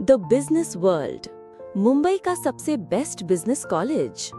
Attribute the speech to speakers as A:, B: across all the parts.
A: The business world, Mumbai का सबसे best business college.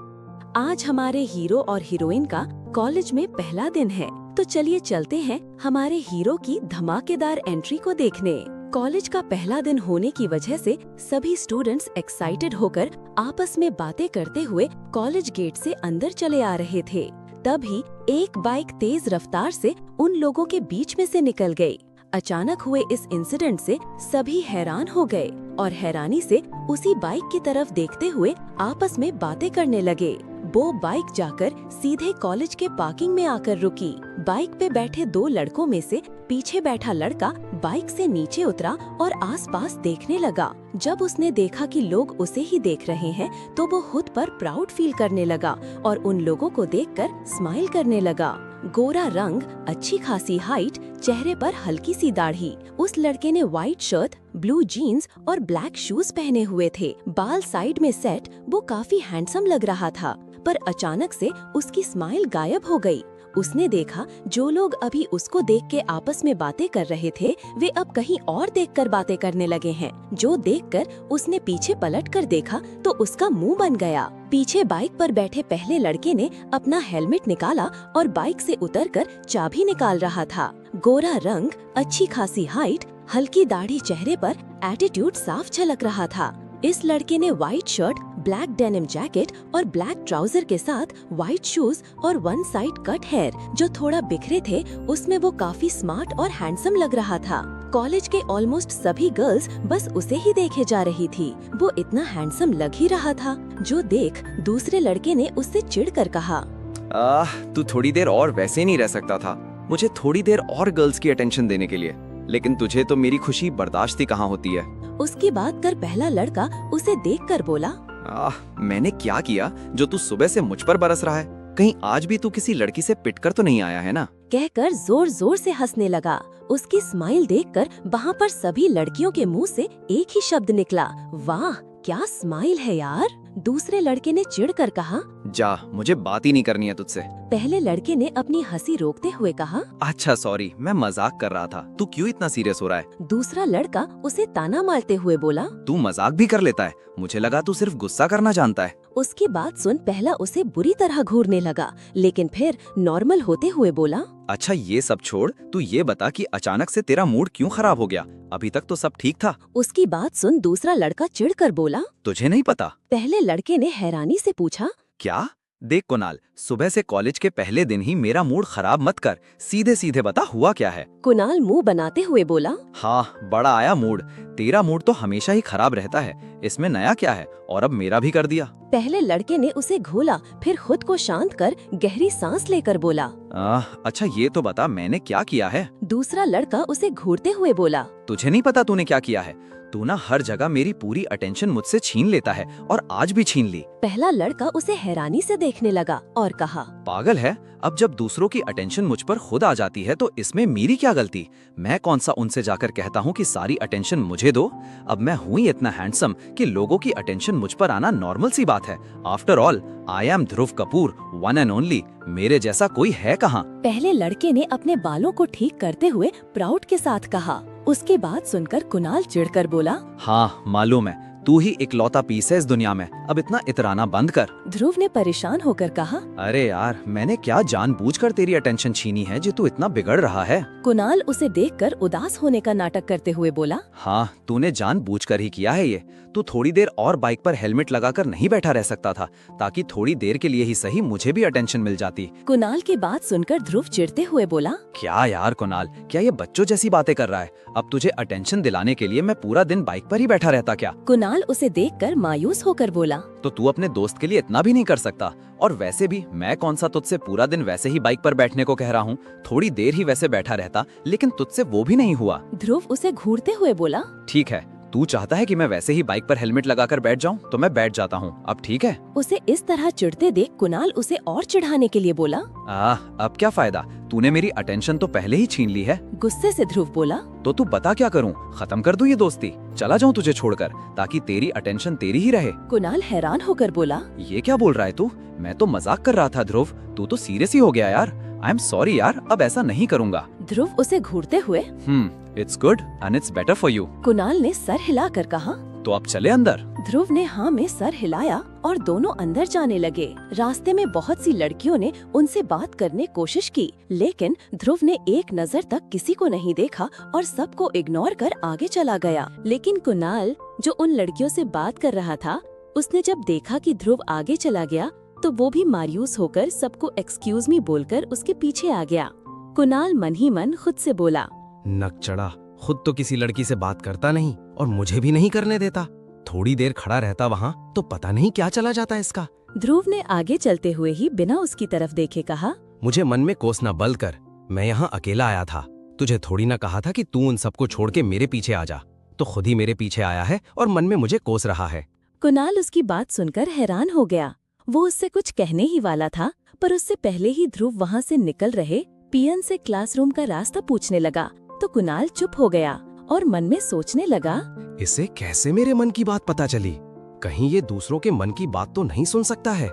A: आज हमारे हीरो और हीरोइन का कॉलेज में पहला दिन है, तो चलिए चलते हैं हमारे हीरो की धमाकेदार एंट्री को देखने। कॉलेज का पहला दिन होने की वजह से सभी स्टूडेंट्स एक्साइटेड होकर आपस में बातें करते हुए कॉलेज गेट से अंदर चले आ रहे थे। तभी एक बाइक तेज रफ्तार से उन लोगों के बीच में से निकल गई। अचानक हुए इस इंसिडेंट से सभी हैरान हो गए और हैरानी से उसी बाइक की तरफ देखते हुए आपस में बातें करने लगे। वो बाइक जाकर सीधे कॉलेज के पार्किंग में आकर रुकी। बाइक पे बैठे दो लड़कों में से पीछे बैठा लड़का बाइक से नीचे उतरा और आसपास देखने लगा। जब उसने देखा कि लोग उसे ही देख रहे हैं, तो वो खुद पर प्राउड फील करने लगा और उन लोगों को देखकर स्माइल करने लगा। गोरा रंग, अच्छी खासी हाइट, चेहरे पर हल्की सी दाढ़ी। उस लड़के ने व्हाइट शर्ट, ब्लू जीन्स और ब्लैक शूज पहने हुए थे। बाल साइड में सेट, वो काफी हैंडसम लग रहा था। पर अचानक से उसकी स्माइल गायब हो गई। उसने देखा जो लोग अभी उसको देख के आपस में बातें कर रहे थे, वे अब कहीं और देखकर बातें करने लगे हैं। जो देखकर उसने पीछे पलटकर देखा तो उसका मुंह बन गया। पीछे बाइक पर बैठे पहले लड़के ने अपना हेलमेट निकाला और बाइक से उतरकर चाबी निकाल रहा था। गोरा रंग, अच्छी खासी हाइट, हल्की दाढ़ी, चेहरे पर एटीट्यूड साफ झलक रहा था। इस लड़के ने white shirt, black denim jacket और ब्लैक ट्राउजर के साथ व्हाइट शूज और वन साइड कट हेयर जो थोड़ा बिखरे थे, उसमें वो काफी स्मार्ट और हैंडसम लग रहा था। कॉलेज के ऑलमोस्ट सभी गर्ल्स बस उसे ही देखे जा रही थी। वो इतना हैंडसम लग ही रहा था। जो देख दूसरे लड़के ने उससे चिढ़कर कहा,
B: तू थोड़ी देर और वैसे नहीं रह सकता था? मुझे थोड़ी देर और गर्ल्स की अटेंशन देने के लिए, लेकिन तुझे तो मेरी खुशी बर्दाश्त ही कहाँ होती है।
A: उसकी बात कर पहला लड़का उसे देखकर बोला,
B: मैंने क्या किया जो तू सुबह से मुझ पर बरस रहा है? कहीं आज भी तू किसी लड़की से पिटकर तो नहीं आया है ना?
A: कहकर जोर जोर से हंसने लगा। उसकी स्माइल देखकर वहाँ पर सभी लड़कियों के मुंह से एक ही शब्द निकला, वाह क्या स्माइल है यार। दूसरे लड़के ने चिढ़कर कहा,
B: जा, मुझे बात ही नहीं करनी है तुझसे।
A: पहले लड़के ने अपनी हंसी रोकते हुए कहा,
B: अच्छा सॉरी, मैं मजाक कर रहा था। तू क्यों इतना सीरियस हो रहा है?
A: दूसरा लड़का उसे ताना मारते हुए बोला,
B: तू मजाक भी कर लेता है? मुझे लगा तू सिर्फ गुस्सा करना जानता है।
A: उसकी बात सुन पहला उसे बुरी तरह घूरने लगा, लेकिन फिर नॉर्मल होते हुए बोला,
B: अच्छा ये सब छोड़, तू ये बता कि अचानक से तेरा मूड क्यों खराब हो गया? अभी तक तो सब ठीक था।
A: उसकी बात सुन दूसरा लड़का चिढ़कर बोला,
B: तुझे नहीं पता?
A: पहले लड़के ने हैरानी से पूछा,
B: क्या? देख कुणाल, सुबह से कॉलेज के पहले दिन ही मेरा मूड खराब मत कर। सीधे सीधे बता हुआ क्या है?
A: कुणाल मुंह बनाते हुए बोला,
B: हाँ, बड़ा आया मूड। तेरा मूड तो हमेशा ही खराब रहता है, इसमें नया क्या है? और अब मेरा भी कर दिया।
A: पहले लड़के ने उसे घोला, फिर खुद को शांत कर गहरी सांस लेकर बोला,
B: अच्छा ये तो बता मैंने क्या किया है?
A: दूसरा लड़का उसे घूरते हुए बोला,
B: तुझे नहीं पता तूने क्या किया है? तू ना हर जगह मेरी पूरी अटेंशन मुझसे छीन लेता है और आज भी छीन ली।
A: पहला लड़का उसे हैरानी से देखने लगा और कहा,
B: पागल है? अब जब दूसरों की अटेंशन मुझ पर खुद आ जाती है तो इसमें मेरी क्या गलती? मैं कौन सा उनसे जाकर कहता हूँ कि सारी अटेंशन मुझे दो? अब मैं हूँ ही इतना हैंडसम कि लोगों की अटेंशन मुझ पर आना नॉर्मल सी बात है। After all I am Dhruv Kapoor, one and only. मेरे जैसा कोई है कहाँ?
A: पहले लड़के ने अपने बालों को ठीक करते हुए प्राउड के साथ कहा। उसकी बात सुनकर कुणाल चिढ़कर बोला,
B: हाँ मालूम है, तू ही इकलौता पीस है इस दुनिया में। अब इतना इतराना बंद कर।
A: ध्रुव ने परेशान होकर कहा,
B: अरे यार, मैंने क्या जानबूझकर तेरी अटेंशन छीनी है जो तू इतना बिगड़ रहा है?
A: कुणाल उसे देखकर उदास होने का नाटक करते हुए बोला,
B: हाँ, तूने जानबूझकर ही किया है ये। तू थोड़ी देर और बाइक पर हेलमेट लगाकर नहीं बैठा रह सकता था, ताकि थोड़ी देर के लिए ही सही मुझे भी अटेंशन मिल जाती।
A: कुणाल की बात सुनकर ध्रुव चिढ़ते हुए बोला,
B: क्या यार कुणाल, क्या ये बच्चों जैसी बातें कर रहा है? अब तुझे अटेंशन दिलाने के लिए मैं पूरा दिन बाइक पर ही बैठा रहता क्या?
A: कुणाल उसे देखकर मायूस होकर बोला,
B: तो तू अपने दोस्त के लिए इतना भी नहीं कर सकता? और वैसे भी मैं कौन सा तुझसे पूरा दिन वैसे ही बाइक पर बैठने को कह रहा हूँ? थोड़ी देर ही वैसे बैठा रहता, लेकिन तुझसे वो भी नहीं हुआ।
A: ध्रुव उसे घूरते हुए बोला,
B: ठीक है, तू चाहता है कि मैं वैसे ही बाइक पर हेलमेट लगाकर बैठ जाऊं, तो मैं बैठ जाता हूं। अब ठीक है?
A: उसे इस तरह चिढ़ते देख कुणाल उसे और चिढ़ाने के लिए बोला,
B: अब क्या फायदा? तूने मेरी अटेंशन तो पहले ही छीन ली है।
A: गुस्से से ध्रुव बोला,
B: तो तू बता क्या करूं? खत्म कर दूं ये दोस्ती? चला जाऊं तुझे छोड़कर, ताकि तेरी अटेंशन तेरी ही रहे।
A: कुणाल हैरान होकर बोला,
B: ये क्या बोल रहा है तू? मैं तो मजाक कर रहा था ध्रुव, तू तो सीरियस ही हो गया यार। आई एम सॉरी यार, अब ऐसा नहीं करूंगा।
A: ध्रुव उसे घूरते हुए,
B: it's good and it's better for you.
A: Kunal ने सर हिलाकर कहा,
B: तो अब चले अंदर।
A: ध्रुव ने हाँ में सर हिलाया और दोनों अंदर जाने लगे। रास्ते में बहुत सी लड़कियों ने उनसे बात करने कोशिश की, लेकिन ध्रुव ने एक नजर तक किसी को नहीं देखा और सबको इग्नोर कर आगे चला गया। लेकिन कुणाल, जो उन लड़कियों से बात कर रहा था, उसने जब देखा कि ध्रुव आगे चला गया तो वो भी मायूस होकर सबको एक्सक्यूज मी बोलकर उसके पीछे आ गया। कुणाल मन ही मन खुद से बोला,
C: नक चढ़ा, खुद तो किसी लड़की से बात करता नहीं और मुझे भी नहीं करने देता। थोड़ी देर खड़ा रहता वहाँ तो पता नहीं क्या चला जाता इसका।
A: ध्रुव ने आगे चलते हुए ही बिना उसकी तरफ देखे कहा,
C: मुझे मन में कोसना बंद कर। मैं यहाँ अकेला आया था, तुझे थोड़ी ना कहा था कि तू उन सबको छोड़ के मेरे पीछे आ जा। तो खुद ही मेरे पीछे आया है और मन में मुझे कोस रहा है।
A: कुणाल उसकी बात सुनकर हैरान हो गया। वो उससे कुछ कहने ही वाला था, पर उससे पहले ही ध्रुव वहाँ से निकल रहे पियन से क्लासरूम का रास्ता पूछने लगा तो कुणाल चुप हो गया और मन में सोचने लगा,
C: इसे कैसे मेरे मन की बात पता चली? कहीं ये दूसरों के मन की बात तो नहीं सुन सकता है।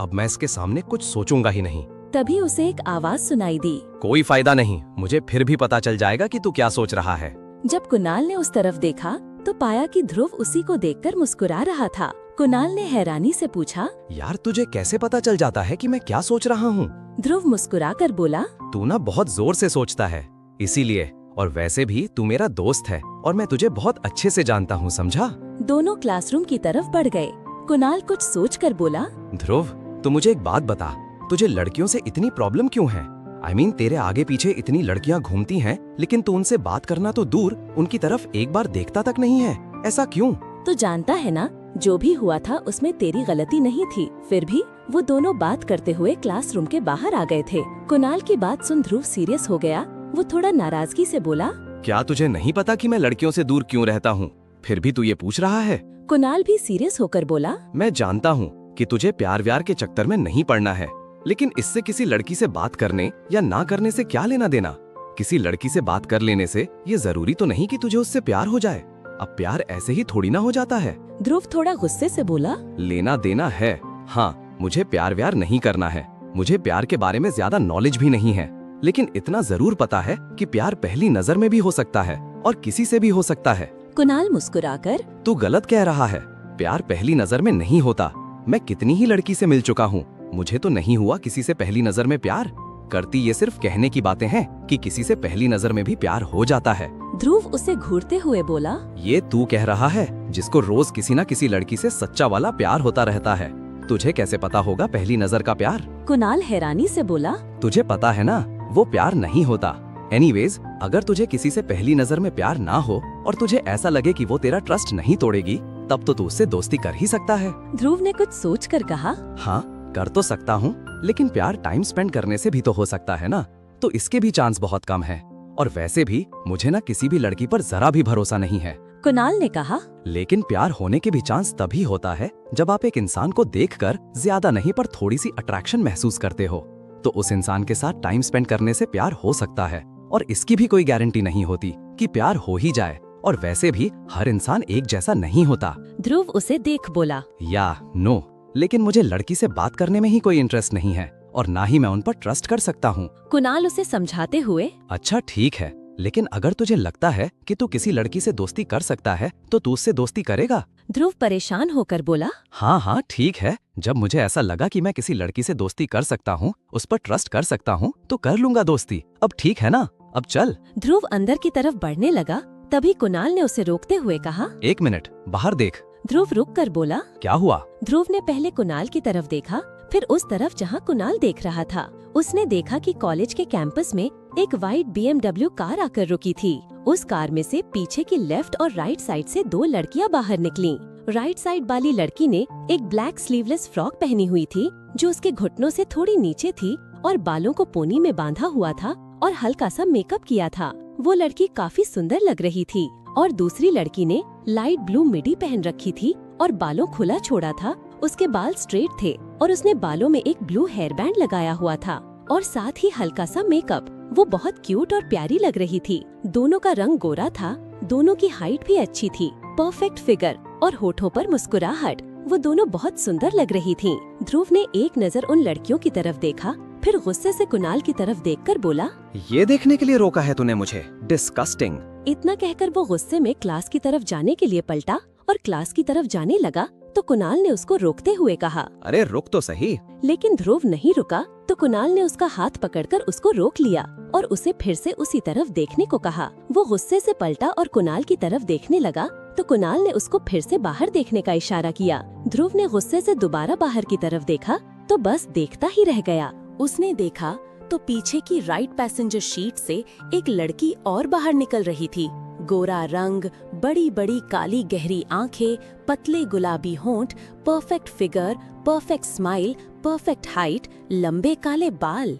C: अब मैं इसके सामने कुछ सोचूंगा ही नहीं।
A: तभी उसे एक आवाज सुनाई दी।
C: कोई फायदा नहीं, मुझे फिर भी पता चल जाएगा कि तू क्या सोच रहा है।
A: जब कुणाल ने उस तरफ देखा तो पाया कि ध्रुव उसी को देखकर मुस्कुरा रहा था। कुणाल ने हैरानी से पूछा,
C: यार तुझे कैसे पता चल जाता है कि मैं क्या सोच रहा हूँ?
A: ध्रुव मुस्कुराकर बोला,
C: तू ना बहुत जोर से सोचता है, इसीलिए। और वैसे भी तू मेरा दोस्त है और मैं तुझे बहुत अच्छे से जानता हूँ, समझा?
A: दोनों क्लासरूम की तरफ बढ़ गए। कुणाल कुछ सोचकर बोला,
C: ध्रुव, तू मुझे एक बात बता, तुझे लड़कियों से इतनी प्रॉब्लम क्यों है? I mean, तेरे आगे पीछे इतनी लड़कियाँ घूमती हैं, लेकिन तू उनसे बात करना तो दूर, उनकी तरफ एक बार देखता तक नहीं है। ऐसा क्यों?
A: तो जानता है ना, जो भी हुआ था उसमें तेरी गलती नहीं थी। फिर भी वो दोनों बात करते हुए क्लासरूम के बाहर आ गए थे। कुणाल की बात सुन ध्रुव सीरियस हो गया। वो थोड़ा नाराजगी से बोला,
C: क्या तुझे नहीं पता कि मैं लड़कियों से दूर क्यों रहता हूँ? फिर भी तू ये पूछ रहा है?
A: कुणाल भी सीरियस होकर बोला,
C: मैं जानता हूँ कि तुझे प्यार व्यार के चक्कर में नहीं पड़ना है, लेकिन इससे किसी लड़की से बात करने या ना करने से क्या लेना देना? किसी लड़की से बात कर लेने से ये जरूरी तो नहीं कि तुझे उससे प्यार हो जाए। अब प्यार ऐसे ही थोड़ी ना हो जाता है।
A: ध्रुव थोड़ा गुस्से से बोला,
C: लेना देना है। हाँ, मुझे प्यार व्यार नहीं करना है। मुझे प्यार के बारे में ज्यादा नॉलेज भी नहीं है, लेकिन इतना जरूर पता है कि प्यार पहली नजर में भी हो सकता है और किसी से भी हो सकता है।
A: कुणाल मुस्कुराकर,
C: तू गलत कह रहा है। प्यार पहली नजर में नहीं होता। मैं कितनी ही लड़की से मिल चुका हूँ, मुझे तो नहीं हुआ किसी से पहली नजर में प्यार। करती ये सिर्फ कहने की बातें हैं कि किसी से पहली नजर में भी प्यार हो जाता है।
A: ध्रुव उसे घूरते हुए बोला,
C: ये तू कह रहा है जिसको रोज किसी न किसी लड़की से सच्चा वाला प्यार होता रहता है। तुझे कैसे पता होगा पहली नजर का प्यार?
A: कुणाल हैरानी से बोला,
C: तुझे पता है ना, वो प्यार नहीं होता। एनीवेज, अगर तुझे किसी से पहली नजर में प्यार ना हो और तुझे ऐसा लगे कि वो तेरा ट्रस्ट नहीं तोड़ेगी, तब तो तू उससे दोस्ती कर ही सकता है।
A: ध्रुव ने कुछ सोचकर कहा,
C: हाँ, कर तो सकता हूँ, लेकिन प्यार टाइम स्पेंड करने से भी तो हो सकता है ना, तो इसके भी चांस बहुत कम है। और वैसे भी मुझे ना किसी भी लड़की पर जरा भी भरोसा नहीं है।
A: कुणाल ने कहा,
C: लेकिन प्यार होने के भी चांस तभी होता है जब आप एक इंसान को देखकर ज्यादा नहीं पर थोड़ी सी अट्रैक्शन महसूस करते हो। तो उस इंसान के साथ टाइम स्पेंड करने से प्यार हो सकता है, और इसकी भी कोई गारंटी नहीं होती कि प्यार हो ही जाए। और वैसे भी हर इंसान एक जैसा नहीं होता।
A: ध्रुव उसे देख बोला,
C: या नो, लेकिन मुझे लड़की से बात करने में ही कोई इंटरेस्ट नहीं है और ना ही मैं उन पर ट्रस्ट कर सकता हूँ।
A: कुणाल उसे समझाते हुए,
C: अच्छा ठीक है, लेकिन अगर तुझे लगता है कि तू किसी लड़की से दोस्ती कर सकता है तो तू उससे दोस्ती करेगा?
A: ध्रुव परेशान होकर बोला,
C: हाँ ठीक है, जब मुझे ऐसा लगा कि मैं किसी लड़की से दोस्ती कर सकता हूँ, उस पर ट्रस्ट कर सकता हूँ, तो कर लूंगा दोस्ती। अब ठीक है ना, अब चल।
A: ध्रुव अंदर की तरफ बढ़ने लगा, तभी कुणाल ने उसे रोकते हुए कहा,
C: एक मिनट, बाहर देख।
A: ध्रुव रुक कर बोला,
C: क्या हुआ?
A: ध्रुव ने पहले कुणाल की तरफ देखा, फिर उस तरफ जहाँ कुणाल देख रहा था। उसने देखा कि कॉलेज के कैंपस में एक वाइट BMW कार आकर रुकी थी। उस कार में से पीछे की लेफ्ट और राइट साइड से दो लड़कियां बाहर निकलीं। राइट साइड वाली लड़की ने एक ब्लैक स्लीवलेस फ्रॉक पहनी हुई थी, जो उसके घुटनों से थोड़ी नीचे थी और बालों को पोनी में बांधा हुआ था और हल्का सा मेकअप किया था। वो लड़की काफी सुंदर लग रही थी। और दूसरी लड़की ने लाइट ब्लू मिडी पहन रखी थी और बालों खुला छोड़ा था। उसके बाल स्ट्रेट थे और उसने बालों में एक ब्लू हेयर बैंड लगाया हुआ था और साथ ही हल्का सा मेकअप। वो बहुत क्यूट और प्यारी लग रही थी। दोनों का रंग गोरा था, दोनों की हाइट भी अच्छी थी, परफेक्ट फिगर और होठों पर मुस्कुराहट। वो दोनों बहुत सुंदर लग रही थीं। ध्रुव ने एक नजर उन लड़कियों की तरफ देखा, फिर गुस्से से कुणाल की तरफ देखकर बोला,
C: ये देखने के लिए रोका है तूने मुझे? डिस्कस्टिंग।
A: इतना कहकर वो गुस्से में क्लास की तरफ जाने के लिए पलटा और क्लास की तरफ जाने लगा तो कुणाल ने उसको रोकते हुए कहा,
C: अरे रुक तो सही।
A: लेकिन ध्रुव नहीं रुका तो कुणाल ने उसका हाथ पकड़कर उसको रोक लिया और उसे फिर से उसी तरफ देखने को कहा। वो गुस्से से पलटा और कुणाल की तरफ देखने लगा तो कुणाल ने उसको फिर से बाहर देखने का इशारा किया। ध्रुव ने गुस्से से दोबारा बाहर की तरफ देखा तो बस देखता ही रह गया। उसने देखा तो पीछे की राइट पैसेंजर सीट से एक लड़की और बाहर निकल रही थी। गोरा रंग, बड़ी बड़ी काली गहरी आंखें, पतले गुलाबी होंठ, perfect figure, perfect smile, perfect height, लंबे काले बाल।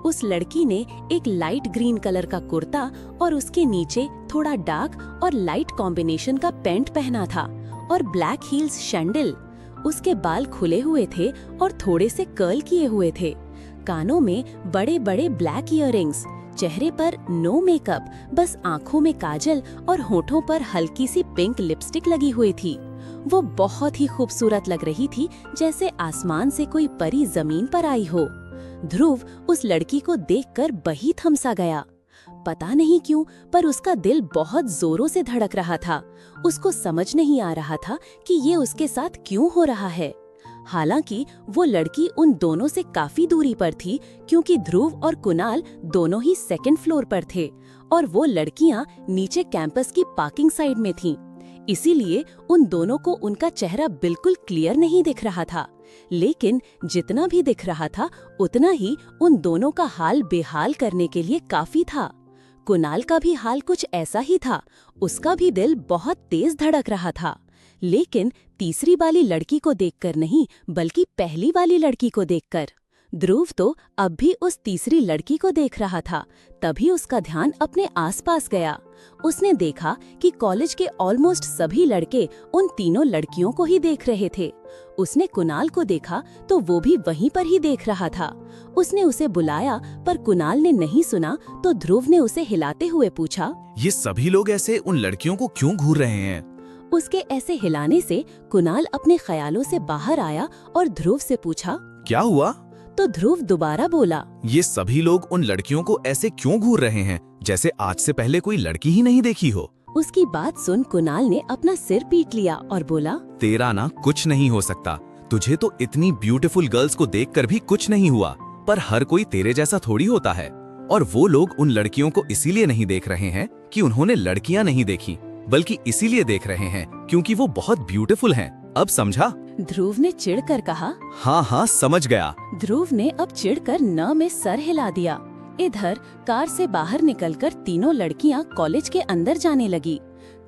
A: उस लड़की ने एक लाइट ग्रीन कलर का कुर्ता और उसके नीचे थोड़ा डार्क और लाइट कॉम्बिनेशन का पैंट पहना था और ब्लैक हील्स सैंडल। उसके बाल खुले हुए थे और थोड़े से कर्ल किए हुए थे। कानों में बड़े बड़े ब्लैक इयररिंग्स। चेहरे पर नो मेकअप, बस आंखों में काजल और होठों पर हल्की सी पिंक लिपस्टिक लगी हुई थी। वो बहुत ही खूबसूरत लग रही थी, जैसे आसमान से कोई परी जमीन पर आई हो। ध्रुव उस लड़की को देखकर बही थमसा गया। पता नहीं क्यों पर उसका दिल बहुत जोरों से धड़क रहा था। उसको समझ नहीं आ रहा था कि ये उसके साथ क्यों हो रहा है। हालांकि वो लड़की उन दोनों से काफी दूरी पर थी, क्योंकि ध्रुव और कुणाल दोनों ही सेकंड फ्लोर पर थे और वो लड़कियां नीचे कैंपस की पार्किंग साइड में थीं। इसीलिए उन दोनों को उनका चेहरा बिल्कुल क्लियर नहीं दिख रहा था। लेकिन जितना भी दिख रहा था उतना ही उन दोनों का हाल बेहाल करने के लिए काफी था। कुणाल का भी हाल कुछ ऐसा ही था। उसका भी दिल बहुत तेज धड़क रहा था, लेकिन तीसरी वाली लड़की को देखकर नहीं, बल्कि पहली वाली लड़की को देखकर। ध्रुव तो अब भी उस तीसरी लड़की को देख रहा था। तभी उसका ध्यान अपने आसपास गया। उसने देखा कि कॉलेज के ऑलमोस्ट सभी लड़के उन तीनों लड़कियों को ही देख रहे थे। उसने कुणाल को देखा तो वो भी वहीं पर ही देख रहा था। उसने उसे बुलाया पर कुणाल ने नहीं सुना तो ध्रुव ने उसे हिलाते हुए पूछा,
D: ये सभी लोग ऐसे उन लड़कियों को क्यों घूर रहे हैं?
A: उसके ऐसे हिलाने से कुणाल अपने ख्यालों से बाहर आया और ध्रुव से पूछा,
D: क्या हुआ?
A: तो ध्रुव दोबारा बोला,
D: ये सभी लोग उन लड़कियों को ऐसे क्यों घूर रहे हैं जैसे आज से पहले कोई लड़की ही नहीं देखी हो?
A: उसकी बात सुन कुणाल ने अपना सिर पीट लिया और बोला,
D: तेरा ना कुछ नहीं हो सकता। तुझे तो इतनी ब्यूटीफुल गर्ल्स को देखकर भी कुछ नहीं हुआ, पर हर कोई तेरे जैसा थोड़ी होता है। और वो लोग उन लड़कियों को इसीलिए नहीं देख रहे हैं कि उन्होंने लड़कियां नहीं देखी, बल्कि इसीलिए देख रहे हैं क्योंकि वो बहुत ब्यूटीफुल हैं। अब समझा?
A: ध्रुव ने चिढ़कर कहा।
D: हाँ समझ गया।
A: ध्रुव ने अब चिढ़कर न में सर हिला दिया। इधर कार से बाहर निकलकर तीनों लड़कियां कॉलेज के अंदर जाने लगी।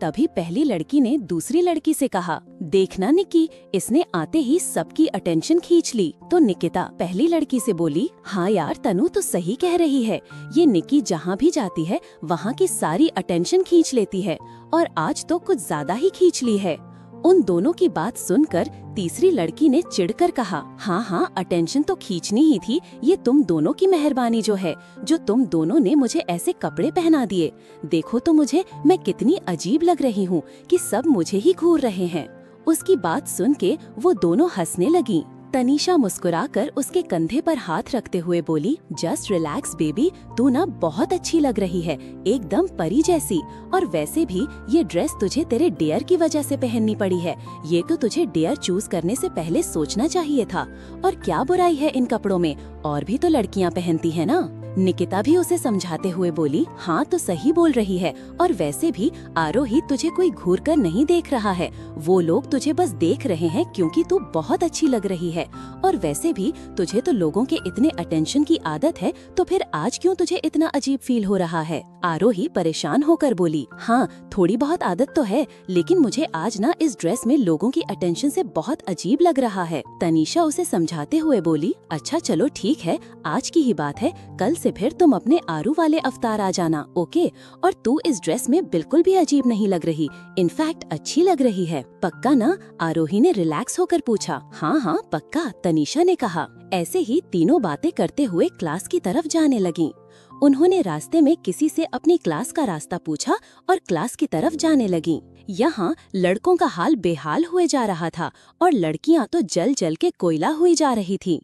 A: तभी पहली लड़की ने दूसरी लड़की से कहा, देखना निकी, इसने आते ही सबकी अटेंशन खींच ली। तो निकिता पहली लड़की से बोली, हाँ यार तनु तो सही कह रही है, ये निकी जहाँ भी जाती है वहाँ की सारी अटेंशन खींच लेती है और आज तो कुछ ज्यादा ही खींच ली है। उन दोनों की बात सुनकर तीसरी लड़की ने चिढ़कर कहा, हाँ अटेंशन तो खींचनी ही थी, ये तुम दोनों की मेहरबानी जो है, जो तुम दोनों ने मुझे ऐसे कपड़े पहना दिए। देखो तो मुझे, मैं कितनी अजीब लग रही हूँ कि सब मुझे ही घूर रहे हैं। उसकी बात सुन के वो दोनों हंसने लगी। तनीषा मुस्कुराकर उसके कंधे पर हाथ रखते हुए बोली, जस्ट रिलैक्स बेबी, तू ना बहुत अच्छी लग रही है, एकदम परी जैसी। और वैसे भी ये ड्रेस तुझे तेरे डेयर की वजह से पहननी पड़ी है। ये तो तुझे डेयर चूज करने से पहले सोचना चाहिए था। और क्या बुराई है इन कपड़ों में, और भी तो लड़कियां पहनती है ना। निकिता भी उसे समझाते हुए बोली, हाँ तो सही बोल रही है, और वैसे भी आरोही तुझे कोई घूर कर नहीं देख रहा है, वो लोग तुझे बस देख रहे हैं क्योंकि तू बहुत अच्छी लग रही है। और वैसे भी तुझे तो लोगों के इतने अटेंशन की आदत है, तो फिर आज क्यों तुझे इतना अजीब फील हो रहा है? आरोही परेशान होकर बोली, हाँ थोड़ी बहुत आदत तो है, लेकिन मुझे आज ना इस ड्रेस में लोगों की अटेंशन से बहुत अजीब लग रहा है। तनीषा उसे समझाते हुए बोली, अच्छा चलो ठीक है, आज की ही बात है, कल से फिर तुम अपने आरू वाले अवतार आ जाना, ओके? और तू इस ड्रेस में बिल्कुल भी अजीब नहीं लग रही, इनफैक्ट अच्छी लग रही है, पक्का ना? आरोही ने रिलैक्स होकर पूछा। हाँ पक्का, तनीषा ने कहा। ऐसे ही तीनों बातें करते हुए क्लास की तरफ जाने लगी। उन्होंने रास्ते में किसी से अपनी क्लास का रास्ता पूछा और क्लास की तरफ जाने लगी। यहाँ लड़कों का हाल बेहाल हुए जा रहा था और लड़कियाँ तो जल जल के कोयला हुई जा रही थी।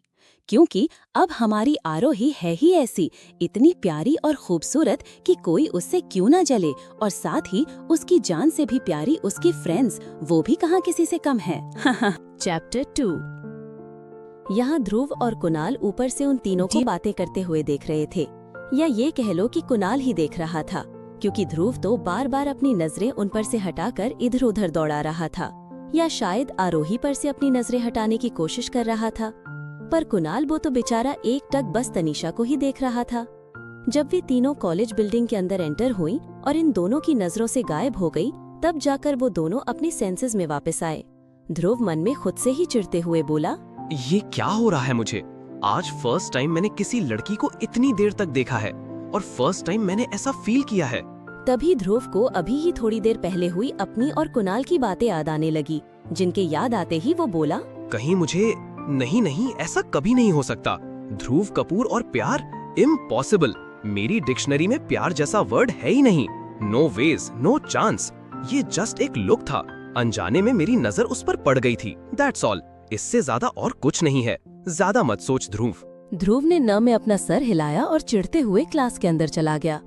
A: क्योंकि अब हमारी आरोही है ही ऐसी, इतनी प्यारी और खूबसूरत कि कोई उससे क्यों ना जले, और साथ ही उसकी जान से भी प्यारी उसकी फ्रेंड्स, वो भी कहाँ किसी से कम है। चैप्टर 2। यहाँ ध्रुव और कुणाल ऊपर से उन तीनों को बातें करते हुए देख रहे थे, या ये कह लो कि कुणाल ही देख रहा था, क्योंकि ध्रुव तो बार बार अपनी नजरें उन पर से हटाकर इधर उधर दौड़ा रहा था, या शायद आरोही पर से अपनी नजरें हटाने की कोशिश कर रहा था। पर कुणाल वो तो बेचारा एक टक बस तनीषा को ही देख रहा था। जब वे तीनों कॉलेज बिल्डिंग के अंदर एंटर हुई और इन दोनों की नजरों से गायब हो गई, तब जाकर वो दोनों अपने सेंसेस में वापस आए। ध्रुव मन में खुद से ही चिढ़ते हुए बोला,
E: ये क्या हो रहा है मुझे? आज फर्स्ट टाइम मैंने किसी लड़की को इतनी देर तक देखा है और फर्स्ट टाइम मैंने ऐसा फील किया है।
A: तभी ध्रुव को अभी ही थोड़ी देर पहले हुई अपनी और कुणाल की बातें याद आने लगी, जिनके याद आते ही वो बोला,
E: कहीं मुझे नहीं, ऐसा कभी नहीं हो सकता। ध्रुव कपूर और प्यार, इम्पॉसिबल। मेरी डिक्शनरी में प्यार जैसा वर्ड है ही नहीं। No ways, no chance. ये जस्ट एक लुक था, अनजाने में मेरी नजर उस पर पड़ गई थी, दैट्स ऑल। इससे ज्यादा और कुछ नहीं है। ज्यादा मत सोच ध्रुव।
A: ध्रुव ने न में अपना सर हिलाया और चिढ़ते हुए क्लास के अंदर चला गया।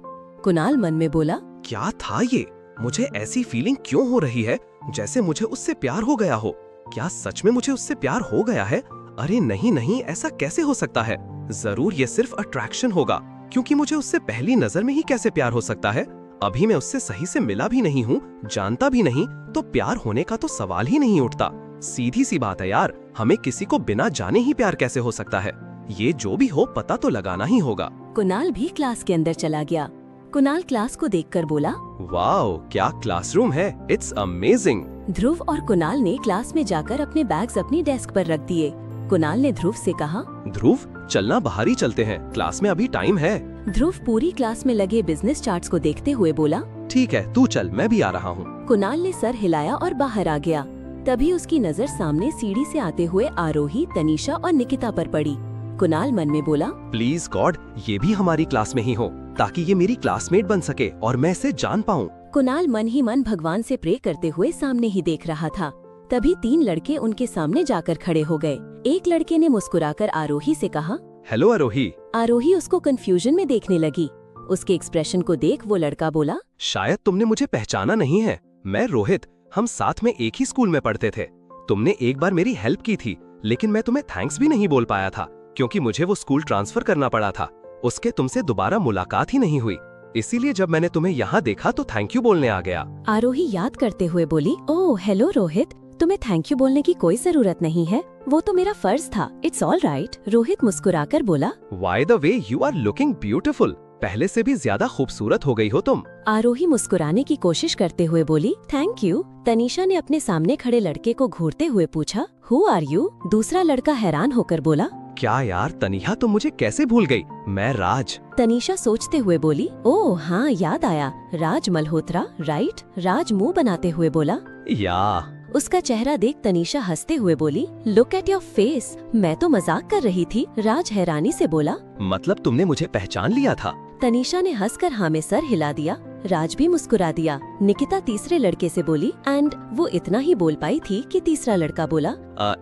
A: कुणाल मन में बोला,
E: क्या था ये? मुझे ऐसी फीलिंग क्यों हो रही है जैसे मुझे उससे प्यार हो गया हो? क्या सच में मुझे उससे प्यार हो गया है? अरे नहीं, ऐसा कैसे हो सकता है? जरूर ये सिर्फ अट्रैक्शन होगा, क्योंकि मुझे उससे पहली नजर में ही कैसे प्यार हो सकता है? अभी मैं उससे सही से मिला भी नहीं हूँ, जानता भी नहीं, तो प्यार होने का तो सवाल ही नहीं उठता। सीधी सी बात है यार, हमें किसी को बिना जाने ही प्यार कैसे हो सकता है? ये जो भी हो पता तो लगाना ही होगा।
A: कुणाल भी क्लास के अंदर चला गया। कुणाल क्लास को देखकर बोला,
E: वाओ, क्या क्लासरूम है, इट्स अमेजिंग।
A: ध्रुव और कुणाल ने क्लास में जाकर अपने बैग्स अपनी डेस्क पर रख दिए। कुणाल ने ध्रुव से कहा,
E: ध्रुव चलना, बाहर ही चलते हैं, क्लास में अभी टाइम है।
A: ध्रुव पूरी क्लास में लगे बिजनेस चार्ट्स को देखते हुए बोला,
E: ठीक है, तू चल, मैं भी आ रहा हूँ।
A: कुणाल ने सर हिलाया और बाहर आ गया। तभी उसकी नजर सामने सीढ़ी से आते हुए आरोही, तनीषा और निकिता पर पड़ी। कुणाल मन में बोला,
E: प्लीज गॉड, ये भी हमारी क्लास में ही हो, ताकि ये मेरी क्लासमेट बन सके और मैं इसे जान पाऊँ।
A: कुणाल मन ही मन भगवान से प्रे करते हुए सामने ही देख रहा था। तभी 3 लड़के उनके सामने जाकर खड़े हो गए। एक लड़के ने मुस्कुराकर आरोही से कहा,
E: हेलो आरोही।
A: आरोही उसको कंफ्यूजन में देखने लगी। उसके एक्सप्रेशन को देख वो लड़का बोला,
E: शायद तुमने मुझे पहचाना नहीं है, मैं रोहित, हम साथ में एक ही स्कूल में पढ़ते थे। तुमने एक बार मेरी हेल्प की थी, लेकिन मैं तुम्हें थैंक्स भी नहीं बोल पाया था, क्योंकि मुझे वो स्कूल ट्रांसफर करना पड़ा था। उसके तुमसे दोबारा मुलाकात ही नहीं हुई, इसीलिए जब मैंने तुम्हें यहाँ देखा तो थैंक यू बोलने आ गया।
A: आरोही याद करते हुए बोली, ओह हेलो रोहित, तुम्हें थैंक यू बोलने की कोई जरूरत नहीं है, वो तो मेरा फर्ज था, इट्स ऑल राइट। रोहित मुस्कुराकर बोला,
E: by the way you are looking beautiful, पहले से भी ज्यादा खूबसूरत हो गई हो तुम।
A: आरोही मुस्कुराने की कोशिश करते हुए बोली, थैंक यू। तनीषा ने अपने सामने खड़े लड़के को घूरते हुए पूछा, हु आर यू? दूसरा लड़का हैरान होकर बोला,
E: क्या यार तनीहा, तुम मुझे कैसे भूल गई? मैं राज।
A: तनीषा सोचते हुए बोली, ओह हाँ याद आया, राज मल्होत्रा, राइट? राज मुंह बनाते हुए बोला,
E: या।
A: उसका चेहरा देख तनीषा हंसते हुए बोली, लुक एट योर फेस, मैं तो मजाक कर रही थी। राज हैरानी से बोला,
E: मतलब तुमने मुझे पहचान लिया था?
A: तनीषा ने हंसकर हाँ में सर हिला दिया। राज भी मुस्कुरा दिया। निकिता तीसरे लड़के से बोली, एंड वो इतना ही बोल पाई थी कि तीसरा लड़का बोला,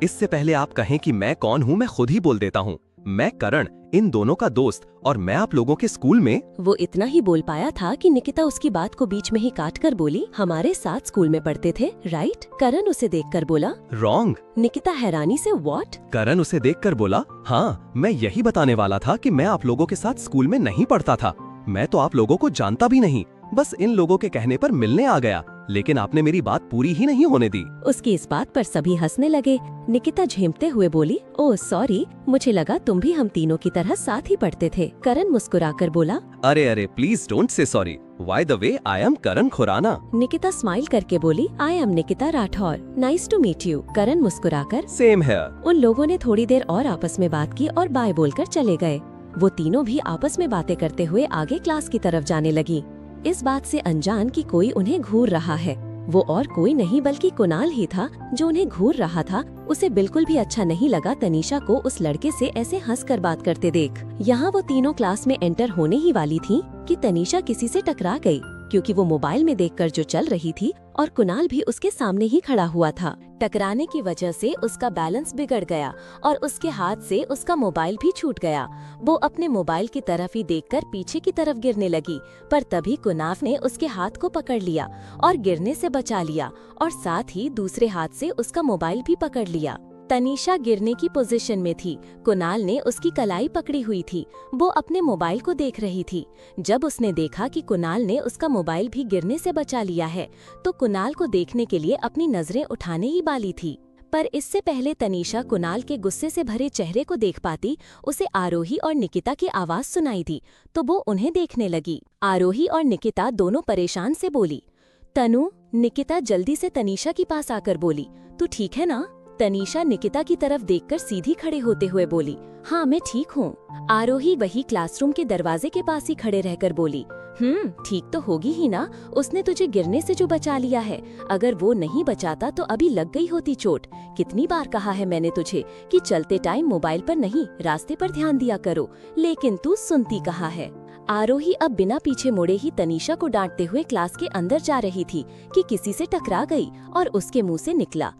E: इससे पहले आप कहें कि मैं कौन हूँ, मैं खुद ही बोल देता हूँ, मैं करण, इन दोनों का दोस्त, और मैं आप लोगों के स्कूल में।
A: वो इतना ही बोल पाया था कि निकिता उसकी बात को बीच में ही काट कर बोली, हमारे साथ स्कूल में पढ़ते थे, राइट? करण उसे देखकर बोला,
E: रॉन्ग।
A: निकिता हैरानी से, व्हाट?
E: करण उसे देखकर बोला, हाँ, मैं यही बताने वाला था कि मैं आप लोगों के साथ स्कूल में नहीं पढ़ता था, मैं तो आप लोगों को जानता भी नहीं, बस इन लोगों के कहने पर मिलने आ गया, लेकिन आपने मेरी बात पूरी ही नहीं होने दी।
A: उसकी इस बात पर सभी हंसने लगे। निकिता झेमते हुए बोली, ओह सॉरी, मुझे लगा तुम भी हम तीनों की तरह साथ ही पढ़ते थे। करण मुस्कुराकर बोला,
E: अरे please don't say sorry, by the way, I am Karan Khurana.
A: Nikita smile करके बोली, I am Nikita Rathore, nice to meet you. Karan मुस्कुराकर,
E: सेम है।
A: उन लोगों ने थोड़ी देर और आपस में बात की और बाय बोलकर चले गए। वो तीनों भी आपस में बातें करते हुए आगे क्लास की तरफ जाने लगी, इस बात से अनजान कि कोई उन्हें घूर रहा है। वो और कोई नहीं बल्कि कुणाल ही था जो उन्हें घूर रहा था। उसे बिल्कुल भी अच्छा नहीं लगा तनीषा को उस लड़के से ऐसे हंसकर बात करते देख। यहाँ वो तीनों क्लास में एंटर होने ही वाली थी कि तनीषा किसी से टकरा गई, क्योंकि वो मोबाइल में देखकर जो चल रही थी और कुणाल भी उसके सामने ही खड़ा हुआ था। टकराने की वजह से उसका बैलेंस बिगड़ गया और उसके हाथ से उसका मोबाइल भी छूट गया। वो अपने मोबाइल की तरफ ही देखकर पीछे की तरफ गिरने लगी, पर तभी कुनाल ने उसके हाथ को पकड़ लिया और गिरने से बचा लिया और साथ ही दूसरे हाथ से उसका मोबाइल भी पकड़ लिया। तनीषा गिरने की पोजीशन में थी। कुनाल ने उसकी कलाई पकड़ी हुई थी। वो अपने मोबाइल को देख रही थी। जब उसने देखा कि कुनाल ने उसका मोबाइल भी गिरने से बचा लिया है, तो कुनाल को देखने के लिए अपनी नजरें उठाने ही वाली थी। पर इससे पहले तनीषा कुनाल के गुस्से से भरे चेहरे को देख पाती, उसे आरोही और निकिता की आवाज सुनाई दी, तो वो उन्हें देखने लगी। आरोही और निकिता दोनों परेशान से बोली, तनु। निकिता जल्दी से तनीषा के पास आकर बोली, तू ठीक है ना? तनीषा निकिता की तरफ देखकर सीधी खड़े होते हुए बोली, हाँ मैं ठीक हूँ। आरोही वही क्लासरूम के दरवाजे के पास ही खड़े रहकर बोली, ठीक तो होगी ही ना, उसने तुझे गिरने से जो बचा लिया है। अगर वो नहीं बचाता तो अभी लग गई होती चोट। कितनी बार कहा है मैंने तुझे कि चलते टाइम मोबाइल पर नहीं, रास्ते पर ध्यान दिया करो, लेकिन तू सुनती कहाँ है। आरोही अब बिना पीछे मुड़े ही तनीषा को डांटते हुए क्लास के अंदर जा रही थी कि किसी से टकरा गई और उसके मुंह से निकला,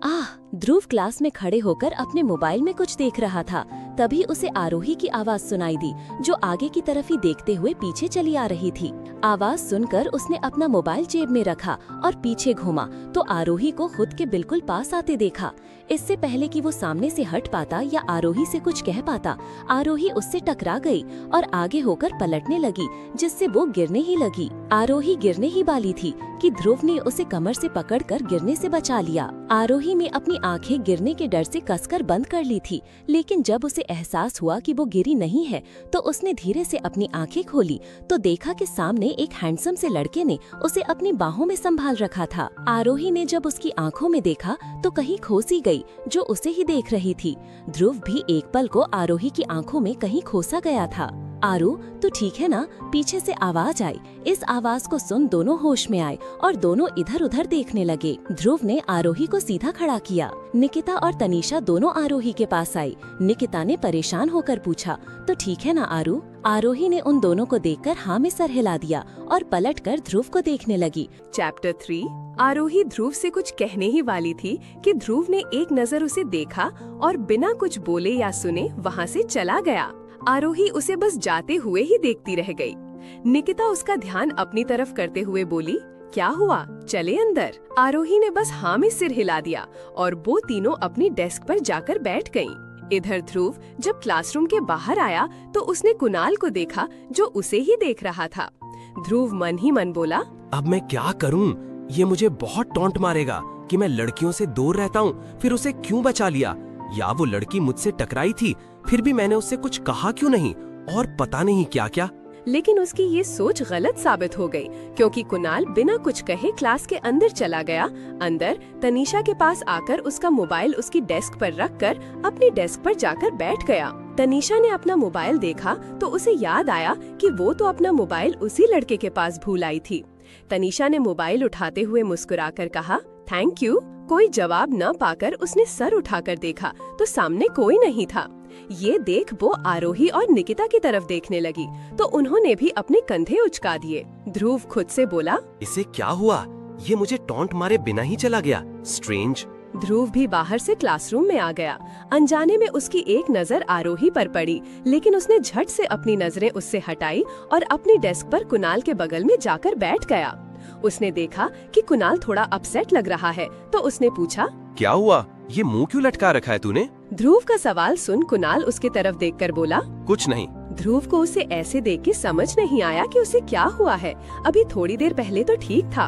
A: आह। ध्रुव क्लास में खड़े होकर अपने मोबाइल में कुछ देख रहा था। तभी उसे आरोही की आवाज सुनाई दी, जो आगे की तरफ ही देखते हुए पीछे चली आ रही थी। आवाज सुनकर उसने अपना मोबाइल जेब में रखा और पीछे घूमा तो आरोही को खुद के बिल्कुल पास आते देखा। इससे पहले कि वो सामने से हट पाता या आरोही से कुछ कह पाता, आरोही उससे टकरा गई और आगे होकर पलटने लगी, जिससे वो गिरने ही लगी। आरोही गिरने ही वाली थी कि ध्रुव ने उसे कमर से पकड़कर गिरने से बचा लिया। आरोही में अपनी आंखें गिरने के डर से कसकर बंद कर ली थी, लेकिन जब उसे एहसास हुआ कि वो गिरी नहीं है, तो उसने धीरे से अपनी आंखें खोली तो देखा कि सामने एक हैंडसम से लड़के ने उसे अपनी बाहों में संभाल रखा था। आरोही ने जब उसकी आंखों में देखा तो कहीं खो सी गई, जो उसे ही देख रही थी। ध्रुव भी एक पल को आरोही की आंखों में कहीं खोसा गया था। आरू, तू ठीक है ना? पीछे से आवाज आई। इस आवाज को सुन दोनों होश में आए और दोनों इधर उधर देखने लगे। ध्रुव ने आरोही को सीधा खड़ा किया। निकिता और तनीषा दोनों आरोही के पास आई। निकिता ने परेशान होकर पूछा, तो ठीक है ना आरू? आरोही ने उन दोनों को देखकर हाँ में सर हिला दिया और पलटकर ध्रुव को देखने लगी।
F: चैप्टर 3। आरोही ध्रुव से कुछ कहने ही वाली थी कि ध्रुव ने एक नजर उसे देखा और बिना कुछ बोले या सुने वहाँ से चला गया। आरोही उसे बस जाते हुए ही देखती रह गई। निकिता उसका ध्यान अपनी तरफ करते हुए बोली, क्या हुआ, चले अंदर? आरोही ने बस हाँ में सिर हिला दिया और वो तीनों अपनी डेस्क पर जाकर बैठ गईं। इधर ध्रुव जब क्लासरूम के बाहर आया तो उसने कुनाल को देखा, जो उसे ही देख रहा था। ध्रुव मन ही मन बोला,
E: अब मैं क्या करूं? ये मुझे बहुत टॉन्ट मारेगा कि मैं लड़कियों से दूर रहता हूँ, फिर उसे क्यों बचा लिया? या वो लड़की मुझसे टकराई थी, फिर भी मैंने उससे कुछ कहा क्यों नहीं? और पता नहीं क्या क्या।
F: लेकिन उसकी ये सोच गलत साबित हो गई, क्योंकि कुनाल बिना कुछ कहे क्लास के अंदर चला गया। अंदर तनीषा के पास आकर उसका मोबाइल उसकी डेस्क पर रखकर अपनी डेस्क पर जाकर बैठ गया। तनीषा ने अपना मोबाइल देखा तो उसे याद आया कि वो तो अपना मोबाइल उसी लड़के के पास भूल आई थी। तनीषा ने मोबाइल उठाते हुए मुस्कुराकर कहा, थैंक यू। कोई जवाब न पाकर उसने सर उठाकर देखा तो सामने कोई नहीं था। ये देख वो आरोही और निकिता की तरफ देखने लगी तो उन्होंने भी अपने कंधे उचका दिए। ध्रुव खुद से बोला,
E: इसे क्या हुआ? ये मुझे टॉन्ट मारे बिना ही चला गया। स्ट्रेंज।
F: ध्रुव भी बाहर से क्लासरूम में आ गया। अनजाने में उसकी एक नजर आरोही पर पड़ी, लेकिन उसने झट से अपनी नजरें उससे हटाई और अपनी डेस्क पर कुनाल के बगल में जाकर बैठ गया। उसने देखा कि कुनाल थोड़ा अपसेट लग रहा है तो उसने पूछा,
E: क्या हुआ? ये मुंह क्यों लटका रखा है तूने?
F: ध्रुव का सवाल सुन कुनाल उसके तरफ देखकर बोला,
E: कुछ नहीं।
F: ध्रुव को उसे ऐसे देख के समझ नहीं आया कि उसे क्या हुआ है। अभी थोड़ी देर पहले तो ठीक था।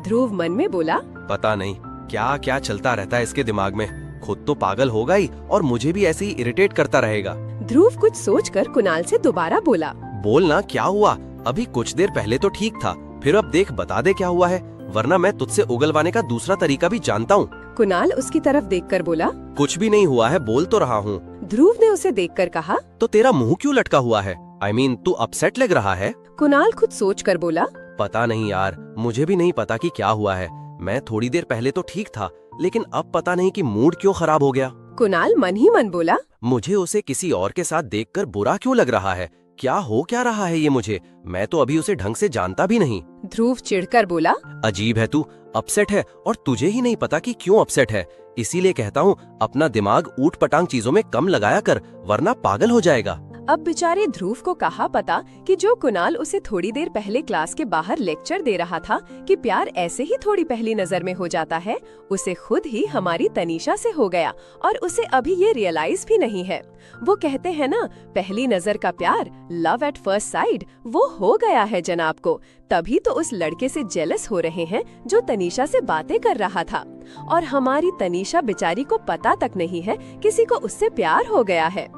F: ध्रुव मन में बोला,
E: पता नहीं क्या क्या चलता रहता है इसके दिमाग में। खुद तो पागल होगा ही और मुझे भी ऐसे ही इरिटेट करता रहेगा।
F: ध्रुव कुछ सोचकर कुनाल से दोबारा बोला,
E: बोलना क्या हुआ? अभी कुछ देर पहले तो ठीक था, फिर अब देख बता दे क्या हुआ है, वरना मैं तुझसे उगलवाने का दूसरा तरीका भी जानता हूँ।
F: कुनाल उसकी तरफ देखकर बोला,
E: कुछ भी नहीं हुआ है, बोल तो रहा हूँ।
F: ध्रुव ने उसे देखकर कहा,
E: तो तेरा मुंह क्यों लटका हुआ है? I mean, तू अपसेट लग रहा है।
F: कुनाल खुद सोचकर बोला,
E: पता नहीं यार, मुझे भी नहीं पता कि क्या हुआ है। मैं थोड़ी देर पहले तो ठीक था, लेकिन अब पता नहीं कि मूड क्यों खराब हो गया।
F: कुनाल मन ही मन बोला,
E: मुझे उसे किसी और के साथ देखकर बुरा क्यों लग रहा है? क्या हो क्या रहा है ये मुझे? मैं तो अभी उसे ढंग से जानता भी नहीं।
F: ध्रुव चिढ़कर बोला,
E: अजीब है तू, अपसेट है और तुझे ही नहीं पता कि क्यों अपसेट है। इसीलिए कहता हूँ अपना दिमाग ऊट पटांग चीजों में कम लगाया कर, वरना पागल हो जाएगा।
F: अब बेचारे ध्रुव को कहा पता कि जो कुणाल उसे थोड़ी देर पहले क्लास के बाहर लेक्चर दे रहा था कि प्यार ऐसे ही थोड़ी पहली नजर में हो जाता है, उसे खुद ही हमारी तनीषा से हो गया और उसे अभी ये रियलाइज भी नहीं है। वो कहते हैं ना, पहली नजर का प्यार, लव एट फर्स्ट साइड, वो हो गया है जनाब को। तभी तो उस लड़के से जेलस हो रहे हैं जो तनीषा से बातें कर रहा था, और हमारी तनीषा बेचारी को पता तक नहीं है किसी को उससे प्यार हो गया है।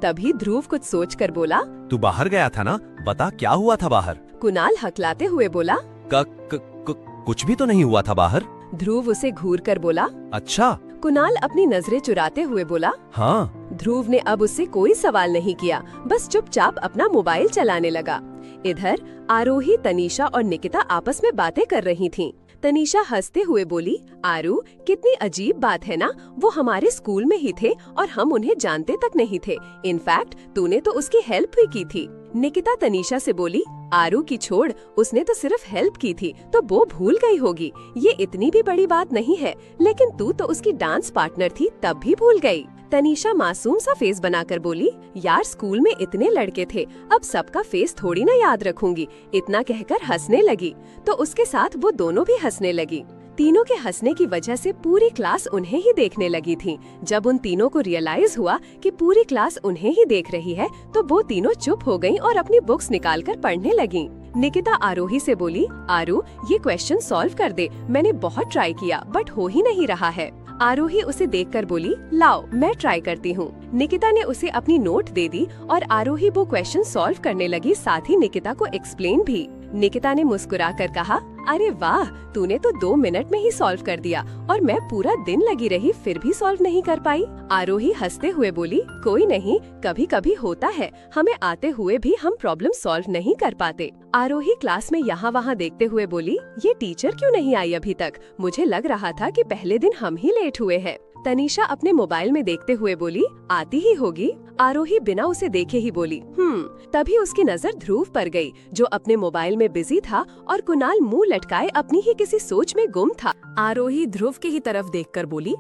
F: तभी ध्रुव कुछ सोचकर बोला,
D: तू बाहर गया था ना, बता क्या हुआ था बाहर?
F: कुणाल हकलाते हुए बोला,
D: कुछ भी तो नहीं हुआ था बाहर।
F: ध्रुव उसे घूर कर बोला,
D: अच्छा।
F: कुणाल अपनी नजरें चुराते हुए बोला,
D: हाँ।
F: ध्रुव ने अब उससे कोई सवाल नहीं किया, बस चुपचाप अपना मोबाइल चलाने लगा। इधर आरोही, तनीषा और निकिता आपस में बातें कर रही थीं। तनीषा हंसते हुए बोली, आरू, कितनी अजीब बात है ना, वो हमारे स्कूल में ही थे और हम उन्हें जानते तक नहीं थे। इनफैक्ट तूने तो उसकी हेल्प भी की थी। निकिता तनीषा से बोली, आरू की छोड़, उसने तो सिर्फ हेल्प की थी तो वो भूल गई होगी, ये इतनी भी बड़ी बात नहीं है, लेकिन तू तो उसकी डांस पार्टनर थी तब भी भूल गई। तनीषा मासूम सा फेस बनाकर बोली, यार स्कूल में इतने लड़के थे, अब सबका फेस थोड़ी ना याद रखूंगी। इतना कहकर हंसने लगी तो उसके साथ वो दोनों भी हंसने लगी। तीनों के हंसने की वजह से पूरी क्लास उन्हें ही देखने लगी थी। जब उन तीनों को रियलाइज हुआ कि पूरी क्लास उन्हें ही देख रही है तो वो तीनों चुप हो गईं और अपनी बुक्स निकालकर पढ़ने लगीं। निकिता आरोही से बोली, आरू, ये क्वेश्चन सॉल्व कर दे, मैंने बहुत ट्राई किया बट हो ही नहीं रहा है। आरोही उसे देखकर बोली, लाओ मैं ट्राई करती हूँ। निकिता ने उसे अपनी नोट दे दी और आरोही वो क्वेश्चन सॉल्व करने लगी, साथ ही निकिता को एक्सप्लेन भी। निकिता ने मुस्कुराकर कहा, अरे वाह, तूने तो 2 मिनट में ही सॉल्व कर दिया और मैं पूरा दिन लगी रही फिर भी सॉल्व नहीं कर पाई। आरोही हंसते हुए बोली, कोई नहीं, कभी कभी होता है, हमें आते हुए भी हम प्रॉब्लम सॉल्व नहीं कर पाते। आरोही क्लास में यहाँ वहाँ देखते हुए बोली, ये टीचर क्यों नहीं आई अभी तक? मुझे लग रहा था कि पहले दिन हम ही लेट हुए हैं। तनीषा अपने मोबाइल में देखते हुए बोली, आती ही होगी। आरोही बिना उसे देखे ही बोली, तभी उसकी नजर ध्रुव पर गई, जो अपने मोबाइल में बिजी था और कुणाल मुंह लटकाए अपनी ही किसी सोच में गुम था। आरोही ध्रुव की ही तरफ देखकर बोली,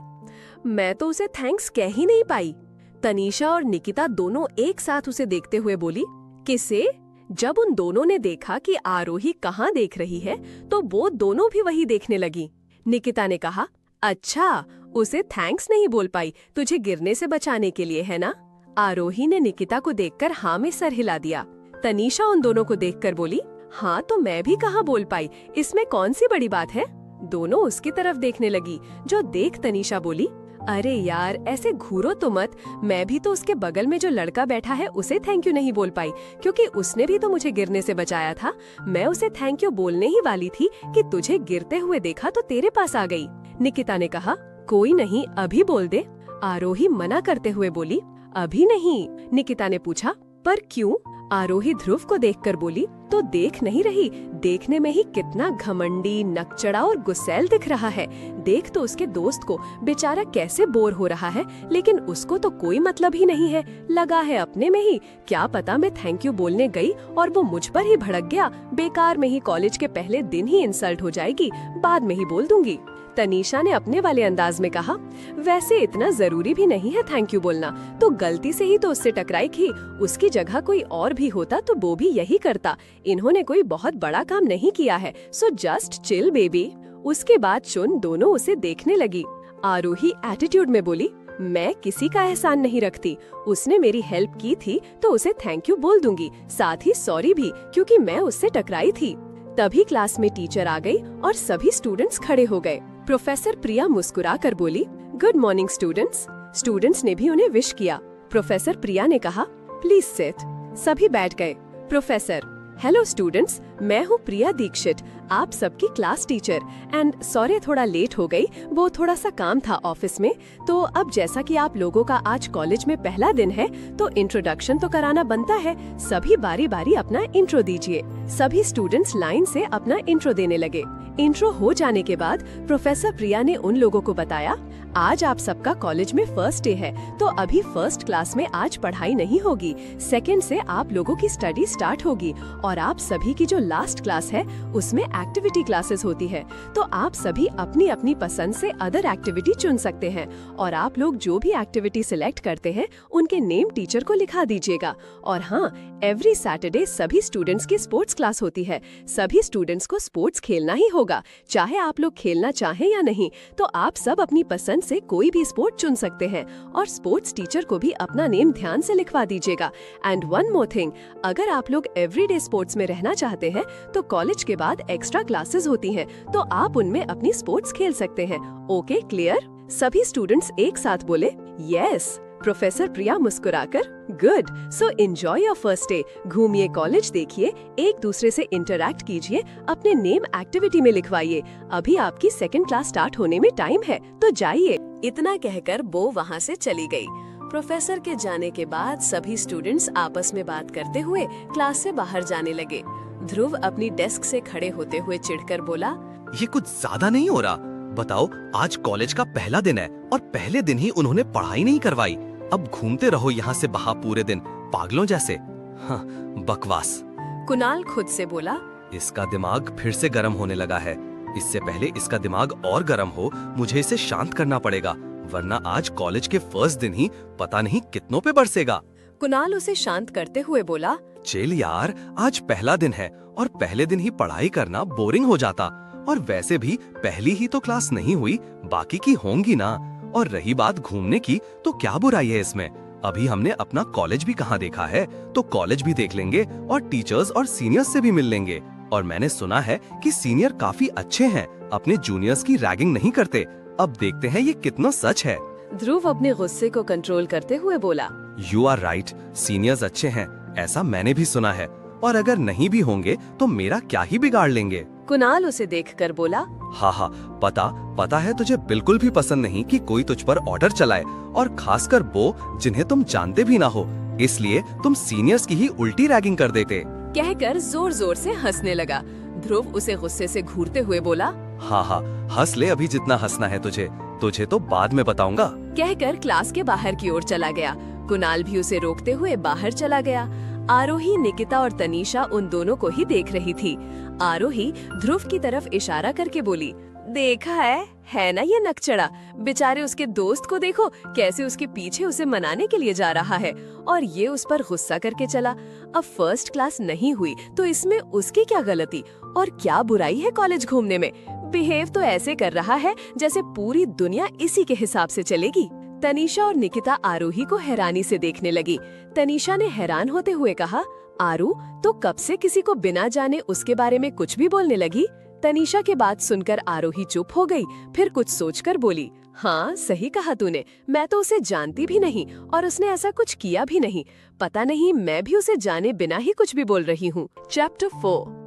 F: मैं तो उसे थैंक्स कह ही नहीं पाई। तनीषा और निकिता दोनों एक साथ उसे देखते हुए बोली, किसे? जब उन दोनों ने देखा कि आरोही कहाँ देख रही है तो वो दोनों भी वही देखने लगी। निकिता ने कहा, अच्छा, उसे थैंक्स नहीं बोल पाई, तुझे गिरने से बचाने के लिए है ना? आरोही ने निकिता को देखकर हाँ में सर हिला दिया। तनीषा उन दोनों को देखकर बोली, हाँ तो मैं भी कहाँ बोल पाई, इसमें कौन सी बड़ी बात है? दोनों उसकी तरफ देखने लगी, जो देख तनीषा बोली, अरे यार ऐसे घूरो तो मत, मैं भी तो उसके बगल में जो लड़का बैठा है उसे थैंक यू नहीं बोल पाई, क्योंकि उसने भी तो मुझे गिरने से बचाया था। मैं उसे थैंक यू बोलने ही वाली थी कि तुझे गिरते हुए देखा तो तेरे पास आ गई। निकिता ने कहा, कोई नहीं, अभी बोल दे। आरोही मना करते हुए बोली, अभी नहीं। निकिता ने पूछा, पर क्यों? आरोही ध्रुव को देखकर बोली, तो देख नहीं रही, देखने में ही कितना घमंडी, नकचड़ा और गुस्सैल दिख रहा है। देख तो उसके दोस्त को, बेचारा कैसे बोर हो रहा है, लेकिन उसको तो कोई मतलब ही नहीं है, लगा है अपने में ही। क्या पता मैं थैंक यू बोलने गई और वो मुझ पर ही भड़क गया, बेकार में ही कॉलेज के पहले दिन ही इंसल्ट हो जाएगी, बाद में ही बोल दूंगी। तनीषा ने अपने वाले अंदाज में कहा, वैसे इतना जरूरी भी नहीं है थैंक यू बोलना, तो गलती से ही तो उससे टकराई थी, उसकी जगह कोई और भी होता तो वो भी यही करता। इन्होंने कोई बहुत बड़ा काम नहीं किया है, सो जस्ट चिल बेबी। उसके बाद चुन दोनों उसे देखने लगी। आरोही एटीट्यूड में बोली, मैं किसी का एहसान नहीं रखती, उसने मेरी हेल्प की थी तो उसे थैंक यू बोल दूंगी, साथ ही सॉरी भी, क्योंकि मैं उससे टकराई थी। तभी क्लास में टीचर आ गई और सभी स्टूडेंट्स खड़े हो गए। प्रोफेसर प्रिया मुस्कुराकर बोली, गुड मॉर्निंग स्टूडेंट्स। स्टूडेंट्स ने भी उन्हें विश किया। प्रोफेसर प्रिया ने कहा, प्लीज सिट। सभी बैठ गए। प्रोफेसर, हेलो स्टूडेंट्स, मैं हूँ प्रिया दीक्षित, आप सबकी क्लास टीचर। एंड सॉरी थोड़ा लेट हो गई, वो थोड़ा सा काम था ऑफिस में। तो अब जैसा कि आप लोगों का आज कॉलेज में पहला दिन है तो इंट्रोडक्शन तो कराना बनता है, सभी बारी बारी अपना इंट्रो दीजिए। सभी स्टूडेंट्स लाइन से अपना इंट्रो देने लगे। इंट्रो हो जाने के बाद प्रोफेसर प्रिया ने उन लोगों को बताया, आज आप सबका कॉलेज में फर्स्ट डे है, तो अभी फर्स्ट क्लास में आज पढ़ाई नहीं होगी। सेकंड से आप लोगों की स्टडी स्टार्ट होगी और आप सभी की जो लास्ट क्लास है उसमें एक्टिविटी क्लासेस होती है। तो आप सभी अपनी अपनी पसंद से अदर एक्टिविटी चुन सकते हैं और आप लोग जो भी एक्टिविटी सिलेक्ट करते हैं उनके नेम टीचर को लिखा दीजिएगा। और हाँ, एवरी सैटरडे सभी स्टूडेंट्स की स्पोर्ट्स क्लास होती है। सभी स्टूडेंट्स को स्पोर्ट्स खेलना ही होगा, चाहे आप लोग खेलना चाहें या नहीं। तो आप सब अपनी पसंद से कोई भी स्पोर्ट चुन सकते हैं और स्पोर्ट्स टीचर को भी अपना नेम ध्यान से लिखवा दीजिएगा। एंड वन मोर थिंग, अगर आप लोग एवरीडे स्पोर्ट्स में रहना चाहते हैं तो कॉलेज के बाद एक्स्ट्रा क्लासेस होती हैं, तो आप उनमें अपनी स्पोर्ट्स खेल सकते हैं। Okay, clear? सभी स्टूडेंट्स एक साथ बोले यस। प्रोफेसर प्रिया मुस्कुराकर good, so enjoy your first day. घूमिए, कॉलेज देखिए, एक दूसरे से इंटरैक्ट कीजिए, अपने नेम एक्टिविटी में लिखवाइए। अभी आपकी सेकंड क्लास स्टार्ट होने में टाइम है, तो जाइए। इतना कहकर बो वहाँ से चली गई। प्रोफेसर के जाने के बाद सभी स्टूडेंट्स आपस में बात करते हुए क्लास से बाहर जाने लगे। ध्रुव अपनी डेस्क से खड़े होते हुए चिढ़कर बोला,
E: ये कुछ ज्यादा नहीं हो रहा? बताओ, आज कॉलेज का पहला दिन है और पहले दिन ही उन्होंने पढ़ाई नहीं करवाई। अब घूमते रहो यहाँ से बाहर पूरे दिन, पागलों जैसे। हाँ, बकवास।
F: कुणाल खुद से बोला,
E: इसका दिमाग फिर से गर्म होने लगा है। इससे पहले इसका दिमाग और गर्म हो, मुझे इसे शांत करना पड़ेगा, वरना आज कॉलेज के फर्स्ट दिन ही पता नहीं कितनों पे बरसेगा।
F: कुणाल उसे शांत करते हुए बोला,
E: चिल यार, आज पहला दिन है और पहले दिन ही पढ़ाई करना बोरिंग हो जाता। और वैसे भी पहली ही तो क्लास नहीं हुई, बाकी की होंगी ना। और रही बात घूमने की, तो क्या बुराई है इसमें? अभी हमने अपना कॉलेज भी कहाँ देखा है, तो कॉलेज भी देख लेंगे और टीचर्स और सीनियर्स से भी मिल लेंगे। और मैंने सुना है कि सीनियर काफी अच्छे हैं, अपने जूनियर्स की रैगिंग नहीं करते। अब देखते हैं ये कितना सच है।
F: ध्रुव अपने गुस्से को कंट्रोल करते हुए बोला,
E: यू आर राइट, सीनियर्स अच्छे हैं, ऐसा मैंने भी सुना है। और अगर नहीं भी होंगे तो मेरा क्या ही बिगाड़ लेंगे।
F: कुणाल उसे देखकर बोला,
E: हाँ, पता है तुझे बिल्कुल भी पसंद नहीं कि कोई तुझ पर ऑर्डर चलाए, और खासकर वो जिन्हें तुम जानते भी ना हो। इसलिए तुम सीनियर्स की ही उल्टी रैगिंग कर देते।
F: कहकर जोर जोर से हंसने लगा। ध्रुव उसे गुस्से से घूरते हुए बोला,
E: हाँ, हंस ले अभी जितना हंसना है तुझे तो बाद में बताऊंगा।
F: कहकर क्लास के बाहर की ओर चला गया। कुणाल भी उसे रोकते हुए बाहर चला गया। आरोही, निकिता और तनीषा उन दोनों को ही देख रही थी। आरोही ध्रुव की तरफ इशारा करके बोली, देखा है ना ये नकचड़ा, बेचारे उसके दोस्त को देखो कैसे उसके पीछे उसे मनाने के लिए जा रहा है, और ये उस पर गुस्सा करके चला। अब फर्स्ट क्लास नहीं हुई तो इसमें उसकी क्या गलती और क्या बुराई है कॉलेज घूमने में? बिहेव तो ऐसे कर रहा है जैसे पूरी दुनिया इसी के हिसाब से चलेगी। तनीषा और निकिता आरोही को हैरानी से देखने लगी। तनीषा ने हैरान होते हुए कहा, आरू तो कब से किसी को बिना जाने उसके बारे में कुछ भी बोलने लगी? तनीषा के बात सुनकर आरोही चुप हो गई, फिर कुछ सोचकर बोली, हाँ सही कहा तूने, मैं तो उसे जानती भी नहीं और उसने ऐसा कुछ किया भी नहीं। पता नहीं मैं भी उसे जाने बिना ही कुछ भी बोल रही हूँ। चैप्टर 4।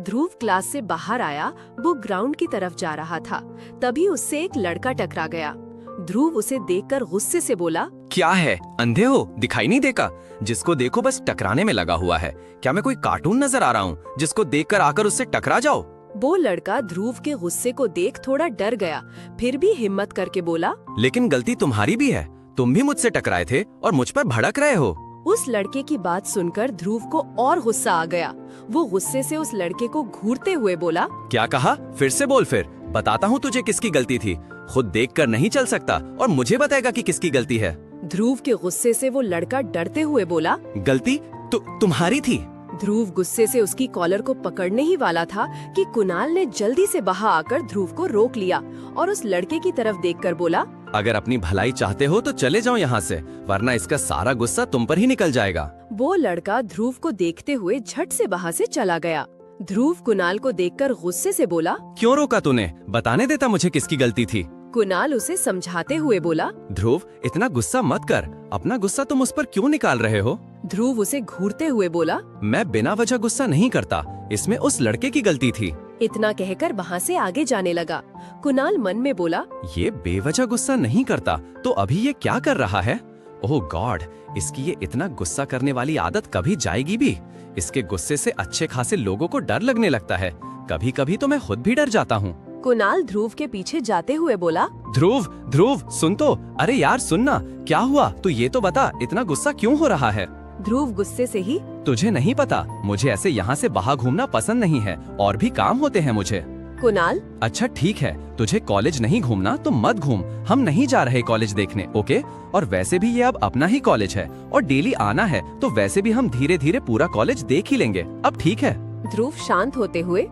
F: ध्रुव क्लास से बाहर आया, वो ग्राउंड की तरफ जा रहा था। तभी उससे एक लड़का टकरा गया। ध्रुव उसे देखकर गुस्से से बोला,
B: क्या है, अंधे हो, दिखाई नहीं देगा? जिसको देखो बस टकराने में लगा हुआ है। क्या मैं कोई कार्टून नजर आ रहा हूँ जिसको देखकर आकर उससे टकरा जाओ?
F: वो लड़का ध्रुव के गुस्से को देख थोड़ा डर गया, फिर भी हिम्मत करके बोला,
B: लेकिन गलती तुम्हारी भी है, तुम भी मुझसे टकराए थे और मुझ पर भड़क रहे हो।
F: उस लड़के की बात सुनकर ध्रुव को और गुस्सा आ गया। वो गुस्से से उस लड़के को घूरते हुए बोला,
B: क्या कहा? फिर से बोल, फिर बताता हूँ तुझे किसकी गलती थी। खुद देखकर नहीं चल सकता और मुझे बताएगा कि किसकी गलती है।
F: ध्रुव के गुस्से से वो लड़का डरते हुए बोला,
B: गलती तो तुम्हारी थी।
F: ध्रुव गुस्से से उसकी कॉलर को पकड़ने ही वाला था कि कुणाल ने जल्दी से बाहर आकर ध्रुव को रोक लिया और उस लड़के की तरफ देखकर बोला,
B: अगर अपनी भलाई चाहते हो तो चले जाओ यहाँ से, वरना इसका सारा गुस्सा तुम पर ही निकल जाएगा।
F: वो लड़का ध्रुव को देखते हुए झट से वहाँ से चला गया। ध्रुव कुणाल को देखकर गुस्से से बोला,
B: क्यों रोका तूने? बताने देता मुझे किसकी गलती थी।
F: कुणाल उसे समझाते हुए बोला,
B: ध्रुव इतना गुस्सा मत कर, अपना गुस्सा तुम उस पर क्यों निकाल रहे हो?
F: ध्रुव उसे घूरते हुए बोला,
B: मैं बिना वजह गुस्सा नहीं करता, इसमें उस लड़के की गलती थी।
F: इतना कहकर वहाँ से आगे जाने लगा। कुणाल मन में बोला,
B: ये बेवजह गुस्सा नहीं करता तो अभी ये क्या कर रहा है? ओह गॉड, इसकी ये इतना गुस्सा करने वाली आदत कभी जाएगी भी? इसके गुस्से से अच्छे खासे लोगों को डर लगने लगता है। कभी कभी तो मैं खुद भी डर जाता हूँ।
F: कुणाल ध्रुव के पीछे जाते हुए बोला,
D: ध्रुव ध्रुव सुन तो, अरे यार सुनना, क्या हुआ तू ये तो बता, इतना गुस्सा क्यों हो रहा है?
F: ध्रुव गुस्से से ही,
D: तुझे नहीं पता, मुझे ऐसे यहाँ से बाहर घूमना पसंद नहीं है, और भी काम होते हैं मुझे।
F: कुणाल,
D: अच्छा ठीक है, तुझे कॉलेज नहीं घूमना तो मत घूम, हम नहीं जा रहे कॉलेज देखने, ओके? और वैसे भी ये अब अपना ही कॉलेज है और डेली आना है, तो वैसे भी हम धीरे धीरे पूरा कॉलेज देख ही लेंगे, अब ठीक है?
F: ध्रुव शांत होते हुए,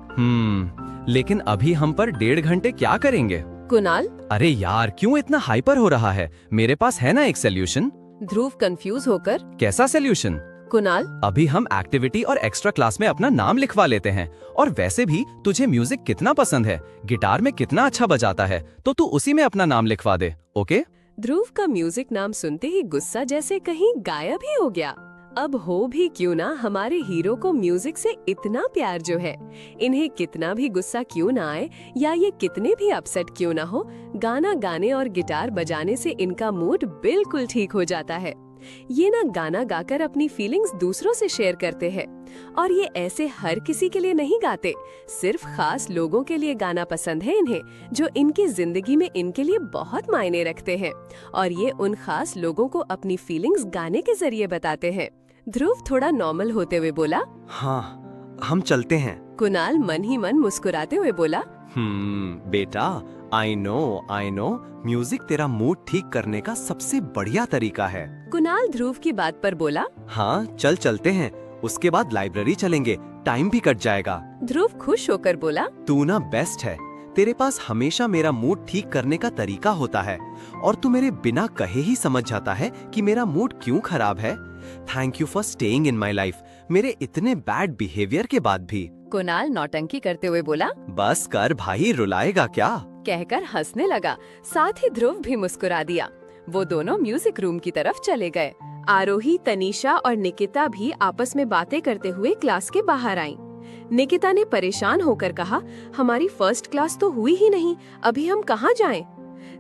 D: लेकिन अभी हम पर 1.5 घंटे क्या करेंगे?
F: कुणाल,
D: अरे यार क्यों इतना हाइपर हो रहा है, मेरे पास है ना एक सोल्यूशन।
F: ध्रुव कंफ्यूज होकर,
D: कैसा सोल्यूशन?
F: कुणाल,
D: अभी हम एक्टिविटी और एक्स्ट्रा क्लास में अपना नाम लिखवा लेते हैं, और वैसे भी तुझे म्यूजिक कितना पसंद है, गिटार में कितना अच्छा बजाता है, तो तू उसी में अपना नाम लिखवा दे, ओके?
F: ध्रुव का म्यूजिक नाम सुनते ही गुस्सा जैसे कहीं गायब ही हो गया। अब हो भी क्यों ना, हमारे हीरो को म्यूजिक से इतना प्यार जो है, इन्हें कितना भी गुस्सा क्यों ना आए या ये कितने भी अपसेट क्यों ना हो, गाना गाने और गिटार बजाने से इनका मूड बिल्कुल ठीक हो जाता है। ये ना गाना गाकर अपनी फीलिंग्स दूसरों से शेयर करते हैं, और ये ऐसे हर किसी के लिए नहीं गाते, सिर्फ खास लोगों के लिए गाना पसंद है इन्हें, जो इनकी जिंदगी में इनके लिए बहुत मायने रखते हैं, और ये उन खास लोगों को अपनी फीलिंग्स गाने के जरिए बताते हैं। ध्रुव थोड़ा नॉर्मल होते हुए बोला,
E: हाँ हम चलते हैं।
F: कुणाल मन ही मन मुस्कुराते हुए बोला,
E: बेटा आई नो म्यूजिक तेरा मूड ठीक करने का सबसे बढ़िया तरीका है।
F: कुणाल ध्रुव की बात पर बोला,
E: हाँ चलते हैं, उसके बाद लाइब्रेरी चलेंगे, टाइम भी कट जाएगा।
F: ध्रुव खुश होकर बोला,
E: तू ना बेस्ट है, तेरे पास हमेशा मेरा मूड ठीक करने का तरीका होता है, और तू मेरे बिना कहे ही समझ जाता है कि मेरा मूड क्यों खराब है। Thank you for staying in my life, मेरे इतने बैड बिहेवियर के बाद भी।
F: कुणाल नौटंकी करते हुए बोला,
E: बस कर भाई, रुलाएगा क्या?
F: कहकर हंसने लगा, साथ ही ध्रुव भी मुस्कुरा दिया। वो दोनों म्यूजिक रूम की तरफ चले गए। आरोही, तनीषा और निकिता भी आपस में बातें करते हुए क्लास के बाहर आईं। निकिता ने परेशान होकर कहा, हमारी फर्स्ट क्लास तो हुई ही नहीं, अभी हम कहाँ जाएं?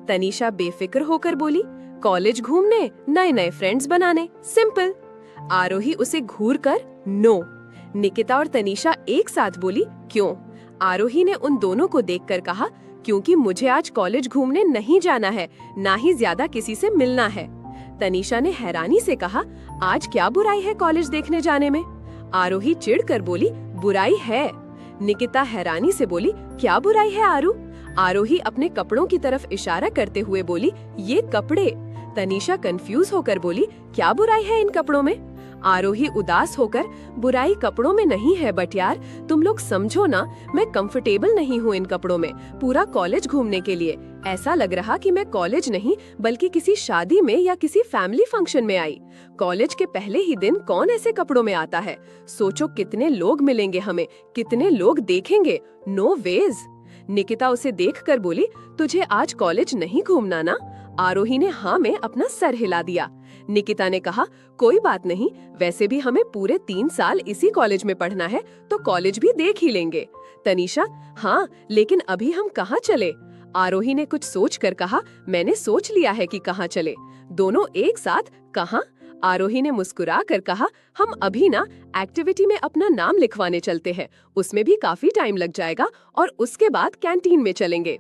F: तनीषा बेफिक्र होकर बोली, कॉलेज घूमने, नए नए फ्रेंड्स बनाने, सिंपल। आरोही उसे घूर कर नो। निकिता और तनीषा एक साथ बोली, क्यों? आरोही ने उन दोनों को देखकर कहा, क्योंकि मुझे आज कॉलेज घूमने नहीं जाना है, ना ही ज्यादा किसी से मिलना है। तनीषा ने हैरानी से कहा, आज क्या बुराई है कॉलेज देखने जाने में? आरोही चिढ़कर बोली, बुराई है। निकिता हैरानी से बोली, क्या बुराई है आरू? आरोही अपने कपड़ों की तरफ इशारा करते हुए बोली, ये कपड़े। तनीषा कंफ्यूज होकर बोली, क्या बुराई है इन कपड़ों में? आरोही उदास होकर, बुराई कपड़ों में नहीं है बट यार, तुम लोग समझो ना, मैं कंफर्टेबल नहीं हूँ इन कपड़ों में पूरा कॉलेज घूमने के लिए। ऐसा लग रहा कि मैं कॉलेज नहीं बल्कि किसी शादी में या किसी फैमिली फंक्शन में आई। कॉलेज के पहले ही दिन कौन ऐसे कपड़ों में आता है? सोचो कितने लोग मिलेंगे हमें, कितने लोग देखेंगे। No veg. निकिता उसे देखकर बोली, तुझे आज कॉलेज नहीं घूमना ना? आरोही ने हाँ में अपना सर हिला दिया। निकिता ने कहा, कोई बात नहीं, वैसे भी हमें पूरे 3 साल इसी कॉलेज में पढ़ना है, तो कॉलेज भी देख ही लेंगे। तनीषा, हाँ लेकिन अभी हम कहाँ चले? आरोही ने कुछ सोचकर कहा, मैंने सोच लिया है कि कहाँ चले। दोनों एक साथ, कहाँ? आरोही ने मुस्कुरा कर कहा, हम अभी ना एक्टिविटी में अपना नाम लिखवाने चलते हैं, उसमें भी काफी टाइम लग जाएगा, और उसके बाद कैंटीन में चलेंगे।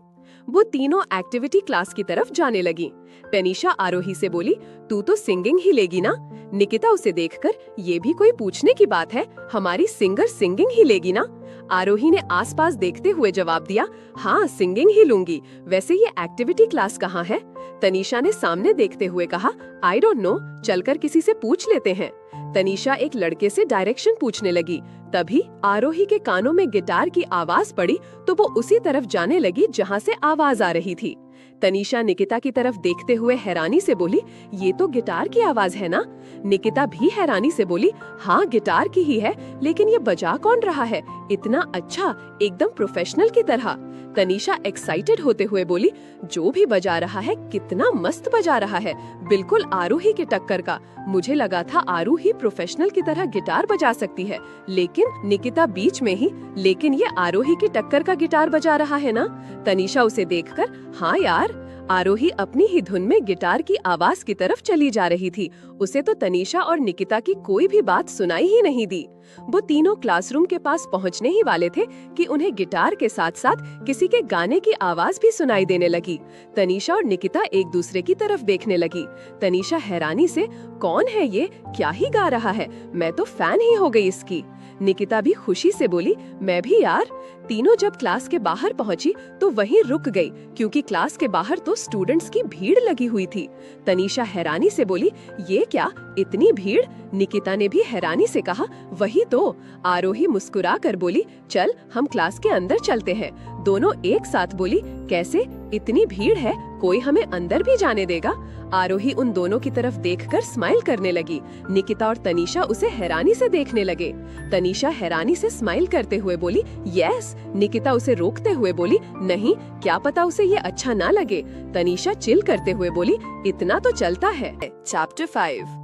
F: वो तीनों एक्टिविटी क्लास की तरफ जाने लगी। तनीषा आरोही से बोली, तू तो सिंगिंग ही लेगी ना? निकिता उसे देखकर, ये भी कोई पूछने की बात है, हमारी सिंगर सिंगिंग ही लेगी ना? आरोही ने आसपास देखते हुए जवाब दिया, हाँ सिंगिंग ही लूंगी, वैसे ये एक्टिविटी क्लास कहाँ है? तनीषा ने सामने देखते हुए कहा, आई डोंट नो, चलकर किसी से पूछ लेते हैं। तनीषा एक लड़के से डायरेक्शन पूछने लगी। तभी आरोही के कानों में गिटार की आवाज पड़ी, तो वो उसी तरफ जाने लगी जहाँ से आवाज आ रही थी। तनीषा निकिता की तरफ देखते हुए हैरानी से बोली, ये तो गिटार की आवाज है ना? निकिता भी हैरानी से बोली, हाँ गिटार की ही है, लेकिन ये बजा कौन रहा है इतना अच्छा, एकदम प्रोफेशनल की तरह? तनीषा एक्साइटेड होते हुए बोली, जो भी बजा रहा है कितना मस्त बजा रहा है, बिल्कुल आरोही के टक्कर का। मुझे लगा था आरोही प्रोफेशनल की तरह गिटार बजा सकती है, लेकिन निकिता बीच में ही, लेकिन ये आरोही की टक्कर का गिटार बजा रहा है ना? तनीषा उसे देखकर, हाँ यार। आरोही अपनी ही धुन में गिटार की आवाज की तरफ चली जा रही थी। उसे तो तनीषा और निकिता की कोई भी बात सुनाई ही नहीं दी। वो तीनों क्लासरूम के पास पहुंचने ही वाले थे कि उन्हें गिटार के साथ साथ किसी के गाने की आवाज भी सुनाई देने लगी। तनीषा और निकिता एक दूसरे की तरफ देखने लगी। तनीषा हैरानी से, कौन है ये, क्या ही गा रहा है, मैं तो फैन ही हो गई इसकी। निकिता भी खुशी से बोली, मैं भी यार। तीनों जब क्लास के बाहर पहुंची तो वहीं रुक गई, क्योंकि क्लास के बाहर तो स्टूडेंट्स की भीड़ लगी हुई थी। तनीषा हैरानी से बोली, ये क्या, इतनी भीड़? निकिता ने भी हैरानी से कहा, वही तो। आरोही मुस्कुरा कर बोली, चल हम क्लास के अंदर चलते हैं। दोनों एक साथ बोली, कैसे, इतनी भीड़ है, कोई हमें अंदर भी जाने देगा? आरोही उन दोनों की तरफ देखकर स्माइल करने लगी। निकिता और तनीषा उसे हैरानी से देखने लगे। तनीषा हैरानी से स्माइल करते हुए बोली, यस। निकिता उसे रोकते हुए बोली, नहीं, क्या पता उसे ये अच्छा ना लगे। तनीषा चिल करते हुए बोली, इतना तो चलता है। चैप्टर 5।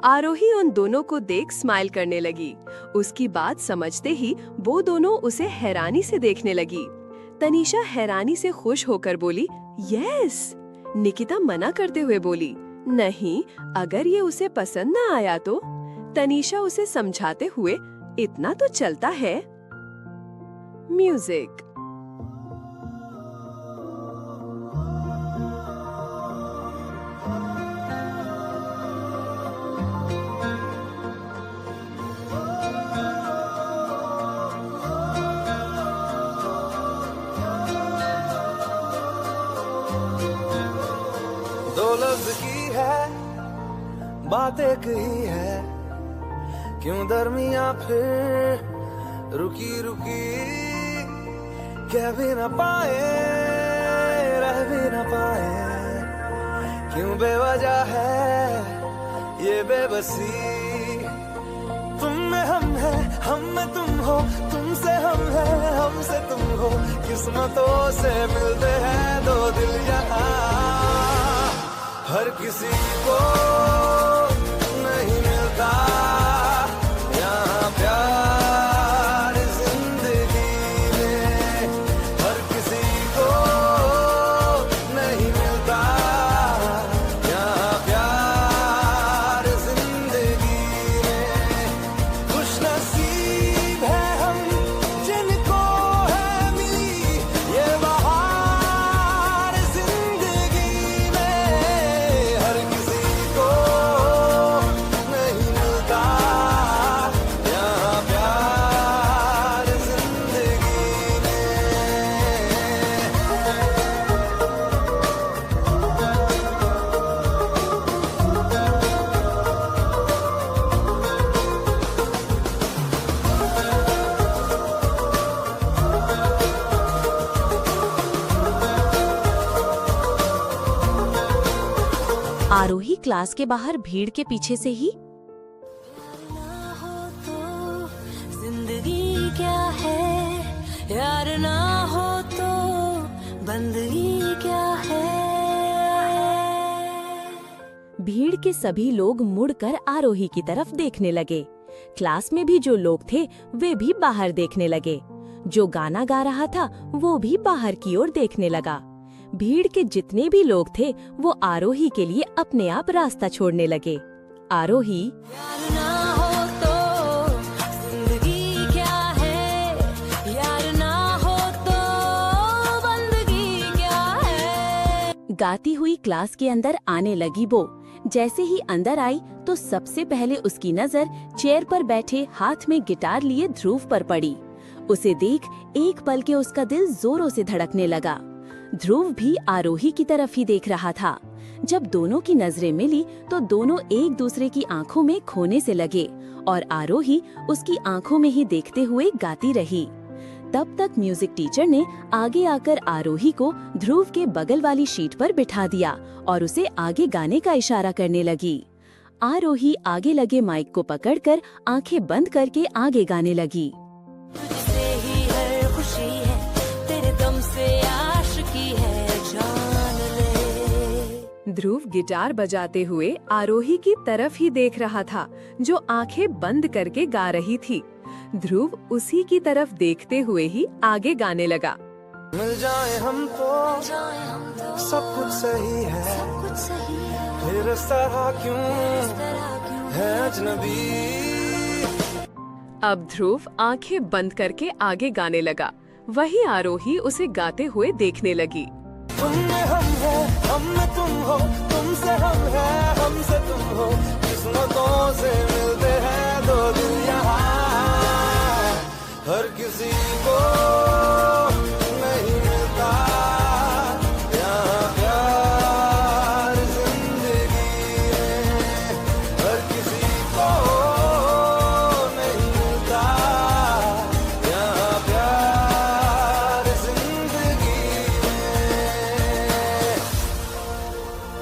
F: आरोही उन दोनों को देख स्माइल करने लगी। उसकी बात समझते ही वो दोनों उसे हैरानी से देखने लगी। तनीषा हैरानी से खुश होकर बोली, यस। निकिता मना करते हुए बोली, नहीं, अगर ये उसे पसंद ना आया तो? तनीषा उसे समझाते हुए, इतना तो चलता है। म्यूजिक।
G: दो लफ्ज की है बात एक ही है, क्यों दरमिया फिर रुकी रुकी, कह भी न पाए रह भी न पाए, क्यों बेवजह है ये बेबसी। तुम में हम है, हम में तुम हो, तुमसे हम है, हमसे तुम हो, किस्मतों से मिलते हैं दो दिल यहाँ। हर किसी को नहीं मिलता यहाँ प्यार जिंदगी में, हर किसी को नहीं मिलता यहाँ प्यार जिंदगी में। खुश नसीब है हम जिनको है मिली ये बहार जिंदगी में, हर किसी को नहीं मिलता यहाँ प्यार जिंदगी में।
A: आरोही क्लास के बाहर भीड़ के पीछे से ही,
H: ना हो तो जिंदगी क्या है, यार ना हो तो बंदगी क्या है।
A: भीड़ के सभी लोग मुड़कर आरोही की तरफ देखने लगे। क्लास में भी जो लोग थे वे भी बाहर देखने लगे। जो गाना गा रहा था वो भी बाहर की ओर देखने लगा। भीड़ के जितने भी लोग थे वो आरोही के लिए अपने आप रास्ता छोड़ने लगे। आरोही,
H: यार ना हो तो जिंदगी क्या है, यार ना हो तो बंदगी क्या है,
A: गाती हुई क्लास के अंदर आने लगी। वो जैसे ही अंदर आई तो सबसे पहले उसकी नजर चेयर पर बैठे हाथ में गिटार लिए ध्रुव पर पड़ी। उसे देख एक पल के उसका दिल जोरों से धड़कने लगा। ध्रुव भी आरोही की तरफ ही देख रहा था। जब दोनों की नजरें मिली तो दोनों एक दूसरे की आंखों में खोने से लगे और आरोही उसकी आंखों में ही देखते हुए गाती रही। तब तक म्यूजिक टीचर ने आगे आकर आरोही को ध्रुव के बगल वाली शीट पर बिठा दिया और उसे आगे गाने का इशारा करने लगी। आरोही आगे लगे माइक को पकड़कर आंखें बंद करके आगे गाने लगी।
H: तुझसे ही हर खुशी है, तेरे दम से आशिकी है, जान ले।
F: ध्रुव गिटार बजाते हुए आरोही की तरफ ही देख रहा था, जो आंखें बंद करके गा रही थी। ध्रुव उसी की तरफ देखते हुए ही आगे गाने लगा।
G: मिल जाए हम तो सब कुछ सही है, फिर इस तरह क्यों है अजनबी।
F: अब ध्रुव आंखें बंद करके आगे गाने लगा। वही आरोही उसे गाते हुए देखने लगी।
G: तुम में हम है, हम में तुम हो, तुमसे हम है, हमसे तुम हो, किस्मतों से मिलते हैं दो दिल यहाँ, हर किसी को नहीं मिलता यहाँ प्यार जिंदगी में, हर किसी को नहीं मिलता यहाँ प्यार जिंदगी में।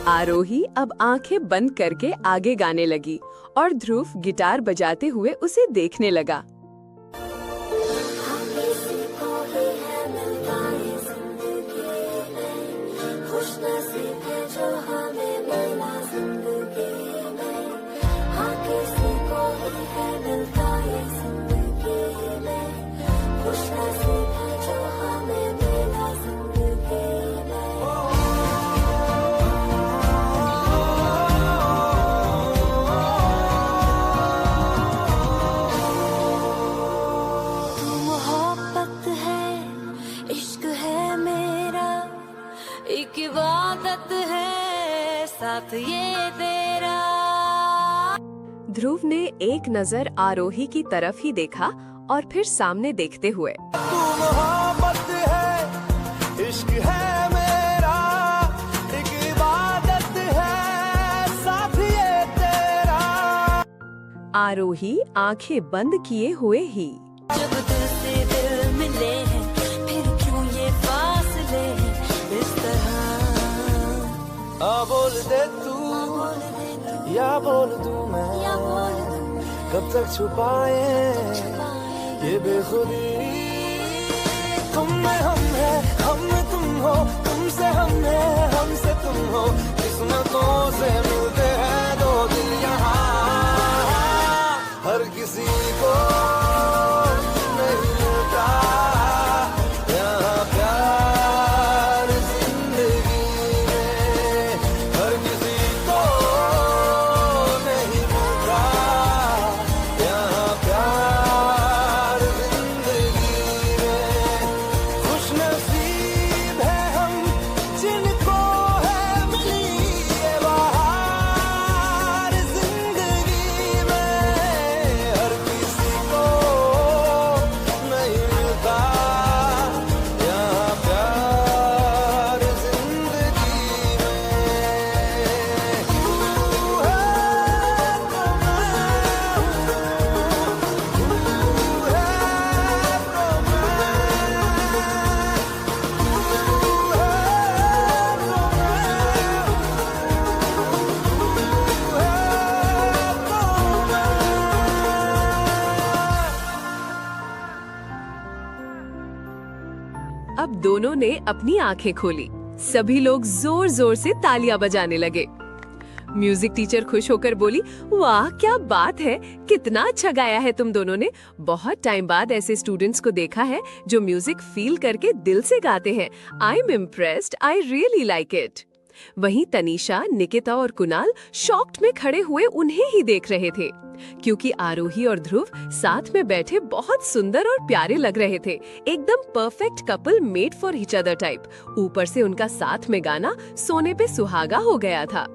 F: आरोही अब आंखें बंद करके आगे गाने लगी और ध्रुव गिटार बजाते हुए उसे देखने लगा।
H: इबादत है साथ ये तेरा।
F: ध्रुव ने एक नजर आरोही की तरफ ही देखा और फिर सामने देखते हुए,
G: तू मोहब्बत है, इश्क है मेरा, एक इबादत है साथ ये तेरा।
F: आरोही आंखें बंद किए हुए ही,
H: जब दिल से दिल मिले हैं, फिर क्यों ये फासले हैं इस तरह।
G: बोल दे तू या बोल दूं मैं, कब तक छुपाए ये बेखुदी। तुम में हम है, हम में तुम हो, तुमसे हम है, हमसे तुम हो, किस्मतों से मिलते हैं दो दिल यहाँ, हर किसी को नहीं मिलता यहाँ प्यार जिंदगी में, हर किसी को नहीं मिलता यहाँ प्यार जिंदगी में। खुश नसीब है हम जिनको है मिली ये बहार जिंदगी में, हर किसी को नहीं मिलता यहाँ प्यार जिंदगी
F: अब दोनों ने अपनी आंखें खोली। सभी लोग जोर जोर से तालियां बजाने लगे। म्यूजिक टीचर खुश होकर बोली, वाह क्या बात है, कितना अच्छा गाया है तुम दोनों ने। बहुत टाइम बाद ऐसे स्टूडेंट्स को देखा है जो म्यूजिक फील करके दिल से गाते हैं। I am impressed, I really like it. वहीं तनीषा, निकिता और कुणाल शॉक्ड में खड़े हुए उन्हें ही देख रहे थे, क्योंकि आरोही और ध्रुव साथ में बैठे बहुत सुंदर और प्यारे लग रहे थे, एकदम perfect couple made for each other type. ऊपर से उनका साथ में गाना सोने पे सुहागा हो गया था।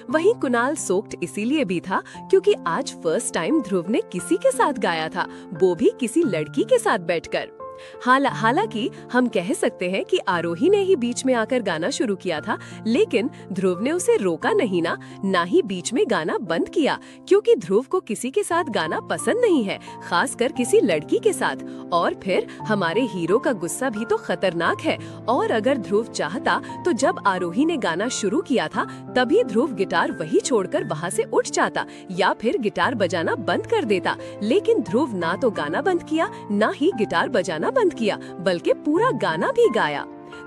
F: वहीं कुणाल सोक्ड इसीलिए भी था क्योंकि आज फर्स्ट टाइम ध्रुव ने किसी के साथ गाया था, वो भी किसी लड़की के साथ बैठकर। हालांकि हम कह सकते हैं कि आरोही ने ही बीच में आकर गाना शुरू किया था, लेकिन ध्रुव ने उसे रोका नहीं ना ही बीच में गाना बंद किया, क्योंकि ध्रुव को किसी के साथ गाना पसंद नहीं है, खासकर किसी लड़की के साथ। और फिर हमारे हीरो का गुस्सा भी तो खतरनाक है, और अगर ध्रुव चाहता तो जब आरोही ने गाना शुरू किया था तभी ध्रुव गिटार वही छोड़कर वहाँ से उठ जाता या फिर गिटार बजाना बंद कर देता। लेकिन ध्रुव ना तो गाना बंद किया, ना ही गिटार बजाना बंद किया, बल्कि पूरा गाना भी गाया।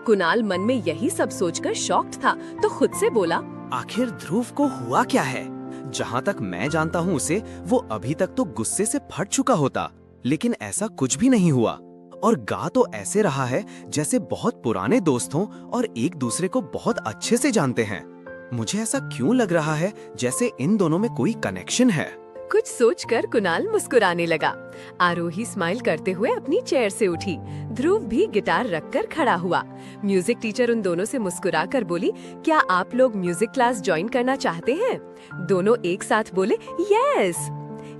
F: कुणाल मन में यही सब सोचकर शॉक्ड था, तो खुद से बोला,
B: आखिर ध्रुव को हुआ क्या है? जहाँ तक मैं जानता हूँ उसे, वो अभी तक तो गुस्से से फट चुका होता, लेकिन ऐसा कुछ भी नहीं हुआ।
E: और गा तो ऐसे रहा है जैसे बहुत पुराने दोस्त हों और एक दूसरे को बहुत अच्छे से जानते हैं। मुझे ऐसा क्यों लग रहा है जैसे इन दोनों में कोई कनेक्शन है।
F: कुछ सोचकर कुणाल मुस्कुराने लगा। आरोही स्माइल करते हुए अपनी चेयर से उठी। ध्रुव भी गिटार रखकर खड़ा हुआ। म्यूजिक टीचर उन दोनों से मुस्कुराकर बोली, क्या आप लोग म्यूजिक क्लास ज्वाइन करना चाहते हैं? दोनों एक साथ बोले, यस।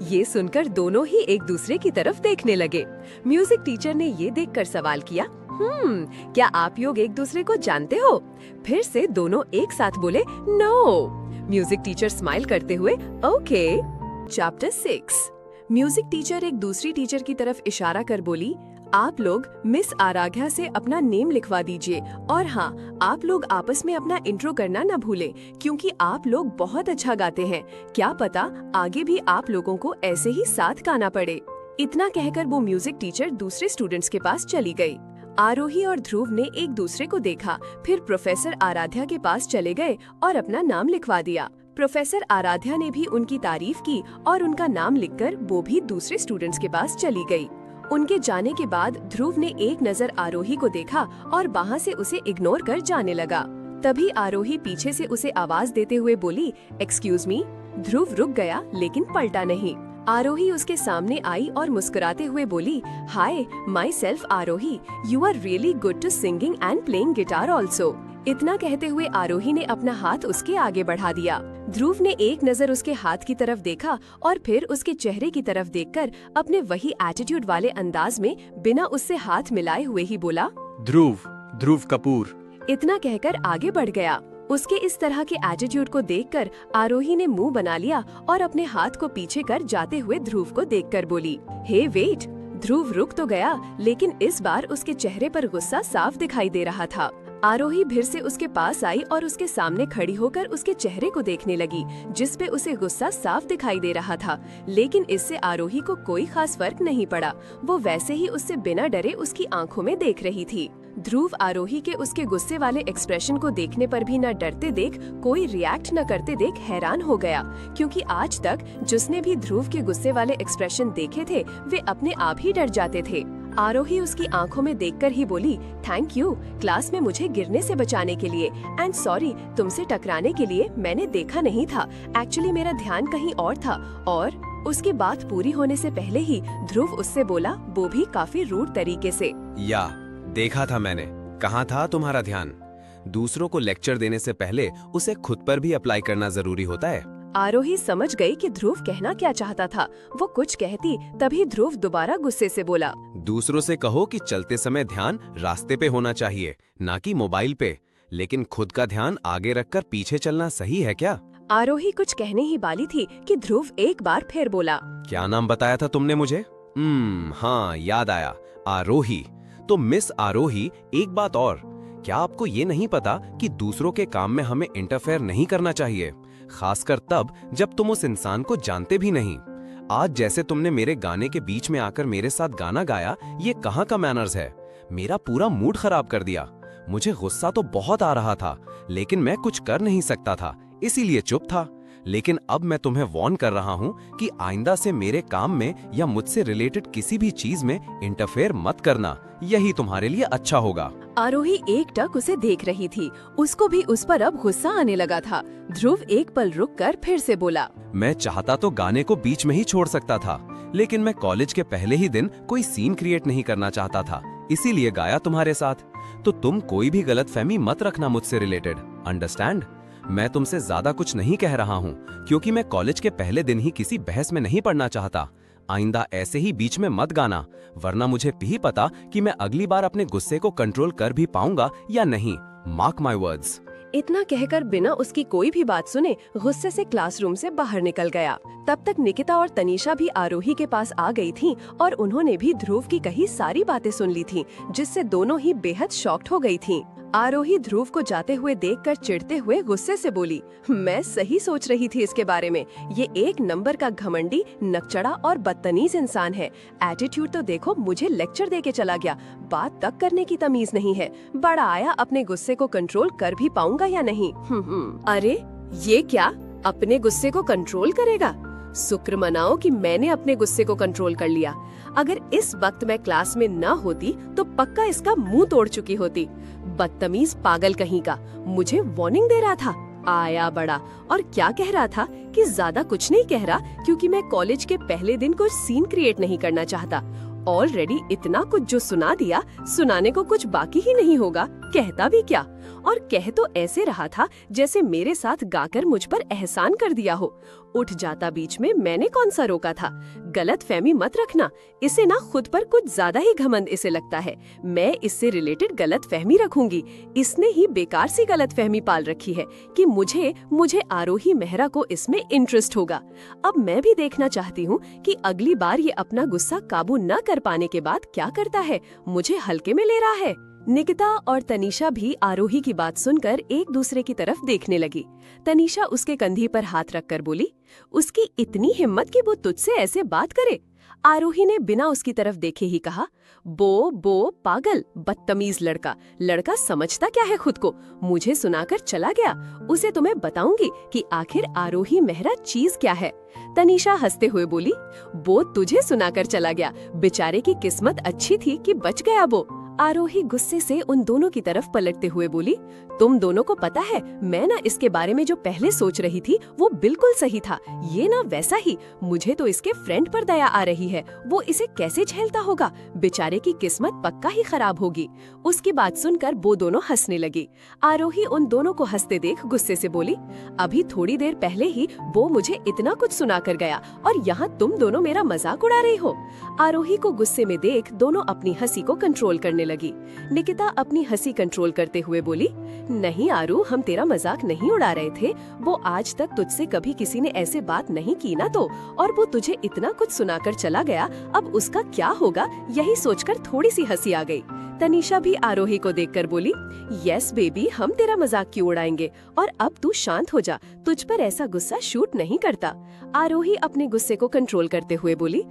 F: ये सुनकर दोनों ही एक दूसरे की तरफ देखने लगे। म्यूजिक टीचर ने ये देखकर सवाल किया, क्या आप लोग एक दूसरे को जानते हो? फिर से दोनों एक साथ बोले, नो। म्यूजिक टीचर स्माइल करते हुए, ओके। चैप्टर 6। म्यूजिक टीचर एक दूसरी टीचर की तरफ इशारा कर बोली, आप लोग मिस आराध्या से अपना नेम लिखवा दीजिए और हाँ, आप लोग आपस में अपना इंट्रो करना न भूलें, क्योंकि आप लोग बहुत अच्छा गाते हैं। क्या पता आगे भी आप लोगों को ऐसे ही साथ गाना पड़े। इतना कहकर वो म्यूजिक टीचर दूसरे स्टूडेंट्स के पास चली गई। आरोही और ध्रुव ने एक दूसरे को देखा, फिर प्रोफेसर आराध्या के पास चले गए और अपना नाम लिखवा दिया। प्रोफेसर आराध्या ने भी उनकी तारीफ की और उनका नाम लिखकर वो भी दूसरे स्टूडेंट्स के पास चली गई। उनके जाने के बाद ध्रुव ने एक नजर आरोही को देखा और वहाँ से उसे इग्नोर कर जाने लगा। तभी आरोही पीछे से उसे आवाज देते हुए बोली, एक्सक्यूज मी। ध्रुव रुक गया लेकिन पलटा नहीं। आरोही उसके सामने आई और मुस्कुराते हुए बोली, hi, my self Aarohi, you are really good to singing and playing guitar also. इतना कहते हुए आरोही ने अपना हाथ उसके आगे बढ़ा दिया। ध्रुव ने एक नजर उसके हाथ की तरफ देखा और फिर उसके चेहरे की तरफ देखकर अपने वही एटीट्यूड वाले अंदाज में बिना उससे हाथ मिलाए हुए ही बोला,
I: ध्रुव कपूर।
F: इतना कहकर आगे बढ़ गया। उसके इस तरह के एटीट्यूड को देखकर आरोही ने मुंह बना लिया और अपने हाथ को पीछे कर जाते हुए ध्रुव को देखकर बोली, हे वेट। ध्रुव रुक तो गया लेकिन इस बार उसके चेहरे पर गुस्सा साफ दिखाई दे रहा था। आरोही फिर से उसके पास आई और उसके सामने खड़ी होकर उसके चेहरे को देखने लगी, जिस पे उसे गुस्सा साफ दिखाई दे रहा था। लेकिन इससे आरोही को कोई खास फर्क नहीं पड़ा। वो वैसे ही उससे बिना डरे उसकी आंखों में देख रही थी। ध्रुव आरोही के उसके गुस्से वाले एक्सप्रेशन को देखने पर भी न डरते देख, कोई रिएक्ट न करते देख हैरान हो गया, क्योंकि आज तक जिसने भी ध्रुव के गुस्से वाले एक्सप्रेशन देखे थे वे अपने आप ही डर जाते थे। आरोही उसकी आंखों में देखकर ही बोली, थैंक यू क्लास में मुझे गिरने से बचाने के लिए, एंड सॉरी तुमसे टकराने के लिए, मैंने देखा नहीं था, एक्चुअली मेरा ध्यान कहीं और था। और उसकी बात पूरी होने से पहले ही ध्रुव उससे बोला, वो भी काफी रूड तरीके से,
D: या देखा था मैंने, कहाँ था तुम्हारा ध्यान? दूसरों को लेक्चर देने से पहले उसे खुद पर भी अप्लाई करना जरूरी होता है।
F: आरोही समझ गई कि ध्रुव कहना क्या चाहता था। वो कुछ कहती तभी ध्रुव दोबारा गुस्से से बोला,
D: दूसरों से कहो कि चलते समय ध्यान रास्ते पे होना चाहिए, ना कि मोबाइल पे, लेकिन खुद का ध्यान आगे रखकर पीछे चलना सही है क्या?
F: आरोही कुछ कहने ही वाली थी कि ध्रुव एक बार फिर बोला,
D: क्या नाम बताया था तुमने मुझे? हाँ याद आया, आरोही। तो मिस आरोही, एक बात और, क्या आपको ये नहीं पता कि दूसरों के काम में हमें इंटरफेयर नहीं करना चाहिए, खासकर तब जब तुम उस इंसान को जानते भी नहीं। आज जैसे तुमने मेरे गाने के बीच में आकर मेरे साथ गाना गाया, ये कहाँ का मैनर्स है? मेरा पूरा मूड खराब कर दिया। मुझे गुस्सा तो बहुत आ रहा था, लेकिन मैं कुछ कर नहीं सकता था, इसीलिए चुप था। लेकिन अब मैं तुम्हें वार्न कर रहा हूँ कि आइंदा से मेरे काम में या मुझसे रिलेटेड किसी भी चीज में इंटरफेयर मत करना, यही तुम्हारे लिए अच्छा होगा।
F: आरोही एकटक उसे देख रही थी। उसको भी उस पर अब गुस्सा आने लगा था। ध्रुव एक पल रुककर फिर से बोला,
D: मैं चाहता तो गाने को बीच में ही छोड़ सकता था, लेकिन मैं कॉलेज के पहले ही दिन कोई सीन क्रिएट नहीं करना चाहता था, इसीलिए गाया तुम्हारे साथ। तो तुम कोई भी गलतफहमी मत रखना मुझसे रिलेटेड, अंडरस्टैंड? मैं तुमसे ज्यादा कुछ नहीं कह रहा हूँ, क्योंकि मैं कॉलेज के पहले दिन ही किसी बहस में नहीं पड़ना चाहता। आइंदा ऐसे ही बीच में मत गाना, वरना मुझे भी पता कि मैं अगली बार अपने गुस्से को कंट्रोल कर भी पाऊंगा या नहीं। Mark my words.
F: इतना कहकर बिना उसकी कोई भी बात सुने गुस्से से क्लासरूम से बाहर निकल गया। तब तक निकिता और तनीषा भी आरोही के पास आ गई थीं और उन्होंने भी ध्रुव की कही सारी बातें सुन ली थीं, जिससे दोनों ही बेहद शॉक्ड हो गई थीं। आरोही ध्रुव को जाते हुए देखकर चिढ़ते हुए गुस्से से बोली, मैं सही सोच रही थी इसके बारे में। ये एक नंबर का घमंडी, नकचड़ा और बदतमीज इंसान है। एटीट्यूड तो देखो, मुझे लेक्चर देके चला गया, बात तक करने की तमीज नहीं है। बड़ा आया अपने गुस्से को कंट्रोल कर भी पाऊंगा या नहीं। अरे ये क्या, अपने गुस्से को कंट्रोल करेगा? शुक्र मनाओ कि मैंने अपने गुस्से को कंट्रोल कर लिया। अगर इस वक्त मैं क्लास में न होती तो पक्का इसका मुंह तोड़ चुकी होती। बदतमीज पागल कहीं का, मुझे वार्निंग दे रहा था। आया बड़ा और क्या कह रहा था कि ज्यादा कुछ नहीं कह रहा, क्योंकि मैं कॉलेज के पहले दिन कोई सीन क्रिएट नहीं करना चाहता। ऑलरेडी इतना कुछ जो सुना दिया, सुनाने को कुछ बाकी ही नहीं होगा। कहता भी क्या, और कह तो ऐसे रहा था जैसे मेरे साथ गाकर मुझ पर एहसान कर दिया हो। उठ जाता बीच में, मैंने कौन सा रोका था। गलत फहमी मत रखना, इसे ना खुद पर कुछ ज्यादा ही घमंड इसे लगता है। मैं इससे रिलेटेड गलत फहमी रखूंगी। इसने ही बेकार सी गलत फहमी पाल रखी है कि मुझे आरोही मेहरा को इसमें इंटरेस्ट होगा। अब मैं भी देखना चाहती हूँ कि अगली बार ये अपना गुस्सा काबू न कर पाने के बाद क्या करता है, मुझे हल्के में ले रहा है। निकिता और तनीषा भी आरोही की बात सुनकर एक दूसरे की तरफ देखने लगी। तनीषा उसके कंधे पर हाथ रखकर बोली, उसकी इतनी हिम्मत कि वो तुझसे ऐसे बात करे। आरोही ने बिना उसकी तरफ देखे ही कहा, बो पागल, बदतमीज लड़का समझता क्या है खुद को। मुझे सुनाकर चला गया, उसे तो मैं बताऊंगी कि आखिर आरोही मेहरा चीज क्या है। तनीषा हंसते हुए बोली, वो तुझे सुनाकर चला गया, बेचारे की किस्मत अच्छी थी कि बच गया वो। आरोही गुस्से से उन दोनों की तरफ पलटते हुए बोली, तुम दोनों को पता है, मैं ना इसके बारे में जो पहले सोच रही थी वो बिल्कुल सही था। ये ना वैसा ही, मुझे तो इसके फ्रेंड पर दया आ रही है। वो इसे कैसे झेलता होगा, बेचारे की किस्मत पक्का ही खराब होगी। उसकी बात सुनकर वो दोनों हंसने लगी। आरोही उन दोनों को हंसते देख गुस्से से बोली, अभी थोड़ी देर पहले ही वो मुझे इतना कुछ सुना कर गया और यहाँ तुम दोनों मेरा मजाक उड़ा रही हो। आरोही को गुस्से में देख दोनों अपनी हंसी को कंट्रोल करने लगी। निकिता अपनी हंसी कंट्रोल करते हुए बोली, नहीं आरू, हम तेरा मजाक नहीं उड़ा रहे थे। वो आज तक तुझसे कभी किसी ने ऐसे बात नहीं की ना तो, और वो तुझे इतना कुछ सुनाकर चला गया, अब उसका क्या होगा यही सोचकर थोड़ी सी हंसी आ गई। तनीषा भी आरोही को देखकर बोली, यस बेबी, हम तेरा मजाक क्यों उड़ाएंगे, और अब तू शांत हो जा, तुझ पर ऐसा गुस्सा शूट नहीं करता। आरोही अपने गुस्से को कंट्रोल करते हुए बोली,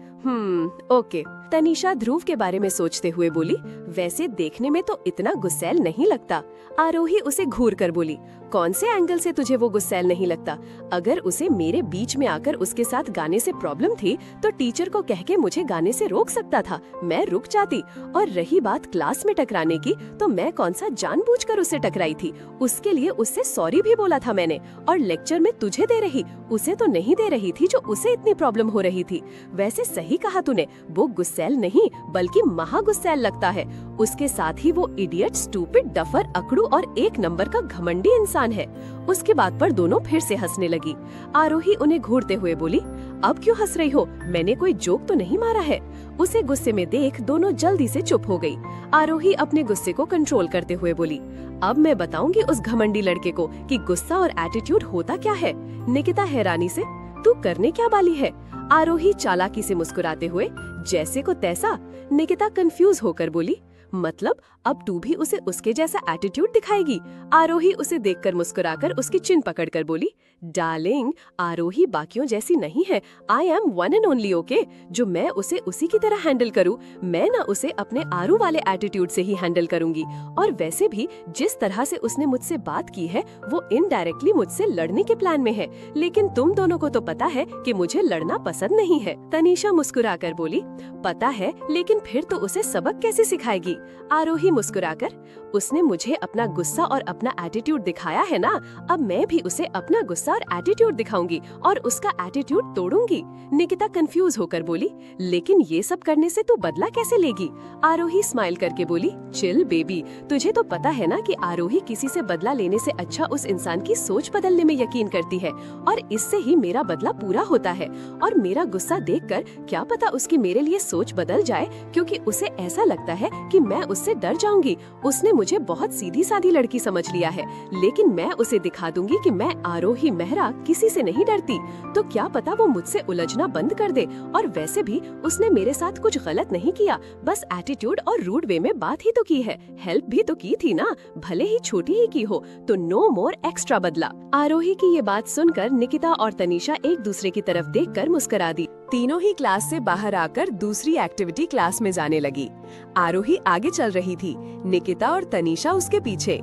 F: ओके। तनीषा ध्रुव के बारे में सोचते हुए बोली, वैसे देखने में तो इतना गुस्सैल नहीं लगता। आरोही उसे घूर कर बोली, कौन से एंगल से तुझे वो गुस्सैल नहीं लगता? अगर उसे मेरे बीच में आकर उसके साथ गाने से प्रॉब्लम थी तो टीचर को कह के मुझे गाने से रोक सकता था, मैं रुक जाती। और रही बात क्लास में टकराने की, तो मैं कौन सा जानबूझकर उसे टकराई थी, उसके लिए उससे सॉरी भी बोला था मैंने। और लेक्चर में तुझे दे रही, उसे तो नहीं दे रही थी जो उसे इतनी प्रॉब्लम हो रही थी। वैसे सही कहा तूने, वो गुस्सैल नहीं बल्कि महा गुस्सैल लगता है। उसके साथ ही वो इडियट, स्टूपिड, डफर, अकड़ू और एक नंबर का घमंडी इंसान है। उसकी बात पर दोनों फिर से हंसने लगी। आरोही उन्हें घूरते हुए बोली, अब क्यों हंस रही हो, मैंने कोई जोक तो नहीं मारा है। उसे गुस्से में देख दोनों जल्दी से चुप हो गई। आरोही अपने गुस्से को कंट्रोल करते हुए बोली, अब मैं बताऊंगी उस घमंडी लड़के को कि गुस्सा और एटीट्यूड होता क्या है। निकिता हैरानी से, तू करने क्या वाली है? आरोही चालाकी से मुस्कुराते हुए, जैसे को तैसा। निकिता कंफ्यूज होकर बोली, मतलब अब तू भी उसे उसके जैसा एटीट्यूड दिखाएगी? आरोही उसे देखकर मुस्कुराकर उसकी चिन पकड़कर बोली, डार्लिंग, आरोही बाकियों जैसी नहीं है। I am one and only, okay? जो मैं उसे उसी की तरह हैंडल करूँ, मैं ना उसे अपने आरू वाले एटीट्यूड से ही हैंडल करूंगी। और वैसे भी जिस तरह से उसने मुझसे बात की है, वो इनडायरेक्टली मुझसे लड़ने के प्लान में है। लेकिन तुम दोनों को तो पता है कि मुझे लड़ना पसंद नहीं है। तनीषा मुस्कुराकर बोली, पता है, लेकिन फिर तो उसे सबक कैसे सिखाएगी? आरोही मुस्कुराकर, उसने मुझे अपना गुस्सा और अपना एटीट्यूड दिखाया है ना, अब मैं भी उसे अपना गुस्सा और एटीट्यूड दिखाऊंगी और उसका एटीट्यूड तोड़ूंगी। निकिता कंफ्यूज होकर बोली, लेकिन ये सब करने से तू बदला कैसे लेगी? आरोही स्माइल करके बोली, चिल बेबी, तुझे तो पता है ना कि आरोही किसी से बदला लेने से अच्छा उस इंसान की सोच बदलने में यकीन करती है, और इससे ही मेरा बदला पूरा होता है। और मेरा गुस्सा देखकर क्या पता उसकी मेरे लिए सोच बदल जाए, क्योंकि उसे ऐसा लगता है कि मैं उससे डर जाऊंगी। उसने मुझे बहुत सीधी सादी लड़की समझ लिया है, लेकिन मैं उसे दिखा दूंगी कि मैं आरोही मेहरा किसी से नहीं डरती। तो क्या पता वो मुझसे उलझना बंद कर दे। और वैसे भी उसने मेरे साथ कुछ गलत नहीं किया, बस एटीट्यूड और रूड वे में बात ही तो की है, हेल्प भी तो की थी ना, भले ही छोटी ही की हो। तो नो मोर एक्स्ट्रा बदला। आरोही की ये बात सुनकर निकिता और तनीषा एक दूसरे की तरफ देखकर मुस्कुरा दी। तीनों ही क्लास से बाहर आकर दूसरी एक्टिविटी क्लास में जाने लगी। आरोही आगे चल रही थी, निकिता और तनीषा उसके पीछे।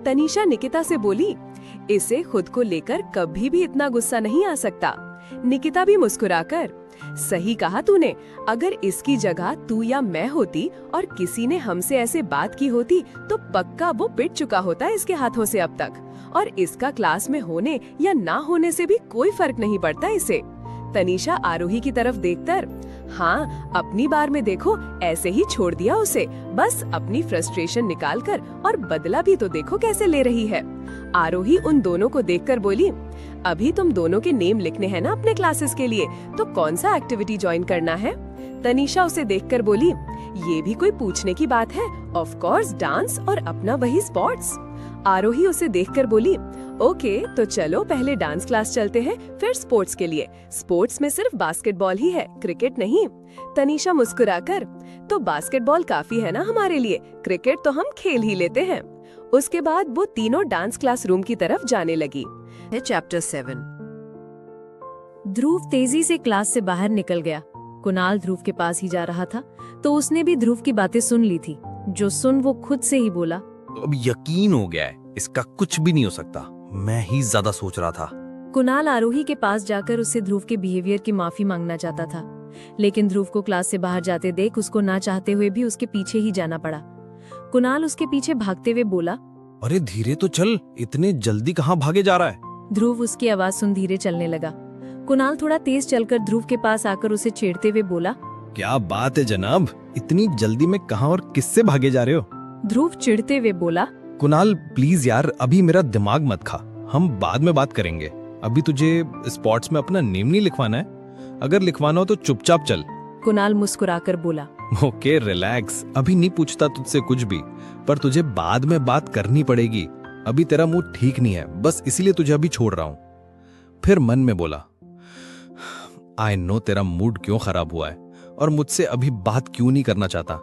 F: तनीषा निकिता से बोली, इसे खुद को लेकर कभी भी इतना गुस्सा नहीं आ सकता। निकिता भी मुस्कुराकर, सही कहा तूने। अगर इसकी जगह तू या मैं होती और किसी ने हमसे ऐसे बात की होती तो पक्का वो पिट चुका होता इसके हाथों से अब तक। और इसका क्लास में होने या ना होने से भी कोई फर्क नहीं पड़ता इसे। तनीषा आरोही की तरफ देखकर, हाँ अपनी बार में देखो ऐसे ही छोड़ दिया उसे, बस अपनी फ्रस्ट्रेशन निकालकर, और बदला भी तो देखो कैसे ले रही है। आरोही उन दोनों को देखकर बोली, अभी तुम दोनों के नेम लिखने हैं ना अपने क्लासेस के लिए, तो कौन सा एक्टिविटी ज्वाइन करना है? तनीषा उसे देखकर बोली, ये भी कोई पूछने की बात है, ऑफ कोर्स डांस और अपना वही स्पोर्ट्स। आरोही उसे देखकर बोली, ओके तो चलो पहले डांस क्लास चलते हैं, फिर स्पोर्ट्स के लिए। स्पोर्ट्स में सिर्फ बास्केटबॉल ही है, क्रिकेट नहीं। तनीषा मुस्कुराकर, तो बास्केटबॉल काफी है ना हमारे लिए, क्रिकेट तो हम खेल ही लेते हैं। उसके बाद वो तीनों डांस क्लास रूम की तरफ जाने लगी।
J: चैप्टर 7।
A: ध्रुव तेजी से क्लास से बाहर निकल गया। कुणाल ध्रुव के पास ही जा रहा था तो उसने भी ध्रुव की बातें सुन ली थी, जो सुन वो खुद से ही बोला,
D: अब यकीन हो गया है, इसका कुछ भी नहीं हो सकता। मैं ही ज्यादा सोच रहा था।
A: कुणाल आरोही के पास जाकर उससे ध्रुव के बिहेवियर की माफी मांगना चाहता था, लेकिन ध्रुव को क्लास से बाहर जाते देख उसको ना चाहते हुए भी उसके पीछे ही जाना पड़ा। कुणाल उसके पीछे भागते हुए बोला,
D: अरे धीरे तो चल, इतने जल्दी कहाँ भागे जा रहा है?
A: ध्रुव उसकी आवाज सुन धीरे चलने लगा। कुणाल थोड़ा तेज चलकर ध्रुव के पास आकर उसे छेड़ते हुए बोला,
D: क्या बात है जनाब, इतनी जल्दी में कहाँ और किससे भागे जा रहे हो?
A: ध्रुव चिढ़ते हुए बोला,
D: कुणाल प्लीज यार, अभी मेरा दिमाग मत खा, हम बाद में बात करेंगे। अभी तुझे स्पोर्ट्स में अपना नेम नहीं लिखवाना है, अगर लिखवाना हो तो चुपचाप चल।
A: कुणाल मुस्कुराकर बोला,
D: ओके रिलैक्स, अभी नहीं पूछता तुझसे कुछ भी, पर तुझे बाद में बात करनी पड़ेगी। अभी तेरा मूड ठीक नहीं है, बस इसीलिए तुझे अभी छोड़ रहा हूं। फिर मन में बोला, आई नो तेरा मूड क्यों खराब हुआ है और मुझसे अभी बात क्यों नहीं करना चाहता।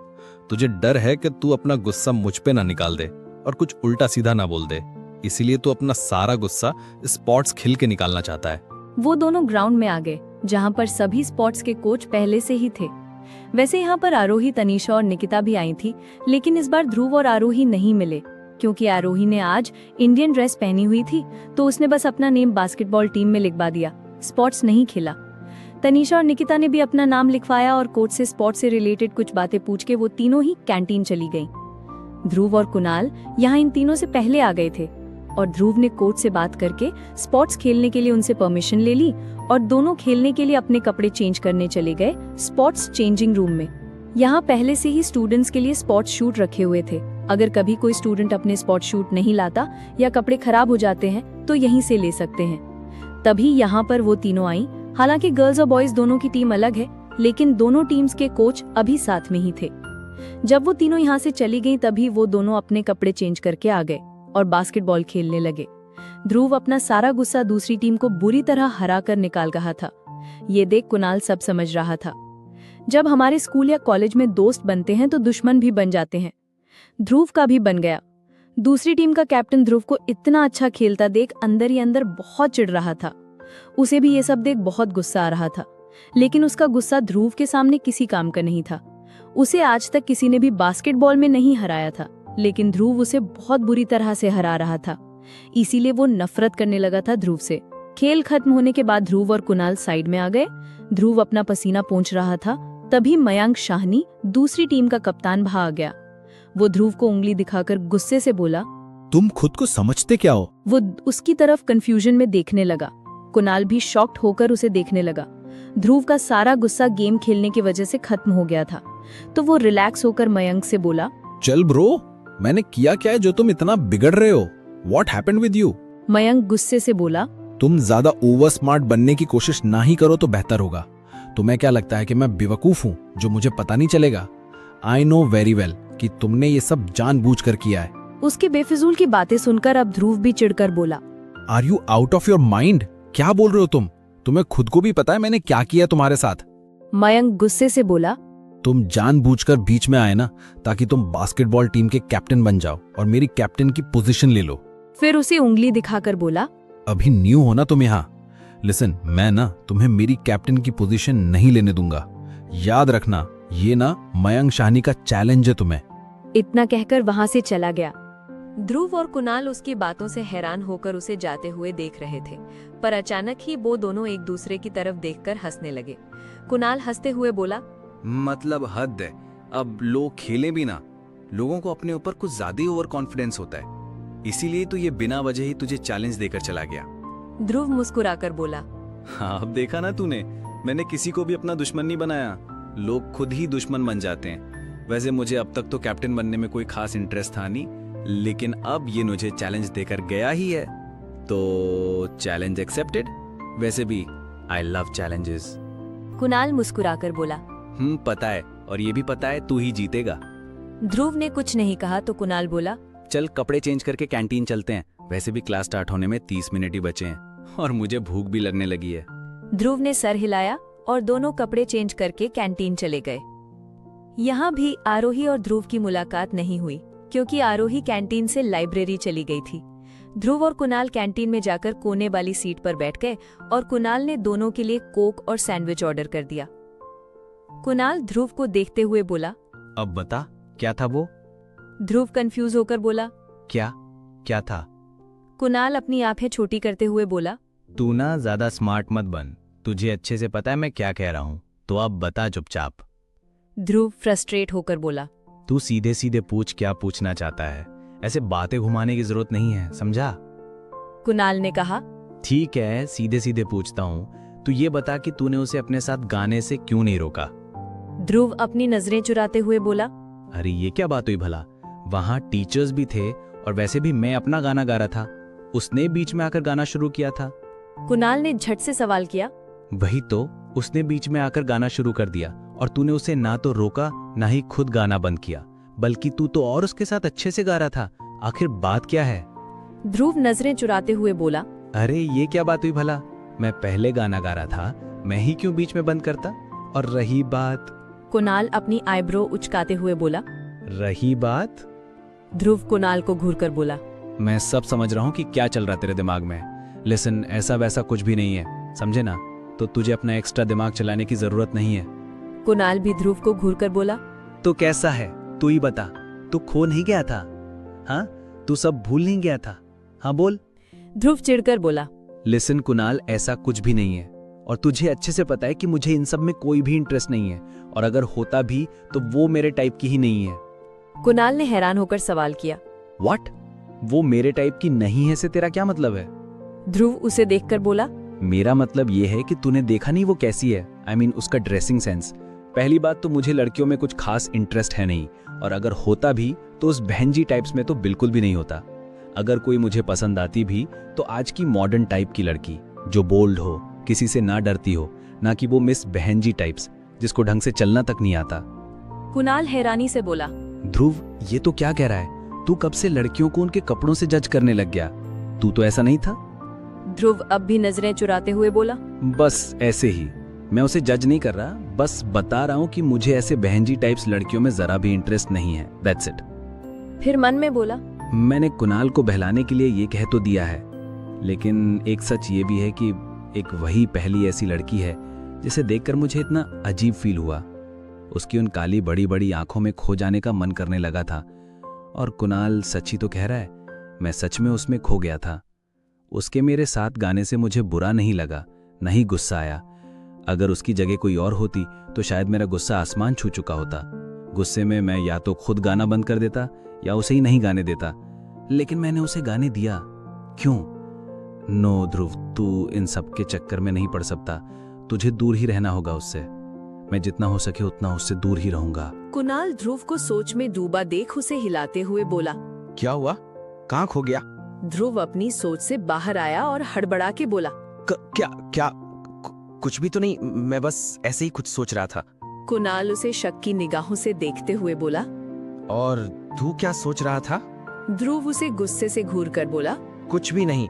D: तुझे डर है कि तू अपना गुस्सा मुझ पे ना निकाल दे और कुछ उल्टा सीधा ना बोल दे, इसीलिए तू अपना सारा गुस्सा स्पोर्ट्स खेल के निकालना चाहता है।
A: वो दोनों ग्राउंड में आ गए, जहाँ पर सभी स्पोर्ट्स के कोच पहले से ही थे। वैसे यहाँ पर आरोही, तनीषा और निकिता भी आई थी, लेकिन इस बार ध्रुव और आरोही नहीं मिले, क्योंकि आरोही ने आज इंडियन ड्रेस पहनी हुई थी, तो उसने बस अपना नेम बास्केटबॉल टीम में लिखवा दिया, स्पोर्ट्स नहीं खेला। तनीषा और निकिता ने भी अपना नाम लिखवाया और कोच से स्पोर्ट्स से रिलेटेड कुछ बातें पूछ के वो तीनों ही कैंटीन चली गईं। ध्रुव और कुणाल यहाँ इन तीनों से पहले आ गए थे और ध्रुव ने कोच से बात करके स्पोर्ट्स खेलने के लिए उनसे परमिशन ले ली और दोनों खेलने के लिए अपने कपड़े चेंज करने चले गए स्पोर्ट्स चेंजिंग रूम में। यहाँ पहले से ही स्टूडेंट्स के लिए स्पोर्ट्स शूट रखे हुए थे, अगर कभी कोई स्टूडेंट अपने स्पोर्ट्स शूट नहीं लाता या कपड़े खराब हो जाते हैं तो यहीं से ले सकते हैं। तभी यहाँ पर वो तीनों आई। हालांकि गर्ल्स और बॉयज दोनों की टीम अलग है, लेकिन दोनों टीम्स के कोच अभी साथ में ही थे। जब वो तीनों यहाँ से चली गईं, तभी वो दोनों अपने कपड़े चेंज करके आ गए और बास्केटबॉल खेलने लगे। ध्रुव अपना सारा गुस्सा दूसरी टीम को बुरी तरह हरा कर निकाल रहा था। ये देख कुणाल सब समझ रहा था। जब हमारे स्कूल या कॉलेज में दोस्त बनते हैं तो दुश्मन भी बन जाते हैं। ध्रुव का भी बन गया। दूसरी टीम का कैप्टन ध्रुव को इतना अच्छा खेलता देख अंदर ही अंदर बहुत चिढ़ रहा था। उसे भी ये सब देख बहुत गुस्सा आ रहा था, लेकिन उसका गुस्सा ध्रुव के सामने किसी काम का नहीं था। उसे आज तक किसी ने भी बास्केटबॉल में नहीं हराया था, लेकिन ध्रुव उसे बहुत बुरी तरह से हरा रहा था, इसीलिए वो नफरत करने लगा था ध्रुव से। खेल खत्म होने के बाद ध्रुव और कुणाल साइड में आ गए। ध्रुव अपना पसीना पोंछ रहा था, तभी मयंक शाहनी, दूसरी टीम का कप्तान, भाग गया। वो ध्रुव को उंगली दिखाकर गुस्से से बोला,
D: तुम खुद को समझते क्या हो?
A: वो उसकी तरफ कंफ्यूजन में देखने लगा। कुणाल भी शॉक्ड होकर उसे देखने लगा। ध्रुव का सारा गुस्सा गेम खेलने की वजह से खत्म हो गया था, तो वो रिलैक्स होकर मयंक से बोला,
D: चल ब्रो, मैंने किया क्या है जो तुम इतना बिगड़ रहे हो? What happened with you?
A: Mayank गुस्से से बोला,
D: तुम ज्यादा ओवर स्मार्ट बनने की कोशिश ना ही करो तो बेहतर होगा। तुम्हें क्या लगता है कि मैं बेवकूफ हूँ जो मुझे पता नहीं चलेगा? आई नो वेरी वेल कि तुमने ये सब जानबूझकर किया है।
A: उसकी बेफिजूल की बातें सुनकर अब ध्रुव भी चिढ़कर बोला,
D: are you out of your mind? क्या बोल रहे हो तुम? तुम्हें खुद को भी पता है मैंने क्या किया तुम्हारे साथ।
A: मयंक गुस्से से बोला,
D: तुम जानबूझकर बीच में आए ना, ताकि तुम बास्केटबॉल टीम के कैप्टन बन जाओ और मेरी कैप्टन की पोजीशन ले लो।
A: फिर उसे उंगली दिखाकर बोला,
D: अभी न्यू हो ना तुम यहाँ। लिसन, मैं ना तुम्हें मेरी कैप्टन की पोजीशन नहीं लेने दूंगा। याद रखना, ये ना मयंक शाहनी का चैलेंज है तुम्हें।
A: इतना कहकर वहां से चला गया। ध्रुव और कुणाल उसकी बातों से हैरान होकर उसे जाते हुए देख रहे थे, पर अचानक ही वो दोनों एक दूसरे की तरफ देखकर हंसने लगे। कुणाल हंसते हुए बोला,
D: मतलब हद है, अब लोग खेले भी ना। लोगों को अपने ऊपर कुछ ज्यादा ही ओवर कॉन्फिडेंस होता है, इसीलिए तो ये बिना वजह ही तुझे चैलेंज देकर चला गया।
A: ध्रुव मुस्कुराकर बोला,
D: हाँ, अब देखा ना तूने, मैंने किसी को भी अपना दुश्मन नहीं बनाया, लोग खुद ही दुश्मन बन जाते हैं। वैसे मुझे अब तक तो कैप्टन बनने में कोई खास इंटरेस्ट था नहीं, लेकिन अब ये मुझे चैलेंज देकर गया ही है, तो चैलेंज एक्सेप्टेड। वैसे भी आई लव चैलेंजेस।
A: कुणाल मुस्कुराकर बोला।
D: पता है, और ये भी पता है तू ही जीतेगा।
A: ध्रुव ने कुछ नहीं कहा तो कुणाल बोला,
D: चल कपड़े चेंज करके कैंटीन चलते हैं, वैसे भी क्लास स्टार्ट होने में 30 मिनट ही बचे हैं और मुझे भूख भी लगने लगी है।
A: ध्रुव ने सर हिलाया और दोनों कपड़े चेंज करके कैंटीन चले गए। यहाँ भी आरोही और ध्रुव की मुलाकात नहीं हुई, क्योंकि आरोही कैंटीन से लाइब्रेरी चली गई थी। ध्रुव और कुणाल कैंटीन में जाकर कोने वाली सीट पर बैठ गए और कुणाल ने दोनों के लिए कोक और सैंडविच ऑर्डर कर दिया। कुणाल ध्रुव को देखते हुए बोला,
D: अब बता क्या था वो?
A: ध्रुव कंफ्यूज होकर बोला,
D: क्या था?
A: कुणाल अपनी आंखें छोटी करते हुए बोला,
D: तू ना ज्यादा स्मार्ट मत बन, तुझे अच्छे से पता है मैं क्या कह रहा हूँ, तो अब बता चुपचाप।
A: ध्रुव फ्रस्ट्रेट होकर बोला,
D: तू सीधे सीधे पूछ क्या पूछना चाहता है, ऐसे बातें घुमाने की जरूरत नहीं है, समझा?
A: कुणाल ने कहा,
D: ठीक है, सीधे सीधे पूछता हूँ, तू ये बता कि तूने उसे अपने साथ गाने से क्यों नहीं रोका?
A: ध्रुव अपनी नजरें चुराते हुए बोला,
D: अरे ये क्या बात हुई भला, वहाँ टीचर्स भी थे और वैसे भी मैं अपना गाना गा रहा था, उसने बीच में आकर गाना शुरू किया था।
A: कुणाल ने झट से सवाल किया,
D: वही तो, उसने बीच में आकर गाना शुरू कर दिया और तूने उसे ना तो रोका ना ही खुद गाना बंद किया, बल्कि तू तो और उसके साथ अच्छे से गा रहा था। आखिर बात क्या है?
A: ध्रुव नजरें चुराते हुए बोला,
D: अरे ये क्या बात हुई भला, मैं पहले गाना गा रहा था, मैं ही क्यों बीच में बंद करता? और रही बात,
A: कुणाल अपनी आईब्रो उचकाते हुए बोला,
D: रही बात,
A: ध्रुव कुणाल को घूरकर बोला,
D: मैं सब समझ रहा हूँ कि क्या चल रहा तेरे दिमाग में। लिसन, ऐसा वैसा कुछ भी नहीं है, समझे ना? तो तुझे अपना एक्स्ट्रा दिमाग चलाने की जरूरत नहीं है।
A: कुणाल भी ध्रुव को घूरकर बोला,
D: तो कैसा है, तू ही बता, तू खो नहीं गया था? हाँ, तू सब भूल नहीं गया था? हाँ बोल।
A: ध्रुव चिढ़कर बोला,
D: लिसन कुणाल, ऐसा कुछ भी नहीं है और तुझे अच्छे से पता है कि मुझे इन सब में कोई भी इंटरेस्ट नहीं है, और अगर होता भी तो वो मेरे टाइप की ही नहीं है।
A: कुणाल ने हैरान होकर सवाल किया,
D: व्हाट? वो मेरे टाइप की नहीं है से तेरा क्या मतलब है?
A: ध्रुव उसे देखकर बोला,
D: मेरा मतलब ये है कि तूने देखा नहीं वो कैसी है, I mean, उसका ड्रेसिंग सेंस। पहली बात तो मुझे लड़कियों में कुछ खास इंटरेस्ट है नहीं, और अगर होता भी तो उस बहनजी टाइप्स में तो बिल्कुल भी नहीं होता। अगर कोई मुझे पसंद आती भी तो आज की मॉडर्न टाइप की लड़की, जो बोल्ड हो, किसी से ना डरती हो, ना कि वो मिस बहनजी टाइप्स जिसको ढंग से चलना तक नहीं आता।
A: कुणाल हैरानी से बोला,
D: ध्रुव, ये तो क्या कह रहा है? तू कब से लड़कियों को उनके कपड़ों से जज करने लग गया? तू तो ऐसा नहीं था।
A: ध्रुव अब भी नजरें चुराते हुए बोला,
D: बस ऐसे ही, मैं उसे जज नहीं कर रहा, बस बता रहा हूँ कि मुझे ऐसे बहनजी टाइप्स लड़कियों में जरा भी इंटरेस्ट नहीं है, दैट्स इट।
A: फिर मन में बोला,
D: मैंने कुणाल को बहलाने के लिए ये कह तो दिया है, लेकिन एक सच ये भी है कि एक वही पहली ऐसी लड़की है जिसे देखकर मुझे इतना अजीब फील हुआ। उसकी उन काली बड़ी बड़ी आंखों में खो जाने का मन करने लगा था, और कुणाल सच ही तो कह रहा है, मैं सच में उसमें खो गया था। उसके मेरे साथ गाने से मुझे बुरा नहीं लगा, नहीं गुस्सा आया। अगर उसकी जगह कोई और होती तो शायद मेरा गुस्सा आसमान छू चुका होता। गुस्से में मैं या तो खुद गाना बंद कर देता या उसे ही नहीं गाने देता, लेकिन मैंने उसे गाने दिया। क्यों? नो ध्रुव, तू इन सब के चक्कर में नहीं पड़ सकता, तुझे दूर ही रहना होगा उससे। मैं जितना हो सके उतना उससे दूर ही रहूंगा।
F: कुणाल ध्रुव को सोच में डूबा देख उसे हिलाते हुए बोला,
I: क्या हुआ, कहाँ खो गया?
F: ध्रुव अपनी सोच से बाहर आया और हड़बड़ा के बोला,
E: क्या कुछ भी तो नहीं, मैं बस ऐसे ही कुछ सोच रहा था।
F: कुणाल उसे शक की निगाहों से देखते हुए बोला,
E: और तू क्या सोच रहा था?
F: ध्रुव उसे गुस्से से घूरकर बोला,
E: कुछ भी नहीं,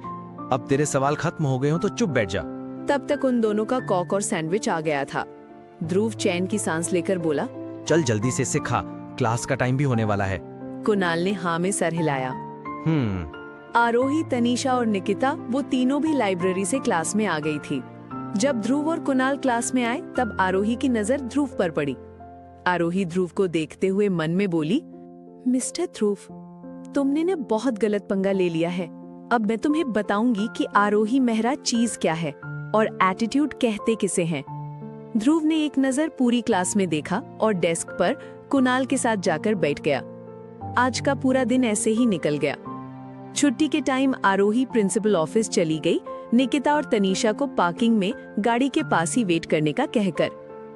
E: अब तेरे सवाल खत्म हो गए हो तो चुप बैठ जा।
F: तब तक उन दोनों का कॉक और सैंडविच आ गया था। ध्रुव चैन की सांस लेकर बोला,
E: चल जल्दी से इसे खा, क्लास का टाइम भी होने वाला है।
F: कुणाल ने हाँ में सर हिलाया। आरोही, तनीषा और निकिता, वो तीनों भी लाइब्रेरी से क्लास में आ गई थी। जब ध्रुव और कुणाल क्लास में आए तब आरोही की नजर ध्रुव पर पड़ी। आरोही ध्रुव को देखते हुए मन में बोली, मिस्टर ध्रुव, तुमने ने बहुत गलत पंगा ले लिया है। अब मैं तुम्हें बताऊंगी कि आरोही मेहरा चीज क्या है और एटीट्यूड कहते किसे हैं। ध्रुव ने एक नजर पूरी क्लास में देखा और डेस्क पर कुणाल के साथ जाकर बैठ गया। आज का पूरा दिन ऐसे ही निकल गया। छुट्टी के टाइम आरोही प्रिंसिपल ऑफिस चली गई, निकिता और तनीषा को पार्किंग में गाड़ी के पास ही वेट करने का कहकर।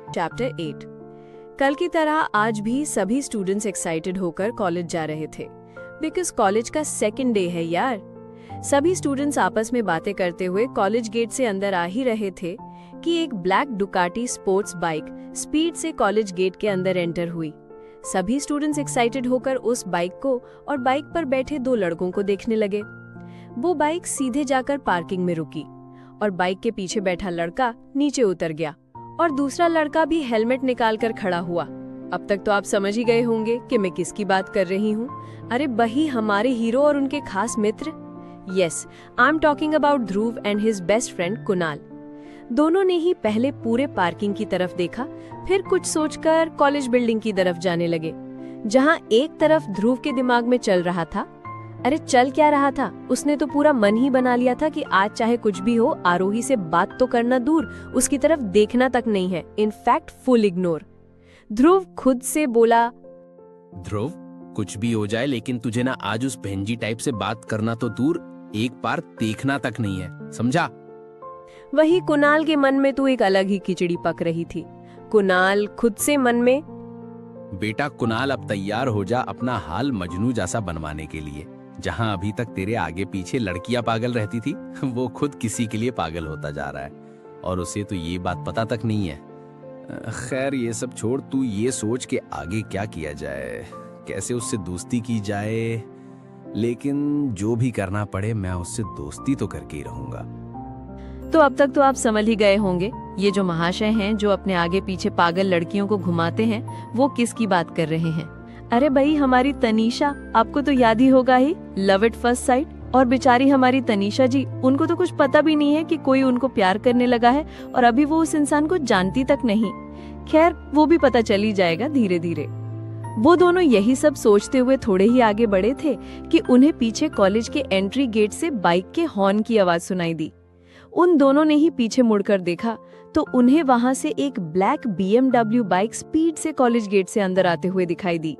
J: चैप्टर 8। कल की तरह आज भी सभी स्टूडेंट्स एक्साइटेड होकर कॉलेज जा रहे थे, बिकॉज कॉलेज का सेकंड डे है यार। सभी स्टूडेंट्स आपस में बातें करते हुए कॉलेज गेट से अंदर आ ही रहे थे कि एक black Ducati sports bike speed से कॉलेज गेट के अंदर एंटर हुई। सभी स्टूडेंट्स एक्साइटेड होकर उस बाइक को और बाइक पर बैठे दो लड़कों को देखने लगे। वो बाइक सीधे जाकर पार्किंग में रुकी और बाइक के पीछे बैठा लड़का नीचे उतर गया और दूसरा लड़का भी हेलमेट निकालकर खड़ा हुआ। अब तक तो आप समझ ही गए होंगे कि मैं किसकी बात कर रही हूँ। अरे वही हमारे हीरो और उनके खास मित्र। Yes, I am talking about Dhruv and his best friend Kunal. दोनों ने ही पहले पूरे पार्किंग की तरफ देखा, फिर कुछ सोचकर कॉलेज बिल्डिंग की तरफ जाने लगे, जहां एक तरफ ध्रुव के दिमाग में चल रहा था। अरे चल क्या रहा था, उसने तो पूरा मन ही बना लिया था कि आज चाहे कुछ भी हो, आरोही से बात तो करना दूर, उसकी तरफ देखना तक नहीं है, इनफैक्ट फुल इग्नोर। ध्रुव खुद से बोला,
I: ध्रुव कुछ भी हो जाए लेकिन तुझे ना आज उस बहनजी टाइप से बात करना तो दूर, एक बार देखना तक नहीं है, समझा?
F: वही कुणाल के मन में तो एक अलग ही खिचड़ी पक रही थी। कुणाल खुद से मन में,
I: बेटा कुणाल अब तैयार हो जा अपना हाल मजनू जैसा बनवाने के लिए। जहां अभी तक तेरे आगे पीछे लड़कियां पागल रहती थी, वो खुद किसी के लिए पागल होता जा रहा है और उसे तो ये बात पता तक नहीं है। खैर ये सब छोड़, तू ये सोच के आगे क्या किया जाए, कैसे उससे दोस्ती की जाए, लेकिन जो भी करना पड़े मैं उससे दोस्ती तो करके ही रहूंगा।
A: तो अब तक तो आप समझ ही गए होंगे ये जो महाशय हैं जो अपने आगे पीछे पागल लड़कियों को घुमाते हैं, वो किसकी बात कर रहे हैं। अरे भाई हमारी तनीषा, आपको तो याद ही होगा ही, लव एट फर्स्ट साइट। और बेचारी हमारी तनीषा जी, उनको तो कुछ पता भी नहीं है कि कोई उनको प्यार करने लगा है और अभी वो उस इंसान को जानती तक नहीं। खैर वो भी पता चल ही जाएगा धीरे धीरे। वो दोनों यही सब सोचते हुए थोड़े ही आगे बढ़े थे कि उन्हें पीछे कॉलेज के एंट्री गेट से बाइक के हॉर्न की आवाज सुनाई दी। उन दोनों ने ही पीछे मुड़कर देखा तो उन्हें वहां से एक ब्लैक BMW बाइक स्पीड से कॉलेज गेट से अंदर आते हुए दिखाई दी।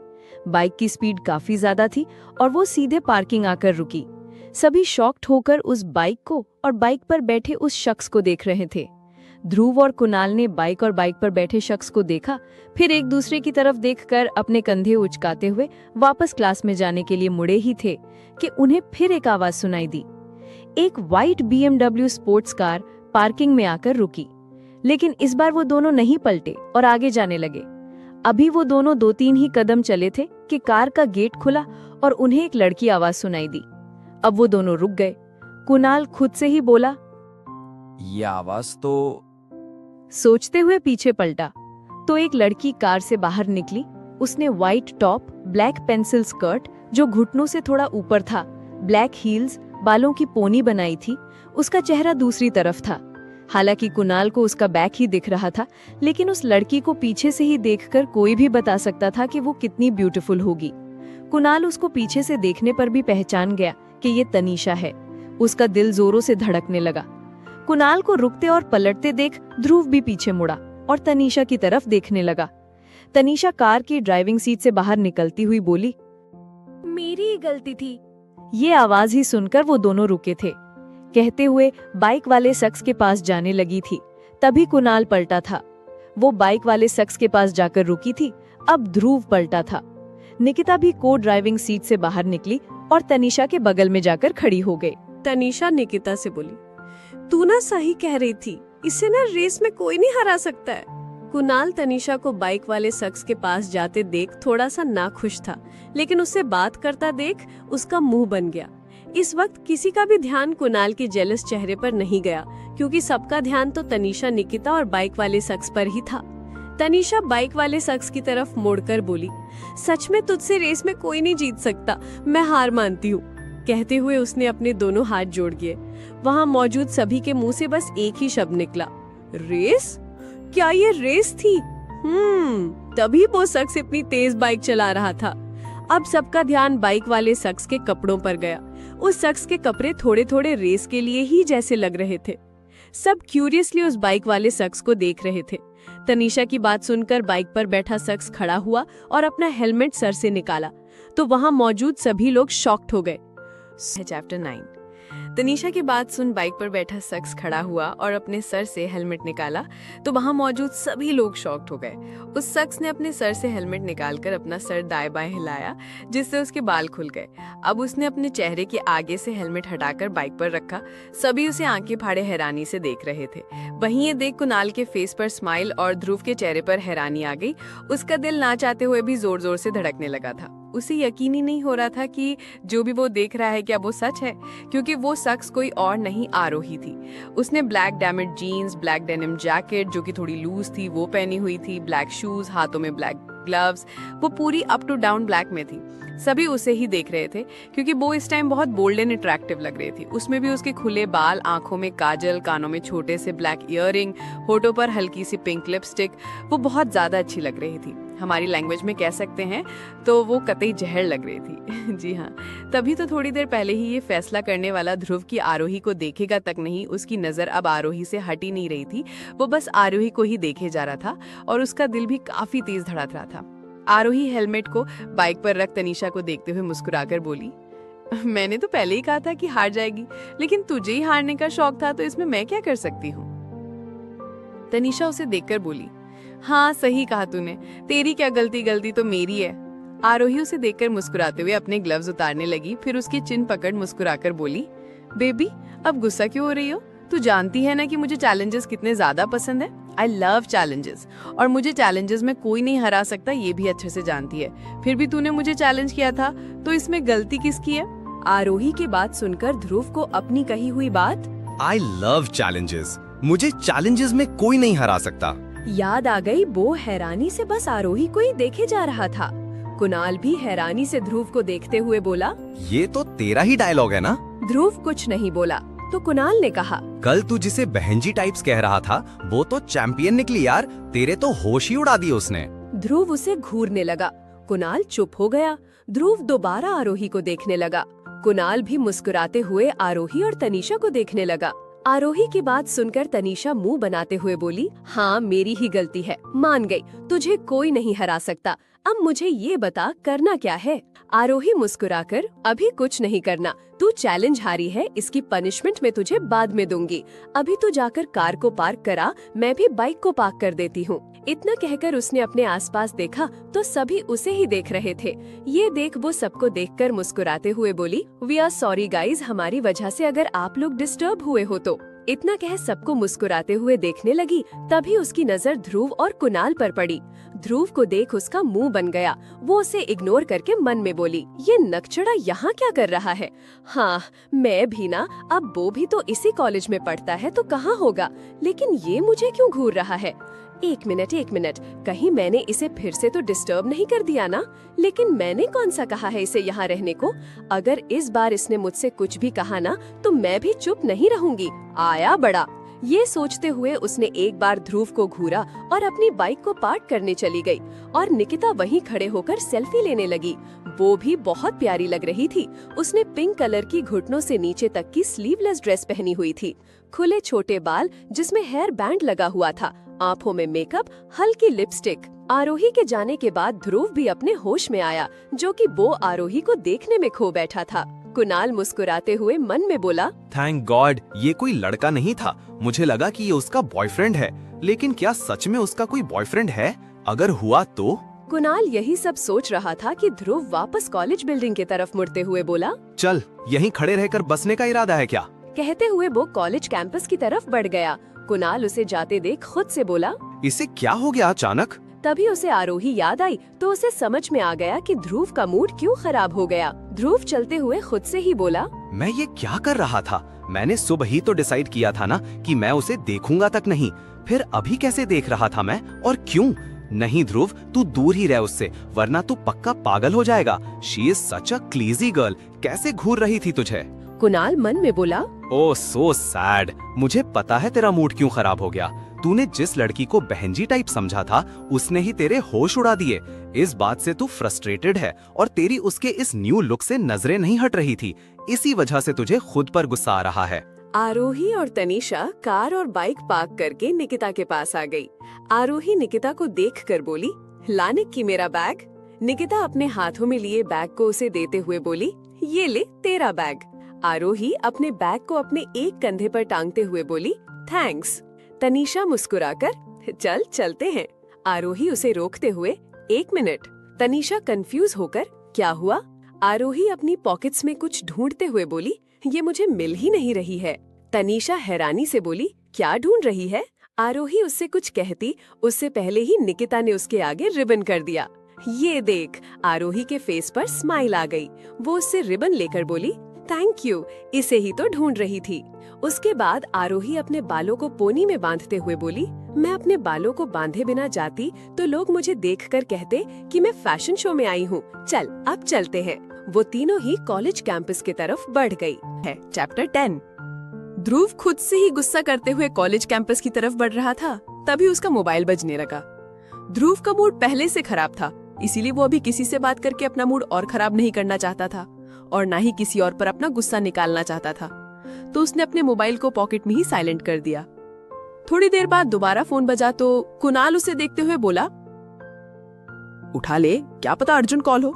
A: बाइक की स्पीड काफी ज्यादा थी और वो सीधे पार्किंग आकर रुकी। सभी शॉक्ड होकर उस बाइक को और बाइक पर बैठे उस शख्स को देख रहे थे। ध्रुव और कुणाल ने बाइक और बाइक पर बैठे शख्स को देखा, फिर एक दूसरे की तरफ देखकर अपने कंधे उचकाते हुए वापस क्लास में जाने के लिए मुड़े ही थे कि उन्हें फिर एक आवाज सुनाई दी। एक white BMW sports car parking में आकर रुकी, लेकिन इस बार वो दोनों नहीं पलटे और आगे जाने लगे। अभी वो दोनों 2-3 ही कदम चले थे कि कार का गेट खुला और उन्हें एक लड़की आवाज सुनाई दी। अब वो दोनों रुक गए। कुणाल खुद से ही बोला,
B: ये आवाज तो।
A: सोचते हुए पीछे पलटा तो एक लड़की कार से बाहर निकली। उसने white top, black pencil skirt जो घुटनों से थोड़ा ऊपर था, ब्लैक हील्स, बालों की पोनी बनाई थी। उसका चेहरा दूसरी तरफ था। हालांकि कुणाल को उसका बैक ही दिख रहा था, लेकिन उस लड़की को पीछे से ही देखकर कोई भी बता सकता था कि वो कितनी ब्यूटीफुल होगी। कुणाल उसको पीछे से देखने पर भी पहचान गया कि ये तनीषा है। उसका दिल जोरों से धड़कने लगा। कुणाल को रुकते और पलटते देख ध्रुव भी पीछे मुड़ा और तनीषा की तरफ देखने लगा। तनीषा कार की ड्राइविंग सीट से बाहर निकलती हुई बोली,
F: मेरी ही गलती थी।
A: ये आवाज ही सुनकर वो दोनों रुके थे। कहते हुए बाइक वाले शख्स के पास जाने लगी थी, तभी कुणाल पलटा था। वो बाइक वाले शख्स के पास जाकर रुकी थी। अब ध्रुव पलटा था। निकिता भी को ड्राइविंग सीट से बाहर निकली और तनीषा के बगल में जाकर खड़ी हो गई।
F: तनीषा निकिता से बोली, तू ना सही कह रही थी, इससे ना रेस में कोई नहीं हरा सकता है। कुणाल तनीषा को बाइक वाले शख्स के पास जाते देख थोड़ा सा नाखुश था, लेकिन उससे बात करता देख उसका मुंह बन गया। इस वक्त किसी का भी ध्यान कुणाल के जेलस चेहरे पर नहीं गया, क्योंकि सबका ध्यान तो तनीषा, निकिता और बाइक वाले शख्स पर ही था। तनीषा बाइक वाले शख्स की तरफ मुड़कर बोली, सच में तुझसे रेस में कोई नहीं जीत सकता, मैं हार मानती हूँ। कहते हुए उसने अपने दोनों हाथ जोड़ दिए। वहाँ मौजूद सभी के मुंह से बस एक ही शब्द निकला, रेस? क्या ये रेस थी? तभी वो शख्स इतनी तेज बाइक चला रहा था। अब सबका ध्यान बाइक वाले शख्स के कपड़ों पर गया। उस शख्स के कपड़े थोड़े थोड़े रेस के लिए ही जैसे लग रहे थे। सब क्यूरियसली उस बाइक वाले शख्स को देख रहे थे। तनीषा की बात सुनकर बाइक पर बैठा शख्स खड़ा हुआ और अपना हेलमेट सर से निकाला तो वहां मौजूद सभी लोग शॉक्ड हो गए। चैप्टर 9। तनीषा की बात सुन बाइक पर बैठा शख्स खड़ा हुआ और अपने सर से हेलमेट निकाला तो वहां मौजूद सभी लोग शॉक्ड हो गए। उस शख्स ने अपने सर से हेलमेट निकालकर अपना सर दाएं बाएं हिलाया जिससे उसके बाल खुल गए। अब उसने अपने चेहरे के आगे से हेलमेट हटाकर बाइक पर रखा। सभी उसे आंखें फाड़े हैरानी से देख रहे थे। वहीं ये देख कुणाल के फेस पर स्माइल और ध्रुव के चेहरे पर हैरानी आ गई। उसका दिल ना चाहते हुए भी जोर जोर से धड़कने लगा था। उसे यकीन ही नहीं हो रहा था कि जो भी वो देख रहा है क्या वो सच है, क्योंकि वो शख्स कोई और नहीं आरोही थी। उसने black damage jeans, black denim jacket जो कि थोड़ी लूज थी वो पहनी हुई थी, ब्लैक शूज, हाथों में ब्लैक ग्लव्स, वो पूरी अप टू डाउन ब्लैक में थी। सभी उसे ही देख रहे थे क्योंकि वो इस टाइम बहुत बोल्ड एंड अट्रैक्टिव लग रही थी। उसमें भी उसके खुले बाल, आंखों में काजल, कानों में छोटे से ब्लैक ईयररिंग, होठों पर हल्की सी पिंक लिपस्टिक, वो बहुत ज्यादा अच्छी लग रही थी। हमारी लैंग्वेज में कह सकते हैं तो वो कतई जहर लग रही थी। जी हाँ, तभी तो थोड़ी देर पहले ही ये फैसला करने वाला ध्रुव की आरोही को देखेगा तक नहीं, उसकी नजर अब आरोही से हट ही नहीं रही थी। वो बस आरोही को ही देखे जा रहा था और उसका दिल भी काफी तेज धड़क रहा था। आरोही हेलमेट को बाइक पर रख तनीषा को देखते हुए मुस्कुराकर बोली, मैंने तो पहले ही कहा था कि हार जाएगी, लेकिन तुझे ही हारने का शौक था तो इसमें मैं क्या कर सकती हूँ। तनीषा उसे देखकर बोली, हाँ सही कहा तूने, तेरी क्या गलती, गलती तो मेरी है। आरोही उसे देखकर मुस्कुराते हुए अपने ग्लव्स उतारने लगी, फिर उसकी चिन पकड़ मुस्कुराकर बोली, बेबी अब गुस्सा क्यों हो रही हो? तू जानती है ना कि मुझे चैलेंजेस कितने ज्यादा पसंद है। आई लव चैलेंजेस और मुझे चैलेंजेस में कोई नहीं हरा सकता, ये भी अच्छे से जानती है। फिर भी तूने मुझे चैलेंज किया था तो इसमें गलती किसकी है? आरोही की बात सुनकर ध्रुव को अपनी कही हुई बात
D: आई लव चैलेंजेस, मुझे चैलेंजेस में कोई नहीं हरा सकता
F: याद आ गई। वो हैरानी से बस आरोही को ही देखे जा रहा था। कुणाल भी हैरानी से ध्रुव को देखते हुए बोला,
D: ये तो तेरा ही डायलॉग है ना?
F: ध्रुव कुछ नहीं बोला तो कुणाल ने कहा,
D: कल तू जिसे बहनजी टाइप्स कह रहा था वो तो चैंपियन निकली यार, तेरे तो होश ही उड़ा दिए उसने।
F: ध्रुव उसे घूरने लगा। कुणाल चुप हो गया। ध्रुव दोबारा आरोही को देखने लगा। कुणाल भी मुस्कुराते हुए आरोही और तनीषा को देखने लगा। आरोही की बात सुनकर तनीषा मुंह बनाते हुए बोली, हाँ मेरी ही गलती है, मान गई, तुझे कोई नहीं हरा सकता। अब मुझे ये बता करना क्या है? आरोही मुस्कुराकर, अभी कुछ नहीं करना, तू चैलेंज हारी है, इसकी पनिशमेंट मैं तुझे बाद में दूंगी। अभी तू जाकर कार को पार्क करा, मैं भी बाइक को पार्क कर देती हूँ। इतना कहकर उसने अपने आसपास देखा तो सभी उसे ही देख रहे थे। ये देख वो सबको देखकर मुस्कुराते हुए बोली, वी आर सॉरी गाइज, हमारी वजह से अगर आप लोग डिस्टर्ब हुए हो तो। इतना कह सबको मुस्कुराते हुए देखने लगी। तभी उसकी नजर ध्रुव और कुणाल पर पड़ी। ध्रुव को देख उसका मुंह बन गया। वो उसे इग्नोर करके मन में बोली, ये नकचड़ा यहाँ क्या कर रहा है? हाँ मैं भी ना, अब वो भी तो इसी कॉलेज में पढ़ता है तो कहाँ होगा, लेकिन ये मुझे क्यों घूर रहा है? एक मिनट, कहीं मैंने इसे फिर से तो डिस्टर्ब नहीं कर दिया ना? लेकिन मैंने कौन सा कहा है इसे यहाँ रहने को? अगर इस बार इसने मुझसे कुछ भी कहा ना तो मैं भी चुप नहीं रहूंगी। आया बड़ा। ये सोचते हुए उसने एक बार ध्रुव को घूरा और अपनी बाइक को पार्क करने चली गई और निकिता वहीं खड़े होकर सेल्फी लेने लगी। वो भी बहुत प्यारी लग रही थी। उसने पिंक कलर की घुटनों से नीचे तक की स्लीवलेस ड्रेस पहनी हुई थी, खुले छोटे बाल जिसमें हेयर बैंड लगा हुआ था, आंखों में मेकअप, हल्की लिपस्टिक। आरोही के जाने के बाद ध्रुव भी अपने होश में आया, जो कि वो आरोही को देखने में खो बैठा था। कुणाल मुस्कुराते हुए मन में बोला,
D: थैंक गॉड ये कोई लड़का नहीं था, मुझे लगा कि ये उसका बॉयफ्रेंड है। लेकिन क्या सच में उसका कोई बॉयफ्रेंड है? अगर हुआ तो?
F: कुणाल यही सब सोच रहा था कि ध्रुव वापस कॉलेज बिल्डिंग की तरफ मुड़ते हुए बोला,
D: चल यहीं खड़े रहकर बसने का इरादा है क्या?
F: कहते हुए वो कॉलेज कैंपस की तरफ बढ़ गया। कुणाल उसे जाते देख खुद से बोला,
D: इसे क्या हो गया अचानक?
F: तभी उसे आरोही याद आई तो उसे समझ में आ गया कि ध्रुव का मूड क्यों खराब हो गया। ध्रुव चलते हुए खुद से ही बोला,
D: मैं ये क्या कर रहा था? मैंने सुबह ही तो डिसाइड किया था ना कि मैं उसे देखूंगा तक नहीं, फिर अभी कैसे देख रहा था मैं और क्यों? नहीं ध्रुव, तू दूर ही रह उससे, वरना तू पक्का पागल हो जाएगा। She is such a crazy girl, कैसे घूर रही थी तुझे?
F: कुणाल मन में बोला,
D: ओह सो सैड, मुझे पता है तेरा मूड क्यों खराब हो गया। तू
C: तूने जिस लड़की को बहनजी टाइप समझा था उसने ही तेरे होश उड़ा दिए। इस बात से तू फ्रस्ट्रेटेड है और तेरी उसके इस न्यू लुक से नजरें नहीं हट रही थी। इसी वजह से तुझे खुद पर गुस्सा आ रहा है।
F: आरोही और तनीषा कार और बाइक पार्क करके निकिता के पास आ गई। आरोही निकिता को देखकर बोली, ला निक्की मेरा बैग। निकिता अपने हाथों में लिए बैग को उसे देते हुए बोली, ये ले तेरा बैग। आरोही अपने बैग को अपने एक कंधे पर टांगते हुए बोली, थैंक्स। तनीषा मुस्कुराकर, चल चलते हैं। आरोही उसे रोकते हुए, 1 मिनट। तनीषा कंफ्यूज होकर, क्या हुआ? आरोही अपनी पॉकेट्स में कुछ ढूंढते हुए बोली, ये मुझे मिल ही नहीं रही है। तनीषा हैरानी से बोली, क्या ढूंढ रही है? आरोही उससे कुछ कहती उससे पहले ही निकिता ने उसके आगे रिबन कर दिया। ये देख, आरोही के फेस पर स्माइल आ गई। वो उससे रिबन लेकर बोली, थैंक यू, इसे ही तो ढूंढ रही थी। उसके बाद आरोही अपने बालों को पोनी में बांधते हुए बोली, मैं अपने बालों को बांधे बिना जाती तो लोग मुझे देखकर कहते कि मैं फैशन शो में आई हूँ। चल अब चलते हैं। वो तीनों ही कॉलेज कैंपस की तरफ बढ़ गई है। चैप्टर 10। ध्रुव खुद से ही गुस्सा करते हुए कॉलेज कैंपस की तरफ बढ़ रहा था, तभी उसका मोबाइल बजने लगा। ध्रुव का मूड पहले से खराब था, इसीलिए वो अभी किसी से बात करके अपना मूड और खराब नहीं करना चाहता था और ना ही किसी और पर अपना गुस्सा निकालना चाहता था। तो उसने अपने मोबाइल को पॉकेट में ही साइलेंट कर दिया। थोड़ी देर बाद दोबारा फोन बजा तो कुणाल उसे देखते हुए बोला, उठा ले, क्या पता अर्जुन कॉल हो।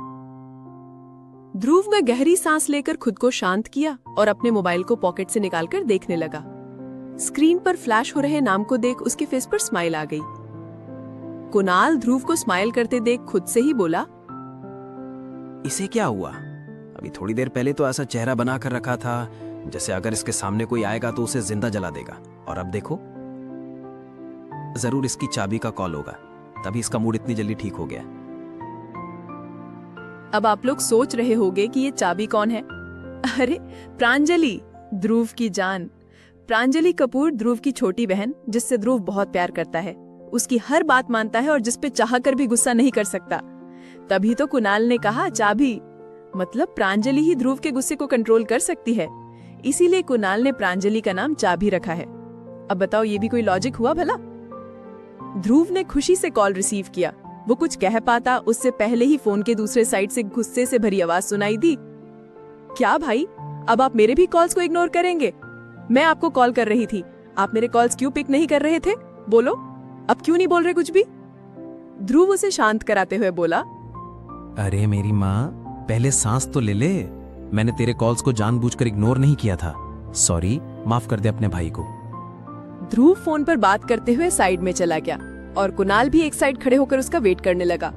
F: ध्रुव ने गहरी सांस लेकर खुद को शांत किया और अपने मोबाइल को पॉकेट से निकालकर देखने लगा। स्क्रीन पर फ्लैश हो रहे नाम को देख उसके फेस पर स्माइल आ गई। कुणाल ध्रुव को स्माइल करते देख खुद से ही बोला,
K: इसे क्या हुआ? अभी थोड़ी देर पहले तो ऐसा चेहरा बना कर रखा था जैसे अगर इसके सामने कोई आएगा तो उसे जिंदा जला देगा, और अब देखो, जरूर इसकी चाबी का कॉल होगा, तभी इसका मूड इतनी जल्दी ठीक हो गया।
F: अब आप लोग सोच रहे होंगे कि ये चाबी कौन है? अरे प्रांजलि, ध्रुव की जान। प्रांजलि कपूर ध्रुव की छोटी बहन, जिससे ध्रुव बहुत प्यार करता है, उसकी हर बात मानता है और जिस पे चाह कर भी गुस्सा नहीं कर सकता। तभी तो कुणाल ने कहा चाबी, मतलब प्रांजलि ही ध्रुव के गुस्से को कंट्रोल कर सकती है, इसीलिए कुणाल ने प्रांजलि का नाम चाबी रखा है। अब बताओ, ये भी कोई लॉजिक हुआ भला? ध्रुव ने खुशी से कॉल रिसीव किया। वो कुछ कह पाता उससे पहले ही फोन के दूसरे साइड से गुस्से से भरी आवाज सुनाई दी, क्या भाई, अब आप मेरे भी कॉल्स को इग्नोर करेंगे? मैं आपको कॉल कर रही थी, आप मेरे कॉल्स क्यों पिक नहीं कर रहे थे? बोलो, अब क्यों नहीं बोल रहे कुछ भी? ध्रुव उसे शांत कराते हुए बोला,
K: अरे मेरी माँ, पहले सांस तो ले ले। मैंने तेरे कॉल्स को जानबूझकर इग्नोर नहीं किया था, सॉरी, माफ कर दे अपने भाई को।
F: ध्रुव फोन पर बात करते हुए साइड में चला गया और कुणाल भी एक साइड खड़े होकर उसका वेट करने लगा।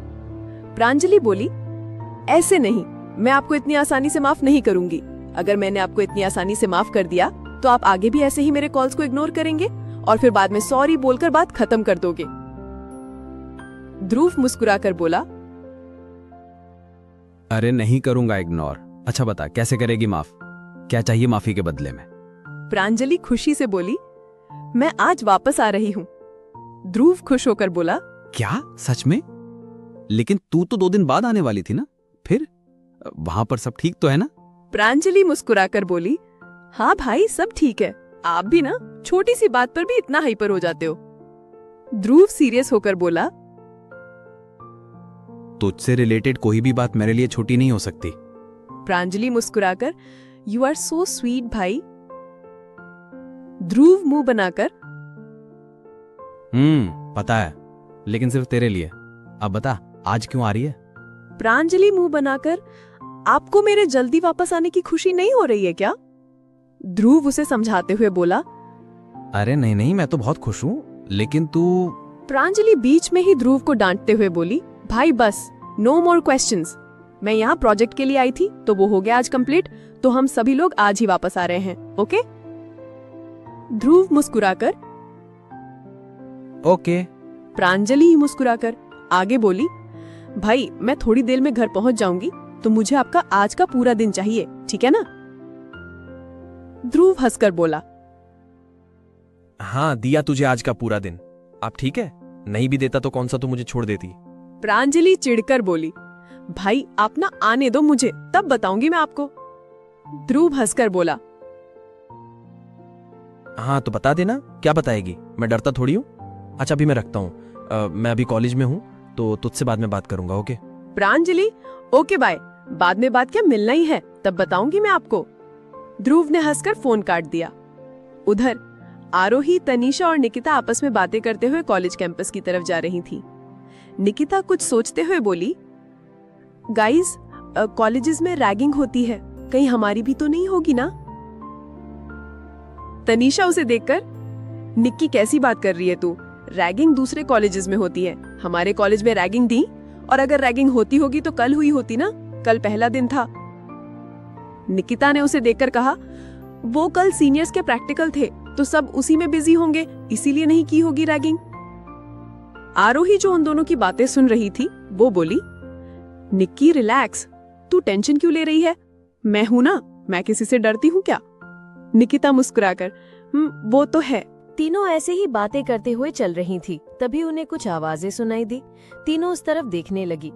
F: प्रांजलि बोली, ऐसे नहीं, मैं आपको इतनी आसानी से माफ नहीं करूंगी। अगर मैंने आपको इतनी आसानी से माफ कर दिया तो आप आगे भी ऐसे ही मेरे कॉल्स को इग्नोर करेंगे और फिर बाद में सॉरी बोलकर बात खत्म कर दोगे। ध्रुव मुस्कुराकर बोला,
K: अरे नहीं करूंगा इग्नोर। अच्छा बता, कैसे करेगी माफ? क्या चाहिए माफी के बदले में?
F: प्रांजलि खुशी से बोली, मैं आज वापस आ रही हूँ। ध्रुव खुश होकर बोला,
K: क्या सच में? लेकिन तू तो 2 दिन बाद आने वाली थी ना, फिर वहां पर सब ठीक तो है ना?
F: प्रांजलि मुस्कुराकर बोली, हाँ भाई, सब ठीक है। आप भी ना छोटी सी बात पर भी इतना हाइपर हो जाते हो। ध्रुव सीरियस होकर बोला,
K: तुझसे रिलेटेड कोई भी बात मेरे लिए छोटी नहीं हो सकती।
F: प्रांजलि मुस्कुराकर, यू आर सो स्वीट भाई। ध्रुव मुंह बनाकर,
K: पता है, लेकिन सिर्फ तेरे लिए। अब बता, आज क्यों आ रही है?
F: प्रांजलि मुंह बनाकर, आपको मेरे जल्दी वापस आने की खुशी नहीं हो रही है क्या? ध्रुव उसे समझाते हुए बोला,
K: अरे नहीं नहीं, मैं तो बहुत खुश हूँ, लेकिन तू।
F: प्रांजलि बीच में ही ध्रुव को डांटते हुए बोली, भाई बस, नो मोर क्वेश्चंस। मैं यहाँ प्रोजेक्ट के लिए आई थी तो वो हो गया आज कंप्लीट, तो हम सभी लोग आज ही वापस आ रहे हैं, ओके? ध्रुव मुस्कुराकर,
K: ओके।
F: प्रांजलि मुस्कुराकर आगे बोली, भाई मैं थोड़ी देर में घर पहुंच जाऊंगी, तो मुझे आपका आज का पूरा दिन चाहिए, ठीक है ना? ध्रुव हंसकर बोला,
E: हाँ, दिया तुझे आज का पूरा दिन। अब ठीक है, नहीं भी देता तो कौन सा तू मुझे छोड़ देती।
F: प्रांजलि चिढ़कर बोली, भाई आप ना आने दो मुझे, तब बताऊंगी मैं आपको। ध्रुव हंसकर बोला,
E: हाँ तो बता देना, क्या बताएगी, मैं डरता थोड़ी हूँ।
K: अच्छा अभी मैं रखता हूँ, मैं अभी कॉलेज में हूँ तो तुझसे बाद में बात करूंगा। ओके
F: प्रांजलि, ओके बाय, बाद में बात क्या, मिलना ही है, तब बताऊंगी मैं आपको। ध्रुव ने हंसकर फोन काट दिया। उधर आरोही, तनीषा और निकिता आपस में बातें करते हुए कॉलेज कैंपस की तरफ जा रही थी। निकिता कुछ सोचते हुए बोली, गाइस, कॉलेजेस में रैगिंग होती है, कहीं हमारी भी तो नहीं होगी ना? तनीषा उसे देखकर, निक्की कैसी बात कर रही है तू? रैगिंग दूसरे कॉलेजेस में होती है, हमारे कॉलेज में रैगिंग थी? और अगर रैगिंग होती होगी तो कल हुई होती ना, कल पहला दिन था। निकिता ने उसे देखकर कहा, वो कल सीनियर्स के प्रैक्टिकल थे तो सब उसी में बिजी होंगे, इसीलिए नहीं की होगी रैगिंग। आरोही जो उन दोनों की बातें सुन रही थी वो बोली, निक्की रिलैक्स, तू टेंशन क्यों ले रही है? मैं हूं ना, मैं किसी से डरती हूँ क्या? निकिता मुस्कुराकर, वो तो है।
J: तीनों ऐसे ही बातें करते हुए चल रही थी, तभी उन्हें कुछ आवाजें सुनाई दी। तीनों उस तरफ देखने लगी।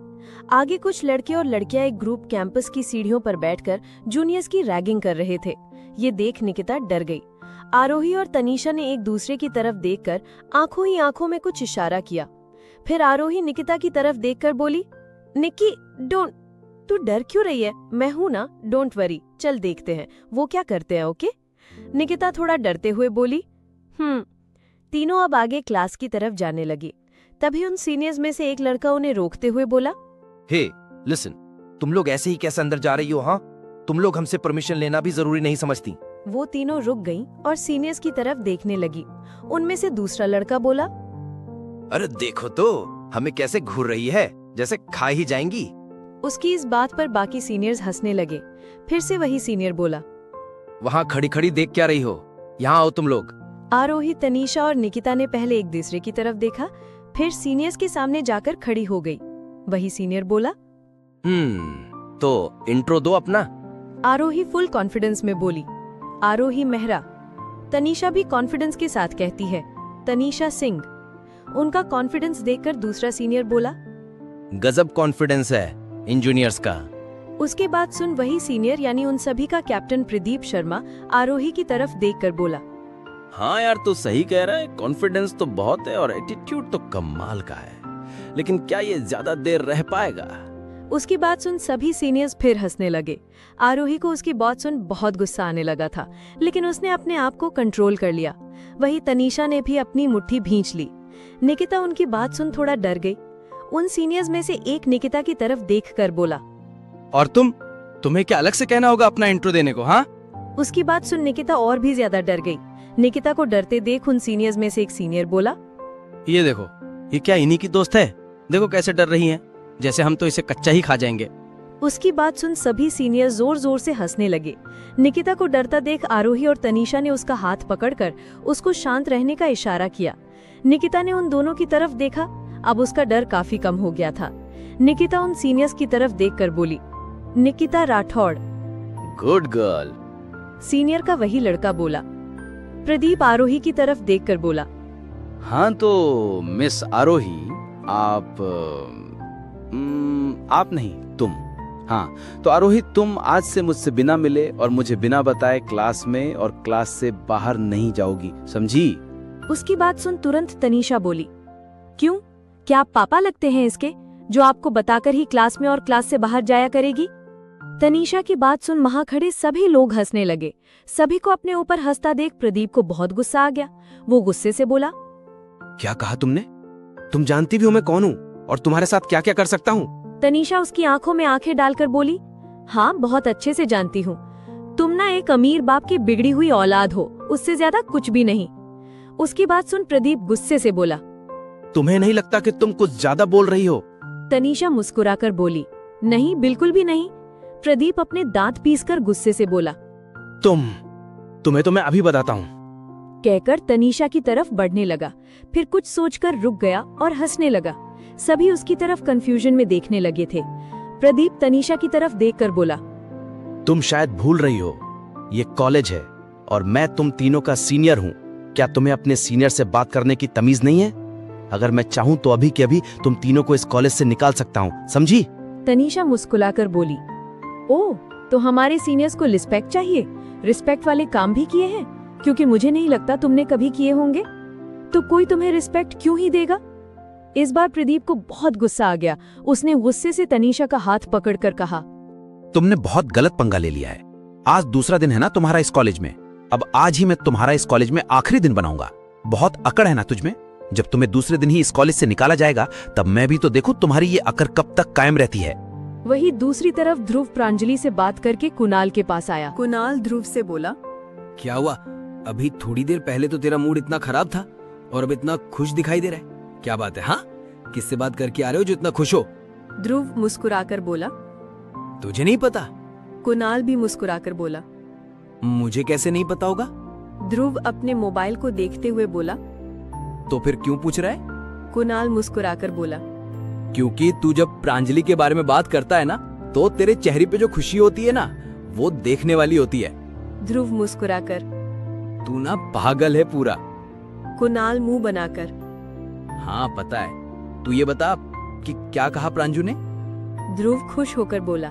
J: आगे कुछ लड़के और लड़कियां एक ग्रुप कैंपस की सीढ़ियों पर बैठकर जूनियर्स की रैगिंग कर रहे थे। ये देख निकिता डर गई। आरोही और तनीषा ने एक दूसरे की तरफ देखकर आंखों ही आंखों में कुछ इशारा किया। फिर आरोही निकिता की तरफ देखकर बोली, निक्की डोंट, तू डर क्यों रही है? मैं हूं ना, डोंट वरी, चल देखते हैं वो क्या करते हैं। ओके? निकिता थोड़ा डरते हुए बोली। तीनों अब आगे क्लास की तरफ जाने लगी। तभी उन सीनियर्स में से एक लड़का उन्हें रोकते हुए बोला,
K: हे लिसन, तुम लोग ऐसे ही कैसे अंदर जा रही हो? हाँ, तुम लोग हमसे परमिशन लेना भी जरूरी नहीं समझती?
J: वो तीनों रुक गईं और सीनियर्स की तरफ देखने लगी। उनमें से दूसरा लड़का बोला,
K: अरे देखो तो हमें कैसे घूर रही है, जैसे खा ही जाएंगी।
J: उसकी इस बात पर बाकी सीनियर्स हंसने लगे। फिर से वही सीनियर बोला,
K: वहाँ खड़ी खड़ी देख क्या रही हो, यहाँ आओ तुम लोग।
J: आरोही, तनीषा और निकिता ने पहले एक दूसरे की तरफ देखा, फिर सीनियर्स के सामने जाकर खड़ी हो गई। वही सीनियर बोला,
K: तो इंट्रो दो अपना।
J: आरोही फुल कॉन्फिडेंस में बोली, आरोही मेहरा। तनीषा भी कॉन्फिडेंस के साथ कहती है, तनीषा सिंह। उनका कॉन्फिडेंस देखकर दूसरा सीनियर बोला,
K: गजब कॉन्फिडेंस है इन जूनियर्स का।
J: उसके बाद सुन वही सीनियर यानी उन सभी का कैप्टन प्रदीप शर्मा आरोही की तरफ देखकर बोला,
I: हाँ यार, तू सही कह रहा है, कॉन्फिडेंस तो बहुत है और एटीट्यूड तो कमाल का है, लेकिन क्या ये ज्यादा देर रह पाएगा?
J: उसकी बात सुन सभी सीनियर्स फिर हंसने लगे। आरोही को उसकी बात सुन बहुत गुस्सा आने लगा था, लेकिन उसने अपने आप को कंट्रोल कर लिया। वही तनीषा ने भी अपनी मुट्ठी भींच ली। निकिता उनकी बात सुन थोड़ा डर गई। उन सीनियर्स में से एक निकिता की तरफ देखकर बोला,
K: और तुम्हें क्या अलग से कहना होगा अपना इंट्रो देने को? हाँ?
J: उसकी बात सुन निकिता और भी ज्यादा डर गई। निकिता को डरते देख उन सीनियर्स में से एक सीनियर बोला,
K: ये देखो, ये क्या इन्हीं की दोस्त है? देखो कैसे डर रही है, जैसे हम तो इसे कच्चा ही खा जाएंगे।
J: उसकी बात सुन सभी सीनियर जोर जोर से हंसने लगे। निकिता को डरता देख आरोही और तनीषा ने उसका हाथ पकड़कर उसको शांत रहने का इशारा किया। निकिता ने उन दोनों की तरफ देखा, अब उसका डर काफी कम हो गया था। निकिता उन सीनियर्स की तरफ देखकर बोली, Nikita Rathore.
I: Good girl.
J: Senior का वही लड़का बोला। प्रदीप आरोही की तरफ देखकर बोला,
I: हाँ तो मिस आरोही, आप नहीं, तुम। हाँ तो आरोही, तुम आज से मुझसे बिना मिले और मुझे बिना बताए क्लास में और क्लास से बाहर नहीं जाओगी, समझी?
J: उसकी बात सुन तुरंत तनीषा बोली, क्यों, क्या आप पापा लगते हैं इसके, जो आपको बताकर ही क्लास में और क्लास से बाहर जाया करेगी? तनीषा की बात सुन वहां खड़े सभी लोग हंसने लगे। सभी को अपने ऊपर हंसता देख प्रदीप को बहुत गुस्सा आ गया। वो गुस्से से बोला,
K: क्या कहा तुमने? तुम जानती भी हो मैं कौन हूँ और तुम्हारे साथ क्या क्या कर सकता हूँ?
J: तनीषा उसकी आंखों में आंखें डालकर बोली, हाँ बहुत अच्छे से जानती हूँ, तुम ना एक अमीर बाप की बिगड़ी हुई औलाद हो, उससे ज्यादा कुछ भी नहीं। उसकी बात सुन प्रदीप गुस्से से बोला,
K: तुम्हें नहीं लगता कि तुम कुछ ज्यादा बोल रही हो?
J: तनीषा मुस्कुराकर बोली, नहीं बिल्कुल भी नहीं। प्रदीप अपने दांत पीसकर गुस्से से बोला,
K: तुम्हें तो मैं अभी बताता हूँ।
J: कहकर तनीषा की तरफ बढ़ने लगा, फिर कुछ सोचकर रुक गया और हंसने लगा। सभी उसकी तरफ कंफ्यूजन में देखने लगे थे। प्रदीप तनीषा की तरफ देखकर बोला,
K: तुम शायद भूल रही हो, ये कॉलेज है और मैं तुम तीनों का सीनियर हूँ। क्या तुम्हें अपने सीनियर से बात करने की तमीज नहीं है? अगर मैं चाहूँ तो अभी के अभी तुम तीनों को इस कॉलेज से निकाल सकता हूँ, समझी?
J: तनीषा मुस्कुराकर बोली, ओह तो हमारे सीनियर्स को रिस्पेक्ट चाहिए, रिस्पेक्ट वाले काम भी किए हैं, क्योंकि मुझे नहीं लगता तुमने कभी किए होंगे। तो कोई तुम्हें रिस्पेक्ट क्यों ही देगा? इस बार प्रदीप को बहुत गुस्सा आ गया। उसने गुस्से से तनीषा का हाथ पकड़कर कहा,
K: तुमने बहुत गलत पंगा ले लिया है। आज दूसरा दिन है ना तुम्हारा इस कॉलेज में। अब आज ही मैं तुम्हारा इस कॉलेज में आखिरी दिन बनाऊंगा। बहुत अकड़ है ना तुझमें। जब तुम्हें दूसरे दिन ही इस कॉलेज से निकाला जाएगा तब मैं भी तो देखूं तुम्हारी ये अकड़ कब तक कायम रहती है।
J: वही दूसरी तरफ ध्रुव प्रांजलि से बात करके कुणाल के पास आया।
F: कुणाल ध्रुव से बोला,
L: क्या हुआ? अभी थोड़ी देर पहले तो तेरा मूड इतना खराब था और अब इतना खुश दिखाई दे रहा है। क्या बात है? हाँ, किससे बात करके आ रहे हो जो इतना खुश हो?
F: ध्रुव मुस्कुराकर बोला।
L: तुझे नहीं पता?
F: कुणाल भी मुस्कुराकर बोला।
L: मुझे कैसे नहीं पता होगा?
F: ध्रुव अपने मोबाइल को देखते हुए बोला।
L: तो फिर क्यों पूछ रहा है?
F: कुणाल मुस्कुराकर बोला।
L: क्योंकि तू जब प्रांजलि के बारे में बात करता है ना, तो तेरे चेहरे पे जो खुशी होती है ना, वो देखने वाली होती है।
F: ध्रुव मुस्कुराकर।
L: तू ना पागल है पूरा।
F: कुणाल मुंह बनाकर।
L: हाँ पता है। तू ये बता कि क्या कहा प्रांजू ने?
F: ध्रुव खुश होकर बोला।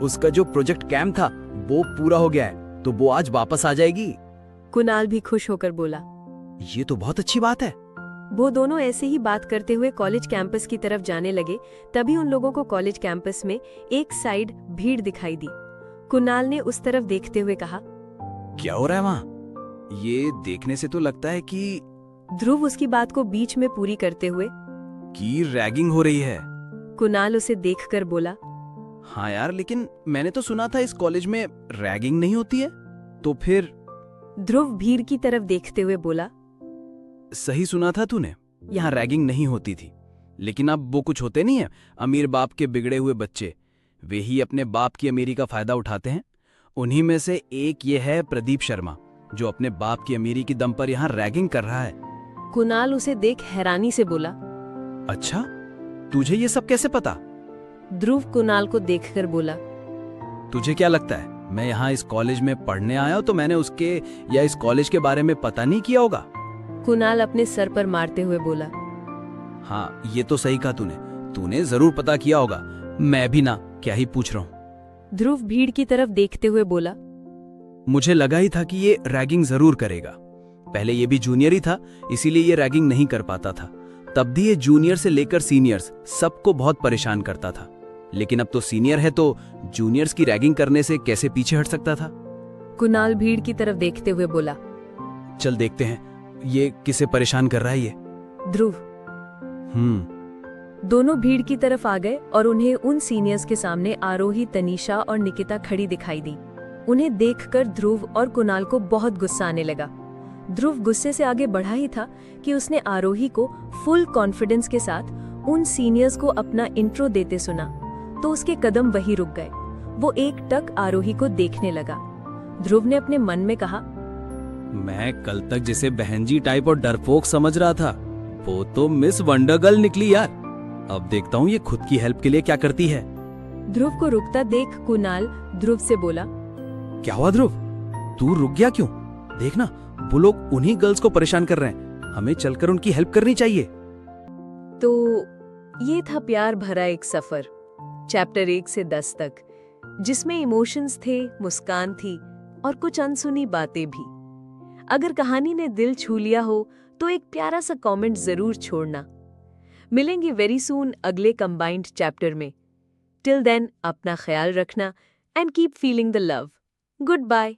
L: उसका जो प्रोजेक्ट कैंप था वो पूरा हो गया है, तो वो आज वापस आ जाएगी।
F: कुणाल भी खुश होकर बोला।
L: ये तो बहुत अच्छी बात है।
F: वो दोनों ऐसे ही बात करते हुए कॉलेज कैंपस की तरफ जाने लगे। तभी उन लोगों को कॉलेज कैंपस में एक साइड भीड़ दिखाई दी। कुणाल ने उस तरफ देखते हुए कहा,
L: क्या हो रहा है वहाँ? ये देखने से तो लगता है कि
F: ध्रुव उसकी बात को बीच में पूरी करते हुए,
L: कि रैगिंग हो रही है।
F: कुणाल उसे देखकर बोला,
L: हाँ यार, लेकिन मैंने तो सुना था इस कॉलेज में रैगिंग नहीं होती है। तो फिर?
F: ध्रुव भीड़ की तरफ देखते हुए बोला,
L: सही सुना था तूने, यहाँ रैगिंग नहीं होती थी। लेकिन अब वो कुछ होते नहीं है, अमीर बाप के बिगड़े हुए बच्चे, वे ही अपने बाप की अमीरी का फायदा उठाते हैं। उन्हीं में से एक ये है प्रदीप शर्मा, जो अपने बाप की अमीरी की दम पर यहाँ रैगिंग कर रहा है।
F: कुणाल उसे देख हैरानी से बोला,
L: अच्छा, तुझे ये सब कैसे पता?
F: ध्रुव कुणाल को देखकर बोला,
L: तुझे क्या लगता है मैं यहाँ इस कॉलेज में पढ़ने आया हूँ तो मैंने उसके या इस कॉलेज के बारे में पता नहीं किया होगा?
F: कुणाल अपने सर पर मारते हुए बोला,
L: हाँ ये तो सही कहा तूने जरूर पता किया होगा। मैं भी ना क्या ही पूछ रहा हूँ।
F: ध्रुव भीड़ की तरफ देखते हुए बोला,
L: मुझे लगा ही था कि ये रैगिंग जरूर करेगा। पहले ये भी जूनियर ही था, इसीलिए ये रैगिंग नहीं कर पाता था। तब भी ये जूनियर से लेकर सीनियर्स सबको बहुत परेशान करता था। लेकिन अब तो सीनियर है तो जूनियर्स की रैगिंग करने से कैसे पीछे हट सकता था?
F: कुणाल भीड़ की तरफ देखते हुए बोला,
L: चल देखते हैं ये किसे परेशान कर रहा है ये।
F: ध्रुव। दोनों भीड़ की तरफ आ गए और उन्हें उन सीनियर्स के सामने आरोही, तनीषा और निकिता खड़ी दिखाई दी। उन्हें देखकर ध्रुव और कुणाल को बहुत गुस्सा आने लगा। ध्रुव गुस्से से आगे बढ़ा ही था कि उसने आरोही को फुल कॉन्फिडेंस के साथ उन सीनियर्स को अपना इंट्रो देते सुना, तो उसके कदम वहीं रुक गए। वो एक टक आरोही को देखने लगा। ध्रुव ने अपने मन में कहा,
L: मैं कल तक जिसे बहनजी टाइप और डरपोक समझ रहा था, वो तो मिस वंडर गर्ल निकली यार। अब देखता हूँ ये खुद की हेल्प के लिए क्या करती है।
F: ध्रुव को रुकता देख कुणाल ध्रुव से बोला,
L: क्या हुआ ध्रुव, तू रुक गया क्यों? देखना वो लोग उन्हीं गर्ल्स को परेशान कर रहे हैं, हमें चलकर उनकी हेल्प करनी चाहिए।
J: तो ये था प्यार भरा एक सफर, चैप्टर 1 से 10 तक, जिसमें इमोशंस थे, मुस्कान थी और कुछ अनसुनी बातें भी। अगर कहानी ने दिल छू लिया हो तो एक प्यारा सा कमेंट जरूर छोड़ना। मिलेंगे वेरी सून अगले कंबाइंड चैप्टर में। टिल देन अपना ख्याल रखना and keep feeling the love. Good bye.